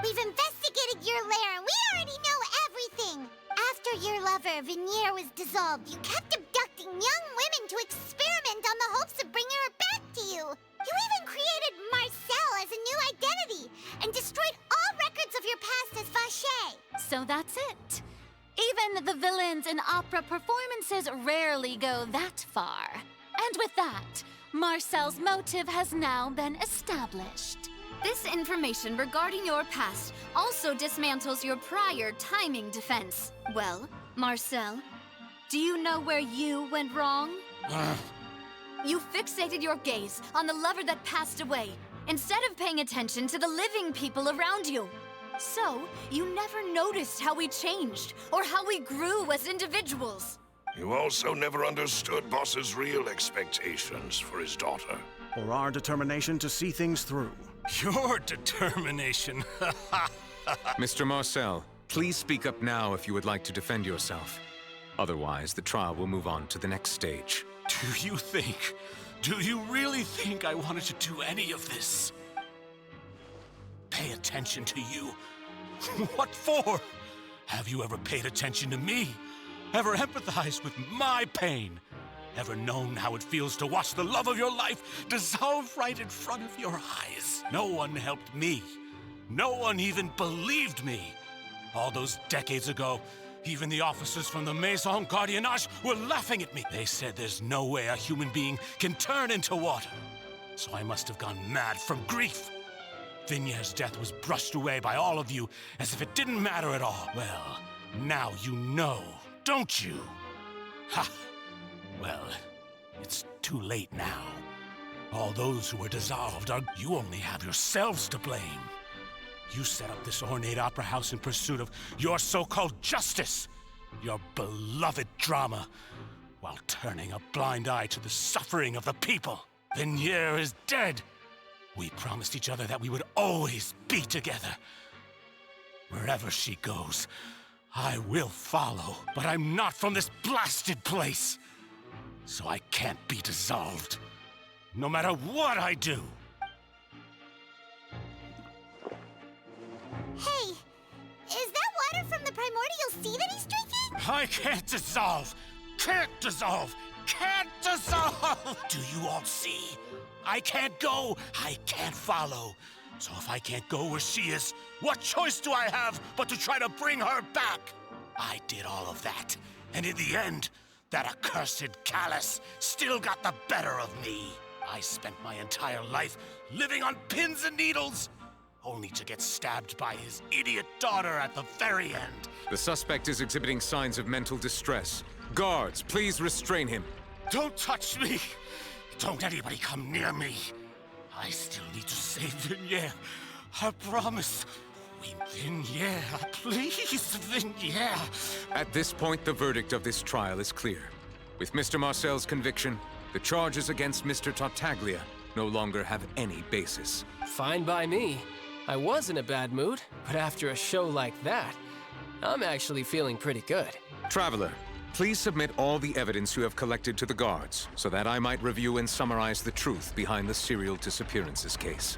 Speaker 5: We've investigated your lair and we already know everything. After your lover, Vinier, was dissolved, you kept abducting young women to experiment on the hopes of bringing her back to you. You even created Marcel as a new identity and destroyed all records of your past as Vache.
Speaker 15: So that's it. Even the villains in opera performances rarely go that far. And with that, Marcel's motive has now been established.
Speaker 7: This information regarding your past also dismantles your prior timing defense. Well, Marcel, do you know where you went wrong? You fixated your gaze on the lover that passed away, instead of paying attention to the living people around you. So, you never noticed how we changed, or how we grew as individuals.
Speaker 9: You also never understood Boss's real expectations for his daughter.
Speaker 8: Or our determination to see things through.
Speaker 13: Your determination.
Speaker 11: Mr. Marcel, please speak up now if you would like to defend yourself. Otherwise, the trial will move on to the next stage.
Speaker 13: Do you really think I wanted to do any of this? Pay attention to you? What for? Have you ever paid attention to me? Ever empathized with my pain? Ever known how it feels to watch the love of your life dissolve right in front of your eyes? No one helped me. No one even believed me. All those decades ago, even the officers from the Maison Gardiennage were laughing at me. They said there's no way a human being can turn into water. So I must have gone mad from grief. Vignère's death was brushed away by all of you as if it didn't matter at all. Well, now you know, don't you? Ha! Well, it's too late now. All those who were dissolved you only have yourselves to blame. You set up this ornate opera house in pursuit of your so-called justice, your beloved drama, while turning a blind eye to the suffering of the people. Vignère is dead. We promised each other that we would always be together. Wherever she goes, I will follow, but I'm not from this blasted place. So I can't be dissolved, no matter what I do.
Speaker 5: Hey, is that water from the primordial sea that he's drinking?
Speaker 13: I can't dissolve! Can't dissolve! Can't dissolve! Do you all see? I can't go, I can't follow. So if I can't go where she is, what choice do I have but to try to bring her back? I did all of that, and in the end, that accursed Callus still got the better of me. I spent my entire life living on pins and needles, only to get stabbed by his idiot daughter at the very end.
Speaker 11: The suspect is exhibiting signs of mental distress. Guards, please restrain him.
Speaker 13: Don't touch me! Don't anybody come near me. I still need to save Vignère. I promise. Vignère, please, Vignère.
Speaker 11: At this point, the verdict of this trial is clear. With Mr. Marcel's conviction, the charges against Mr. Tartaglia no longer have any basis.
Speaker 14: Fine by me. I was in a bad mood, but after a show like that, I'm actually feeling pretty good.
Speaker 11: Traveler, please submit all the evidence you have collected to the guards, so that I might review and summarize the truth behind the serial disappearances case.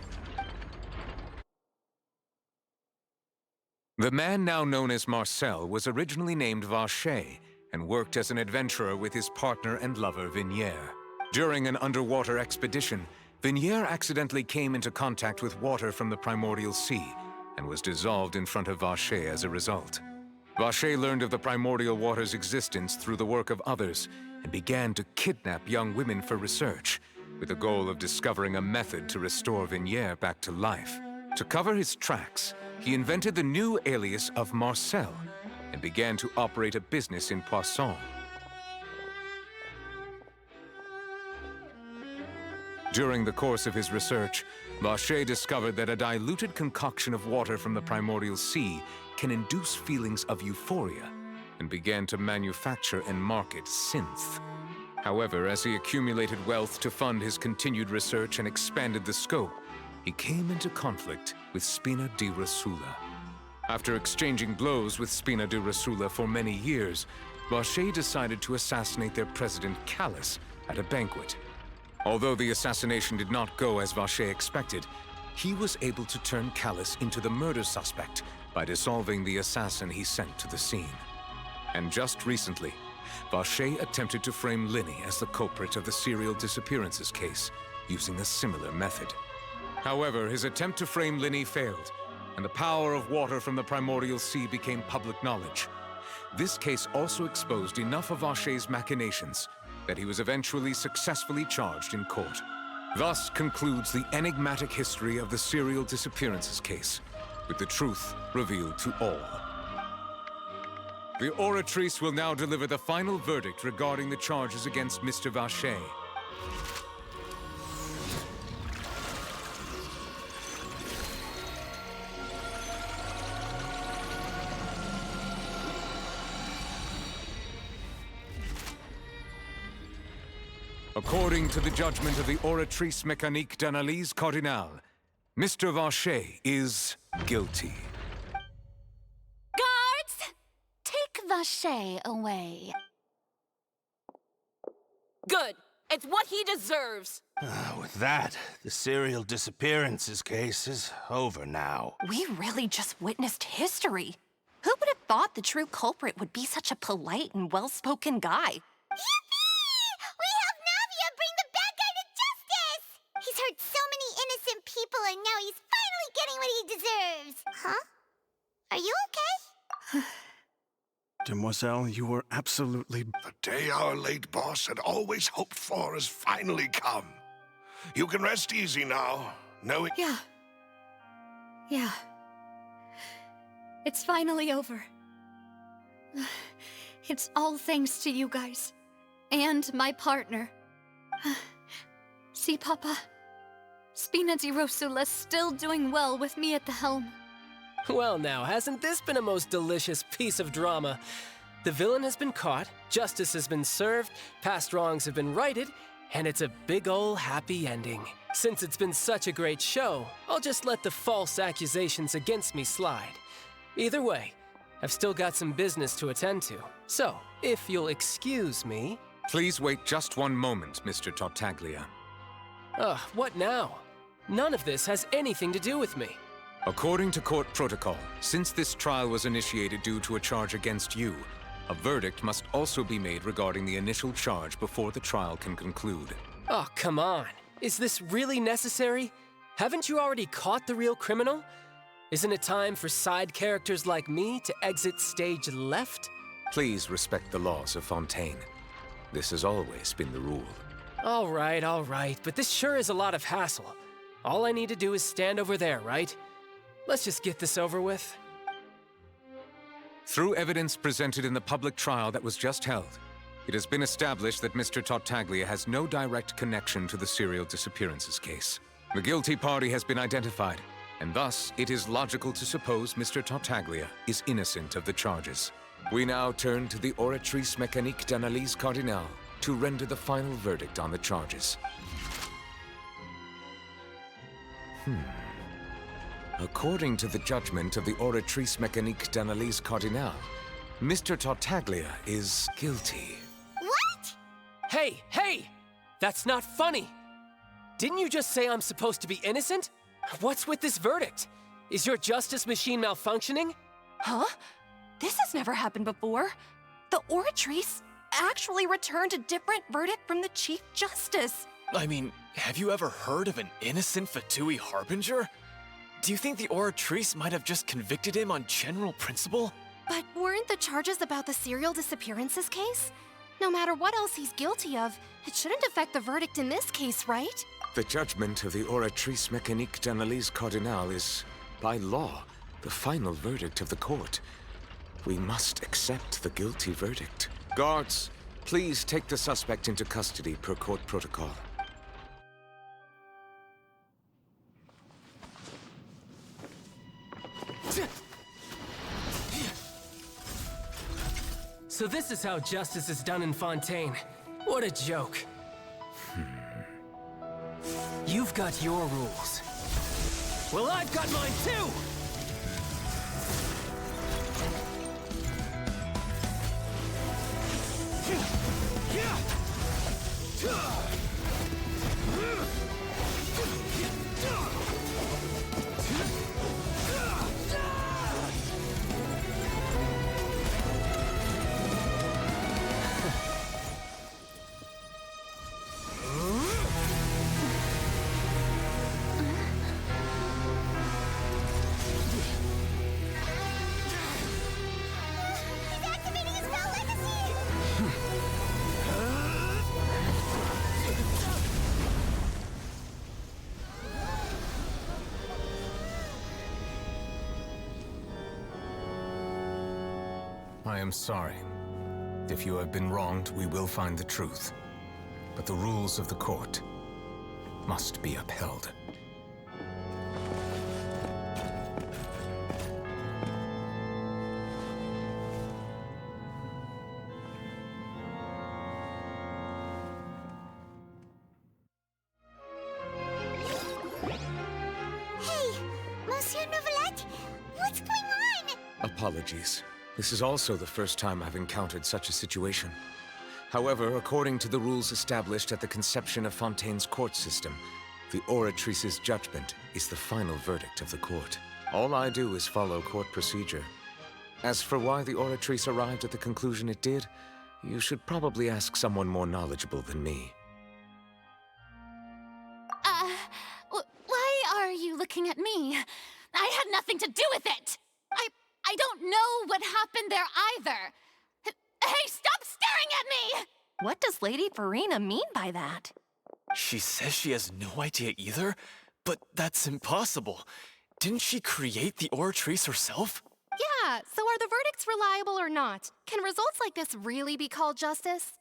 Speaker 11: The man now known as Marcel was originally named Vacher and worked as an adventurer with his partner and lover Vignère. During an underwater expedition, Vignère accidentally came into contact with water from the primordial sea and was dissolved in front of Vacher as a result. Vacher learned of the primordial water's existence through the work of others and began to kidnap young women for research, with the goal of discovering a method to restore Vignère back to life. To cover his tracks, he invented the new alias of Marcel and began to operate a business in Poisson. During the course of his research, Vacher discovered that a diluted concoction of water from the primordial sea can induce feelings of euphoria, and began to manufacture and market synth. However, as he accumulated wealth to fund his continued research and expanded the scope, he came into conflict with Spina di Rosula. After exchanging blows with Spina di Rosula for many years, Vacher decided to assassinate their president Callus at a banquet. Although the assassination did not go as Vacher expected, he was able to turn Callus into the murder suspect by dissolving the assassin he sent to the scene. And just recently, Vacher attempted to frame Linny as the culprit of the serial disappearances case, using a similar method. However, his attempt to frame Linny failed, and the power of water from the primordial sea became public knowledge. This case also exposed enough of Vacher's machinations that he was eventually successfully charged in court. Thus concludes the enigmatic history of the serial disappearances case, with the truth revealed to all. The Oratrice will now deliver the final verdict regarding the charges against Mr. Vacher. According to the judgment of the Oratrice Mécanique d'Analyse Cardinale, Mr. Vacher is guilty.
Speaker 15: Guards! Take Vacher away.
Speaker 18: Good. It's what he deserves.
Speaker 20: With that, the serial disappearances case is over now.
Speaker 17: We really just witnessed history. Who would have thought the true culprit would be such a polite and well-spoken guy?
Speaker 5: Yippee! We helped Navia bring the bad guy to justice! He's hurt so many innocent people, and now he's finally getting what he deserves. Huh? Are you okay?
Speaker 8: Demoiselle, you were absolutely...
Speaker 9: The day our late boss had always hoped for has finally come. You can rest easy now, knowing...
Speaker 3: Yeah. It's finally over. It's all thanks to you guys. And my partner. See, Papa? Spina di Rosula's still doing well with me at the helm.
Speaker 14: Well now, hasn't this been a most delicious piece of drama? The villain has been caught, justice has been served, past wrongs have been righted, and it's a big ol' happy ending. Since it's been such a great show, I'll just let the false accusations against me slide. Either way, I've still got some business to attend to. So, if you'll excuse me...
Speaker 11: Please wait just one moment, Mr. Tartaglia.
Speaker 14: Ugh, what now? None of this has anything to do with me.
Speaker 11: According to court protocol, since this trial was initiated due to a charge against you, a verdict must also be made regarding the initial charge before the trial can conclude.
Speaker 14: Oh, come on. Is this really necessary? Haven't you already caught the real criminal? Isn't it time for side characters like me to exit stage left?
Speaker 11: Please respect the laws of Fontaine. This has always been the rule.
Speaker 14: All right, but this sure is a lot of hassle. All I need to do is stand over there, right? Let's just get this over with.
Speaker 11: Through evidence presented in the public trial that was just held, it has been established that Mr. Tartaglia has no direct connection to the serial disappearances case. The guilty party has been identified, and thus it is logical to suppose Mr. Tartaglia is innocent of the charges. We now turn to the Oratrice Mécanique d'Analyse Cardinale to render the final verdict on the charges. According to the judgment of the Oratrice Mécanique d'Analyse Cardinale, Mr. Tartaglia is guilty.
Speaker 5: What?
Speaker 14: Hey! That's not funny! Didn't you just say I'm supposed to be innocent? What's with this verdict? Is your justice machine malfunctioning?
Speaker 17: Huh? This has never happened before. The Oratrice actually returned a different verdict from the Chief Justice.
Speaker 16: I mean, have you ever heard of an innocent Fatui Harbinger? Do you think the Oratrice might have just convicted him on general principle?
Speaker 17: But weren't the charges about the serial disappearances case? No matter what else he's guilty of, it shouldn't affect the verdict in this case, right?
Speaker 11: The judgment of the Oratrice Mécanique d'Analyse Cardinale is, by law, the final verdict of the court. We must accept the guilty verdict. Guards, please take the suspect into custody per court protocol.
Speaker 14: So this is how justice is done in Fontaine. What a joke. You've got your rules. Well, I've got mine too!
Speaker 11: I am sorry. If you have been wronged, we will find the truth. But the rules of the court must be upheld.
Speaker 5: Hey,
Speaker 11: apologies. This is also the first time I've encountered such a situation. However, according to the rules established at the conception of Fontaine's court system, the Oratrice's judgment is the final verdict of the court. All I do is follow court procedure. As for why the Oratrice arrived at the conclusion it did, you should probably ask someone more knowledgeable than me.
Speaker 15: Why are you looking at me? I had nothing to do with it! I don't know what happened there either! Hey, stop staring at me!
Speaker 17: What does Lady Farina mean by that?
Speaker 16: She says she has no idea either, but that's impossible. Didn't she create the Oratrice herself?
Speaker 17: Yeah, so are the verdicts reliable or not? Can results like this really be called justice?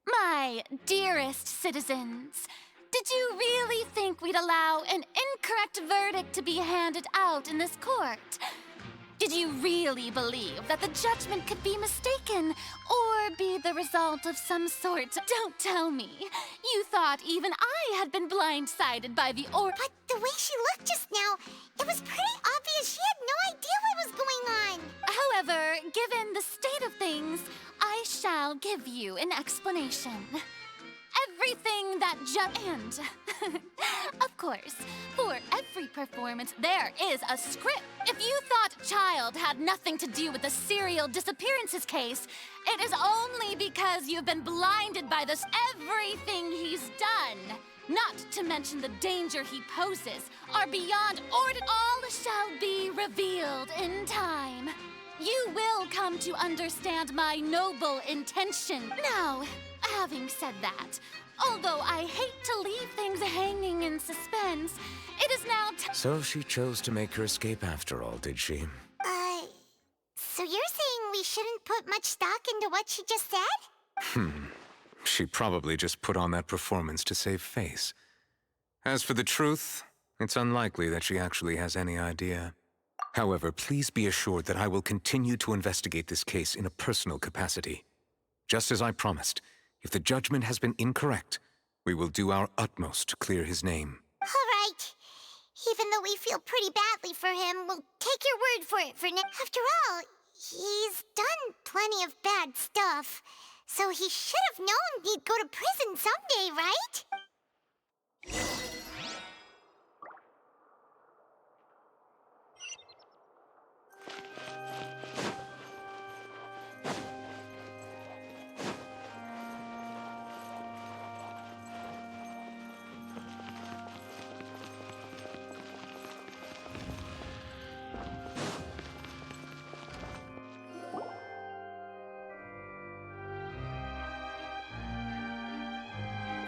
Speaker 15: My dearest citizens, did you really think we'd allow an incorrect verdict to be handed out in this court? Did you really believe that the judgment could be mistaken or be the result of some sort? Don't tell me. You thought even I had been blindsided by the
Speaker 5: But the way she looked just now, it was pretty obvious she had no idea what was going on.
Speaker 15: However, given the state of things, I shall give you an explanation. Everything that and, of course, for every performance, there is a script. If you thought Child had nothing to do with the serial disappearances case, it is only because you've been blinded by this everything he's done. Not to mention the danger he poses are beyond order. All shall be revealed in time. You will come to understand my noble intention. Now, having said that, although I hate to leave things hanging in suspense, it is now
Speaker 11: So she chose to make her escape after all, did she?
Speaker 5: So you're saying we shouldn't put much stock into what she just said?
Speaker 11: She probably just put on that performance to save face. As for the truth, it's unlikely that she actually has any idea. However, please be assured that I will continue to investigate this case in a personal capacity. Just as I promised, if the judgment has been incorrect, we will do our utmost to clear his name.
Speaker 5: All right. Even though we feel pretty badly for him, we'll take your word for it for now. After all, he's done plenty of bad stuff. So he should have known he'd go to prison someday, right?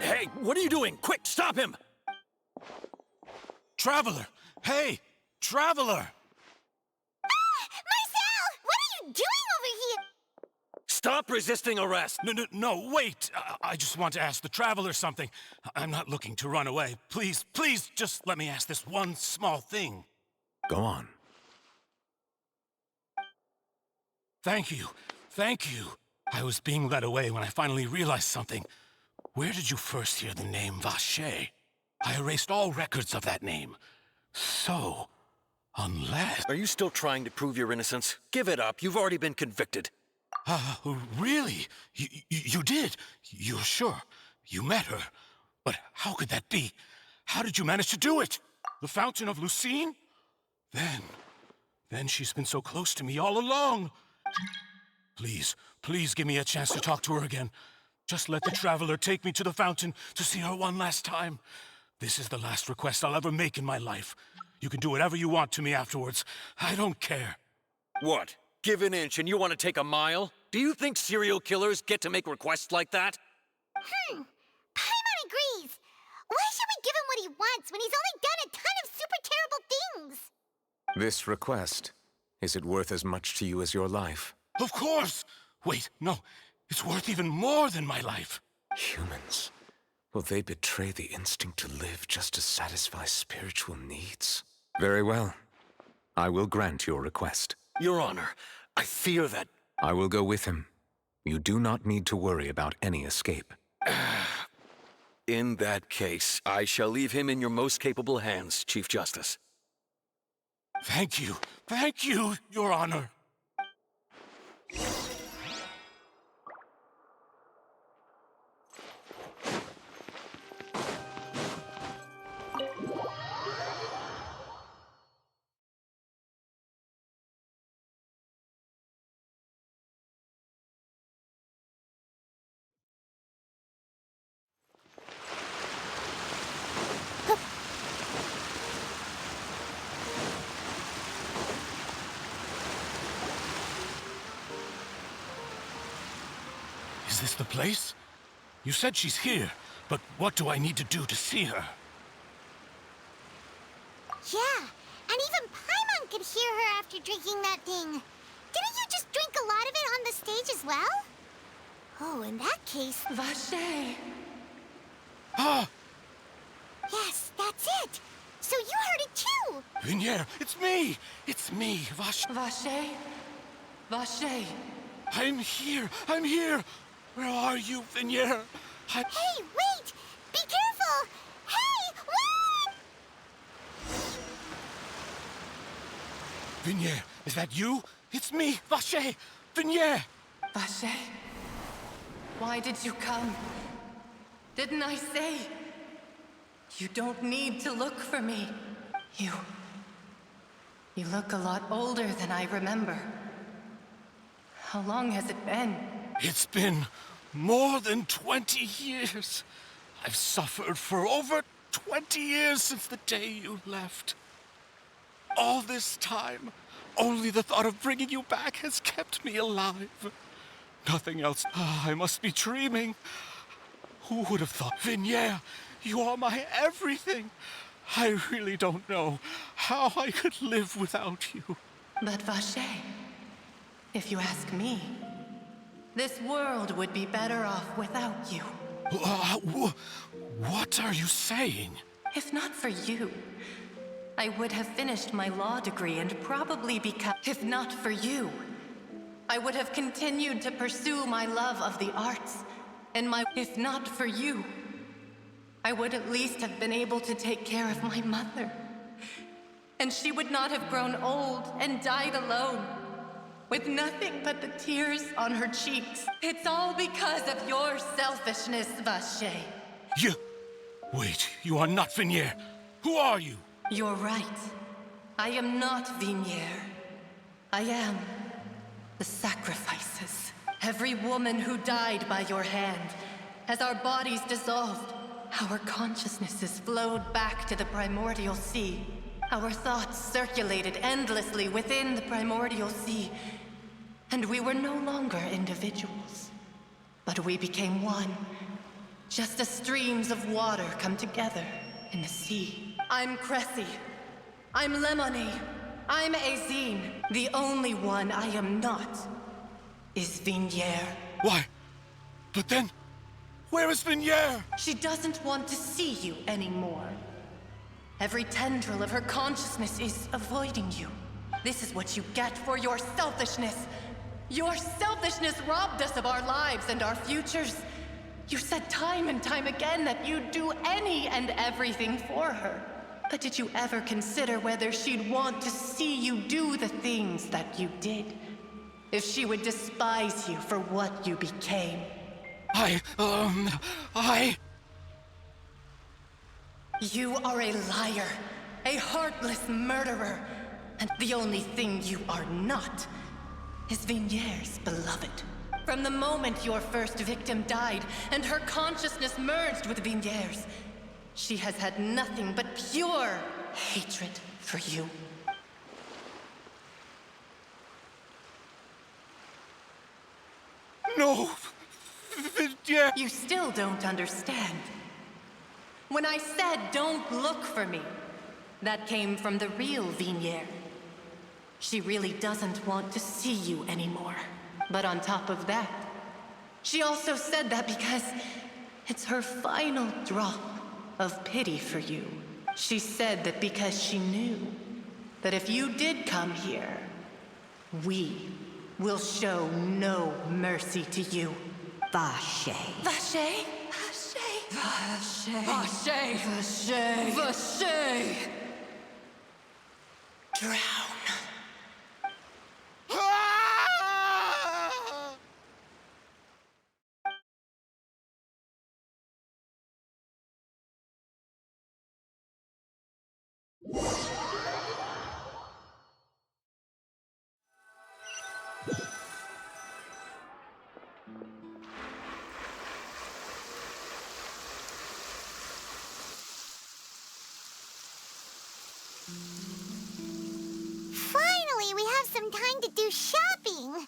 Speaker 19: Hey, what are you doing? Quick, stop him!
Speaker 13: Traveler! Hey! Traveler!
Speaker 5: Marcel! What are you doing over here?
Speaker 19: Stop resisting arrest!
Speaker 13: No, wait! I just want to ask the Traveler something. I'm not looking to run away. Please, just let me ask this one small thing.
Speaker 11: Go on.
Speaker 13: Thank you. I was being led away when I finally realized something. Where did you first hear the name Vacher? I erased all records of that name. So, unless...
Speaker 19: Are you still trying to prove your innocence? Give it up. You've already been convicted.
Speaker 13: Really? You did? You're sure? You met her? But how could that be? How did you manage to do it? The Fountain of Lucine? Then she's been so close to me all along. Please give me a chance to talk to her again. Just let the Traveler take me to the fountain to see her one last time. This is the last request I'll ever make in my life. You can do whatever you want to me afterwards. I don't care.
Speaker 19: What? Give an inch and you want to take a mile? Do you think serial killers get to make requests like that?
Speaker 5: Paimon agrees. Why should we give him what he wants when he's only done a ton of super terrible things?
Speaker 11: This request, is it worth as much to you as your life?
Speaker 13: Of course! Wait, no. It's worth even more than my life.
Speaker 11: Humans. Will they betray the instinct to live just to satisfy spiritual needs? Very well. I will grant your request.
Speaker 19: Your Honor, I fear that...
Speaker 11: I will go with him. You do not need to worry about any escape.
Speaker 19: In that case, I shall leave him in your most capable hands, Chief Justice.
Speaker 13: Thank you, Your Honor. Is this the place? You said she's here, but what do I need to do to see her?
Speaker 5: Yeah, and even Paimon could hear her after drinking that thing. Didn't you just drink a lot of it on the stage as well? Oh, in that case...
Speaker 6: Vache!
Speaker 13: Ah!
Speaker 5: Yes, that's it! So you heard it too!
Speaker 13: Vinier, it's me! It's me, Vache.
Speaker 6: Vache? Vache!
Speaker 13: I'm here! Where are you, Vinier?
Speaker 5: Hey, wait! Be careful! Hey, wait!
Speaker 13: Vinier, is that you? It's me, Vache! Vinier!
Speaker 6: Vache? Why did you come? Didn't I say? You don't need to look for me. You look a lot older than I remember. How long has it been?
Speaker 13: It's been more than 20 years. I've suffered for over 20 years since the day you left. All this time, only the thought of bringing you back has kept me alive. Nothing else. I must be dreaming. Who would have thought? Vinier, you are my everything. I really don't know how I could live without you.
Speaker 6: But Vache, if you ask me, this world would be better off without you.
Speaker 13: What are you saying?
Speaker 6: If not for you, I would have finished my law degree and probably become... If not for you, I would have continued to pursue my love of the arts and my... If not for you, I would at least have been able to take care of my mother. And she would not have grown old and died alone, with nothing but the tears on her cheeks. It's all because of your selfishness, Vache.
Speaker 13: You... Wait, you are not Vinier. Who are you?
Speaker 6: You're right. I am not Vinier. I am the sacrifices. Every woman who died by your hand, as our bodies dissolved, our consciousnesses flowed back to the primordial sea. Our thoughts circulated endlessly within the primordial sea, and we were no longer individuals. But we became one, just as streams of water come together in the sea. I'm Cressy. I'm Lemony. I'm Azine. The only one I am not is Vinier.
Speaker 13: Why? But then, where is Vinier?
Speaker 6: She doesn't want to see you anymore. Every tendril of her consciousness is avoiding you. This is what you get for your selfishness. Your selfishness robbed us of our lives and our futures. You said time and time again that you'd do any and everything for her. But did you ever consider whether she'd want to see you do the things that you did? If she would despise you for what you became? You are a liar, a heartless murderer, and the only thing you are not is Vinier's beloved. From the moment your first victim died and her consciousness merged with Vinier's, she has had nothing but pure hatred for you.
Speaker 13: No! Vinier!
Speaker 6: You still don't understand. When I said don't look for me, that came from the real Vinier. She really doesn't want to see you anymore. But on top of that, she also said that because it's her final drop of pity for you. She said that because she knew that if you did come here, we will show no mercy to you.
Speaker 12: Vache.
Speaker 6: Vache? Vache. Vache. Vache. Vache.
Speaker 5: Finally, we have some time to do shopping.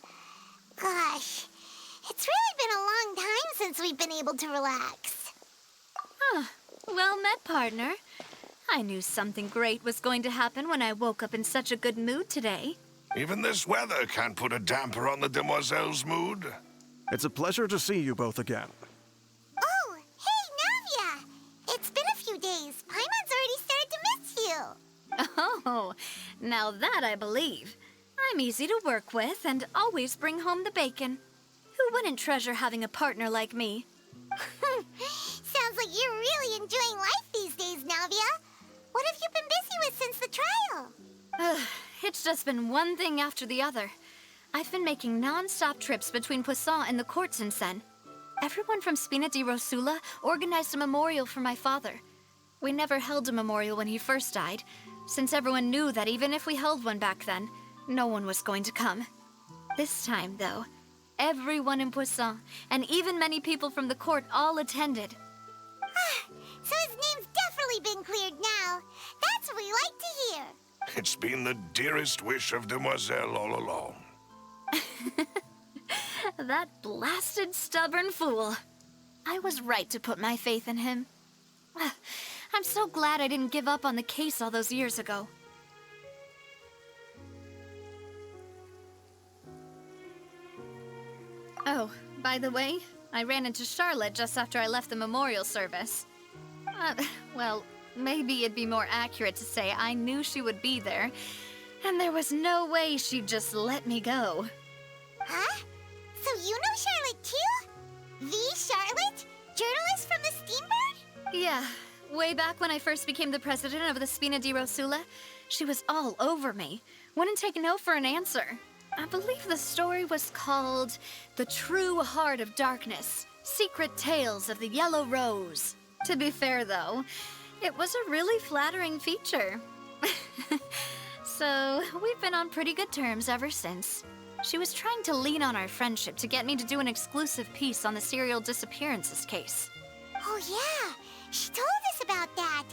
Speaker 5: Gosh, it's really been a long time since we've been able to relax.
Speaker 4: Huh. Well met, partner. I knew something great was going to happen when I woke up in such a good mood today.
Speaker 9: Even this weather can't put a damper on the demoiselle's mood.
Speaker 8: It's a pleasure to see you both again.
Speaker 5: Oh, hey, Navia! It's been a few days. Paimon's already started to miss you.
Speaker 4: Oh, now that I believe. I'm easy to work with and always bring home the bacon. Who wouldn't treasure having a partner like me?
Speaker 5: Sounds like you're really enjoying life these days, Navia. What have you been busy with since the trial?
Speaker 4: It's just been one thing after the other. I've been making non-stop trips between Poisson and the courts in Seine. Everyone from Spina di Rosula organized a memorial for my father. We never held a memorial when he first died, since everyone knew that even if we held one back then, no one was going to come. This time, though, everyone in Poisson, and even many people from the court, all attended.
Speaker 5: So his name's definitely been cleared now. That's what we like to hear.
Speaker 9: It's been the dearest wish of Demoiselle all along.
Speaker 4: That blasted stubborn fool. I was right to put my faith in him. I'm so glad I didn't give up on the case all those years ago. Oh, by the way, I ran into Charlotte just after I left the memorial service. Well, maybe it'd be more accurate to say I knew she would be there, and there was no way she'd just let me go.
Speaker 5: Huh? So you know Charlotte too? The Charlotte? Journalist from the Steambird?
Speaker 4: Yeah, way back when I first became the president of the Spina di Rosula, she was all over me. Wouldn't take no for an answer. I believe the story was called The True Heart of Darkness, Secret Tales of the Yellow Rose. To be fair, though, it was a really flattering feature. So, we've been on pretty good terms ever since. She was trying to lean on our friendship to get me to do an exclusive piece on the serial disappearances case.
Speaker 5: Oh yeah, she told us about that.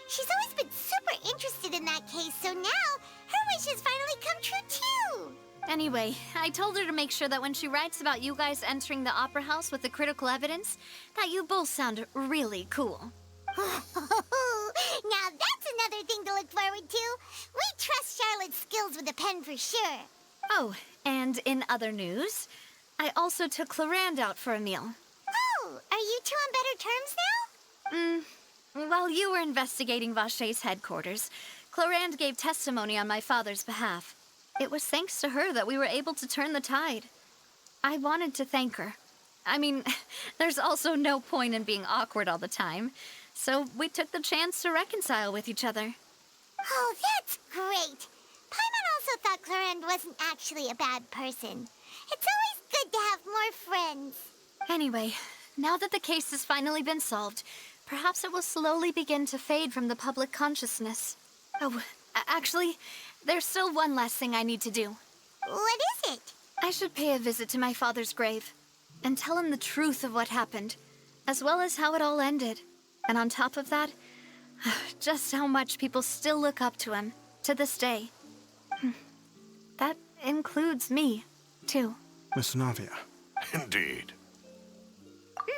Speaker 5: She's always been super interested in that case, so now her wish has finally come true too.
Speaker 4: Anyway, I told her to make sure that when she writes about you guys entering the opera house with the critical evidence, that you both sound really cool.
Speaker 5: Now that's another thing to look forward to. We trust Charlotte's skills with a pen for sure.
Speaker 4: Oh, and in other news, I also took Clarand out for a meal.
Speaker 5: Oh, are you two on better terms now?
Speaker 4: While you were investigating Vaché's headquarters, Clarand gave testimony on my father's behalf. It was thanks to her that we were able to turn the tide. I wanted to thank her. I mean, there's also no point in being awkward all the time, so we took the chance to reconcile with each other.
Speaker 5: Oh, that's great. Paimon also thought Clarand wasn't actually a bad person. It's always good to have more friends.
Speaker 4: Anyway, now that the case has finally been solved, perhaps it will slowly begin to fade from the public consciousness. Oh, actually, there's still one last thing I need to do.
Speaker 5: What is it?
Speaker 4: I should pay a visit to my father's grave and tell him the truth of what happened, as well as how it all ended. And on top of that, just how much people still look up to him to this day. That includes me, too.
Speaker 8: Miss Navia.
Speaker 9: Indeed.
Speaker 5: We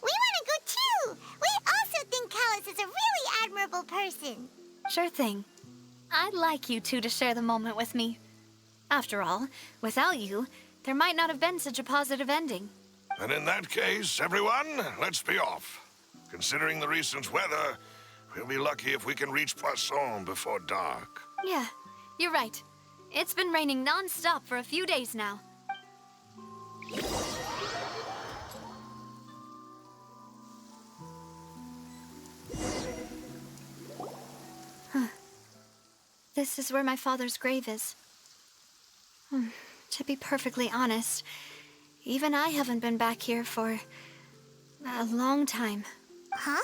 Speaker 5: want to go too. We also think Callus is a really admirable person.
Speaker 4: Sure thing. I'd like you two to share the moment with me. After all, without you, there might not have been such a positive ending.
Speaker 9: And in that case, everyone, let's be off. Considering the recent weather, we'll be lucky if we can reach Poisson before dark.
Speaker 4: Yeah, you're right. It's been raining non-stop for a few days now. This is where my father's grave is. To be perfectly honest, even I haven't been back here for a long time.
Speaker 5: Huh?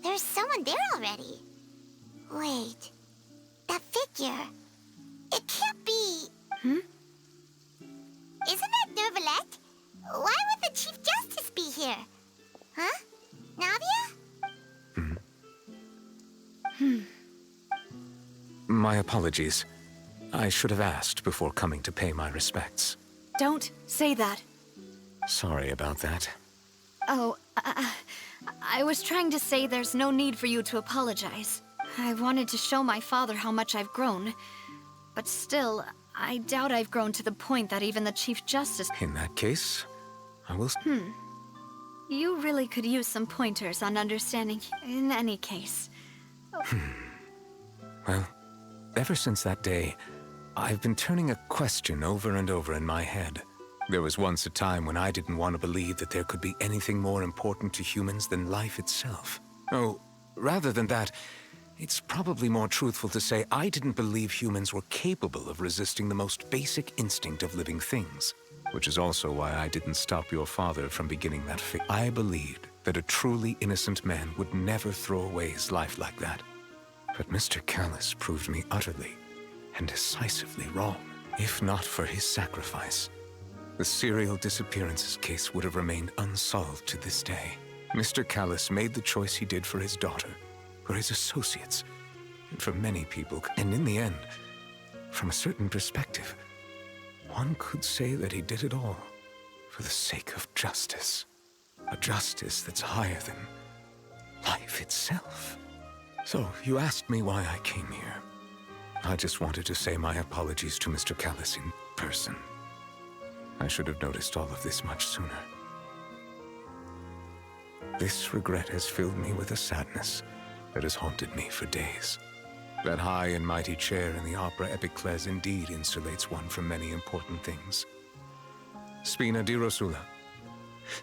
Speaker 5: There's someone there already. Wait. That figure. It can't be...
Speaker 4: Hmm?
Speaker 5: Isn't that Nervalette? Why would the Chief Justice be here? Huh? Navia?
Speaker 11: My apologies. I should have asked before coming to pay my respects.
Speaker 4: Don't say that.
Speaker 11: Sorry about that.
Speaker 4: Oh, I was trying to say there's no need for you to apologize. I wanted to show my father how much I've grown. But still, I doubt I've grown to the point that even the Chief Justice...
Speaker 11: In that case, I will...
Speaker 4: You really could use some pointers on understanding in any case.
Speaker 11: Well, ever since that day, I've been turning a question over and over in my head. There was once a time when I didn't want to believe that there could be anything more important to humans than life itself. Oh, rather than that, it's probably more truthful to say I didn't believe humans were capable of resisting the most basic instinct of living things. Which is also why I didn't stop your father from beginning that fight. I believed that a truly innocent man would never throw away his life like that. But Mr. Callus proved me utterly and decisively wrong. If not for his sacrifice, the serial disappearances case would have remained unsolved to this day. Mr. Callus made the choice he did for his daughter, for his associates, and for many people. And in the end, from a certain perspective, one could say that he did it all for the sake of justice. A justice that's higher than life itself. So, you asked me why I came here. I just wanted to say my apologies to Mr. Callus in person. I should have noticed all of this much sooner. This regret has filled me with a sadness that has haunted me for days. That high and mighty chair in the opera Epiclese indeed insulates one from many important things. Spina di Rosula,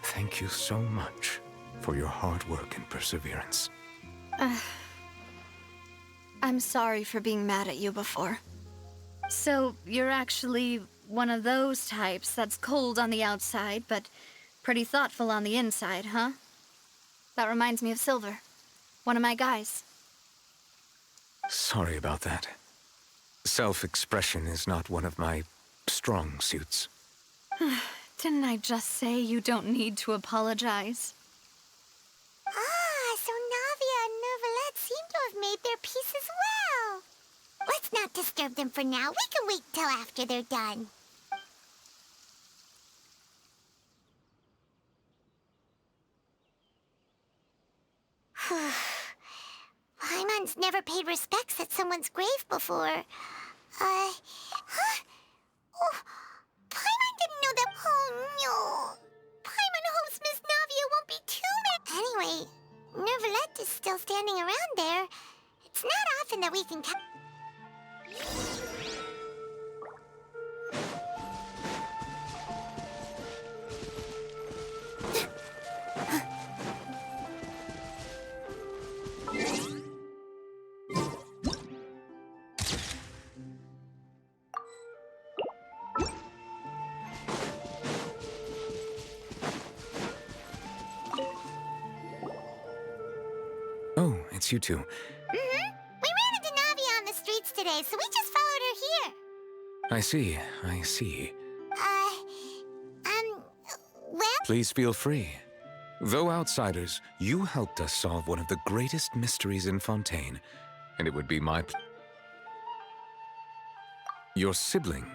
Speaker 11: thank you so much for your hard work and perseverance.
Speaker 4: I'm sorry for being mad at you before. So, you're actually one of those types that's cold on the outside, but pretty thoughtful on the inside, huh? That reminds me of Silver, one of my guys.
Speaker 11: Sorry about that. Self-expression is not one of my strong suits.
Speaker 4: Didn't I just say you don't need to apologize?
Speaker 5: So Navia and Nervalette seem to have made their peace as well. Let's not disturb them for now. We can wait till after they're done. Paimon's never paid respects at someone's grave before. Huh? Oh, Paimon didn't know that. Oh, no. Paimon hopes Miss Navia won't be too mad. Anyway, Nervalette is still standing around there. It's not often that we can
Speaker 11: Oh, it's you two.
Speaker 5: We ran into Navia on the streets today, so we just followed her here.
Speaker 11: I see.
Speaker 5: Well?
Speaker 11: Please feel free. Though outsiders, you helped us solve one of the greatest mysteries in Fontaine, and it would be my Your sibling,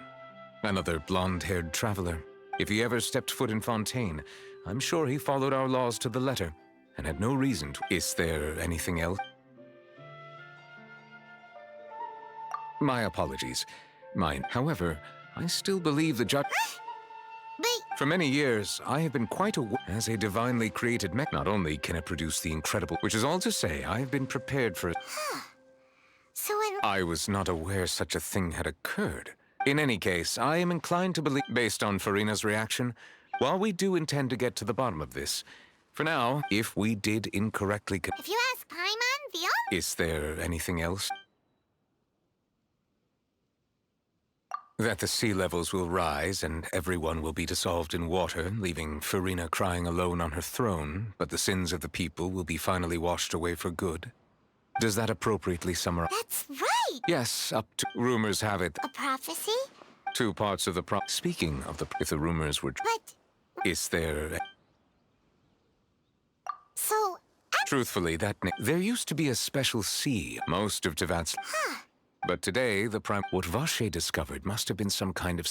Speaker 11: another blonde-haired traveler. If he ever stepped foot in Fontaine, I'm sure he followed our laws to the letter, and had no reason to. Is there anything else? My apologies. Mine. However, I still believe the judge... For many years, I have been quite aware as a divinely created mech. Not only can it produce the incredible, which is all to say, I have been prepared for it.
Speaker 5: So when...
Speaker 11: I was not aware such a thing had occurred. In any case, I am inclined to believe, based on Farina's reaction, while we do intend to get to the bottom of this, for now, if we did incorrectly...
Speaker 5: If you ask Paimon, the...
Speaker 11: Is there anything else? That the sea levels will rise and everyone will be dissolved in water, leaving Farina crying alone on her throne, but the sins of the people will be finally washed away for good. Does that appropriately summarize?
Speaker 5: That's right!
Speaker 11: Yes, up to... Rumors have it.
Speaker 5: A prophecy?
Speaker 11: Two parts of the Speaking of the... If the rumors were...
Speaker 5: But...
Speaker 11: Is there...
Speaker 5: So...
Speaker 11: Truthfully, there used to be a special sea, most of Tevat's... But today, what Vache discovered must have been some kind of...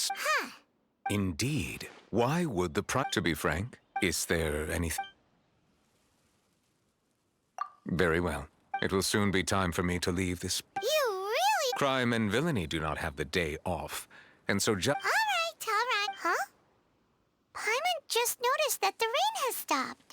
Speaker 11: Indeed. Why would the To be frank, is there anything... Very well. It will soon be time for me to leave this...
Speaker 5: You really...
Speaker 11: Crime and villainy do not have the day off, and so
Speaker 5: All right. Huh? Paimon just noticed that the rain has stopped.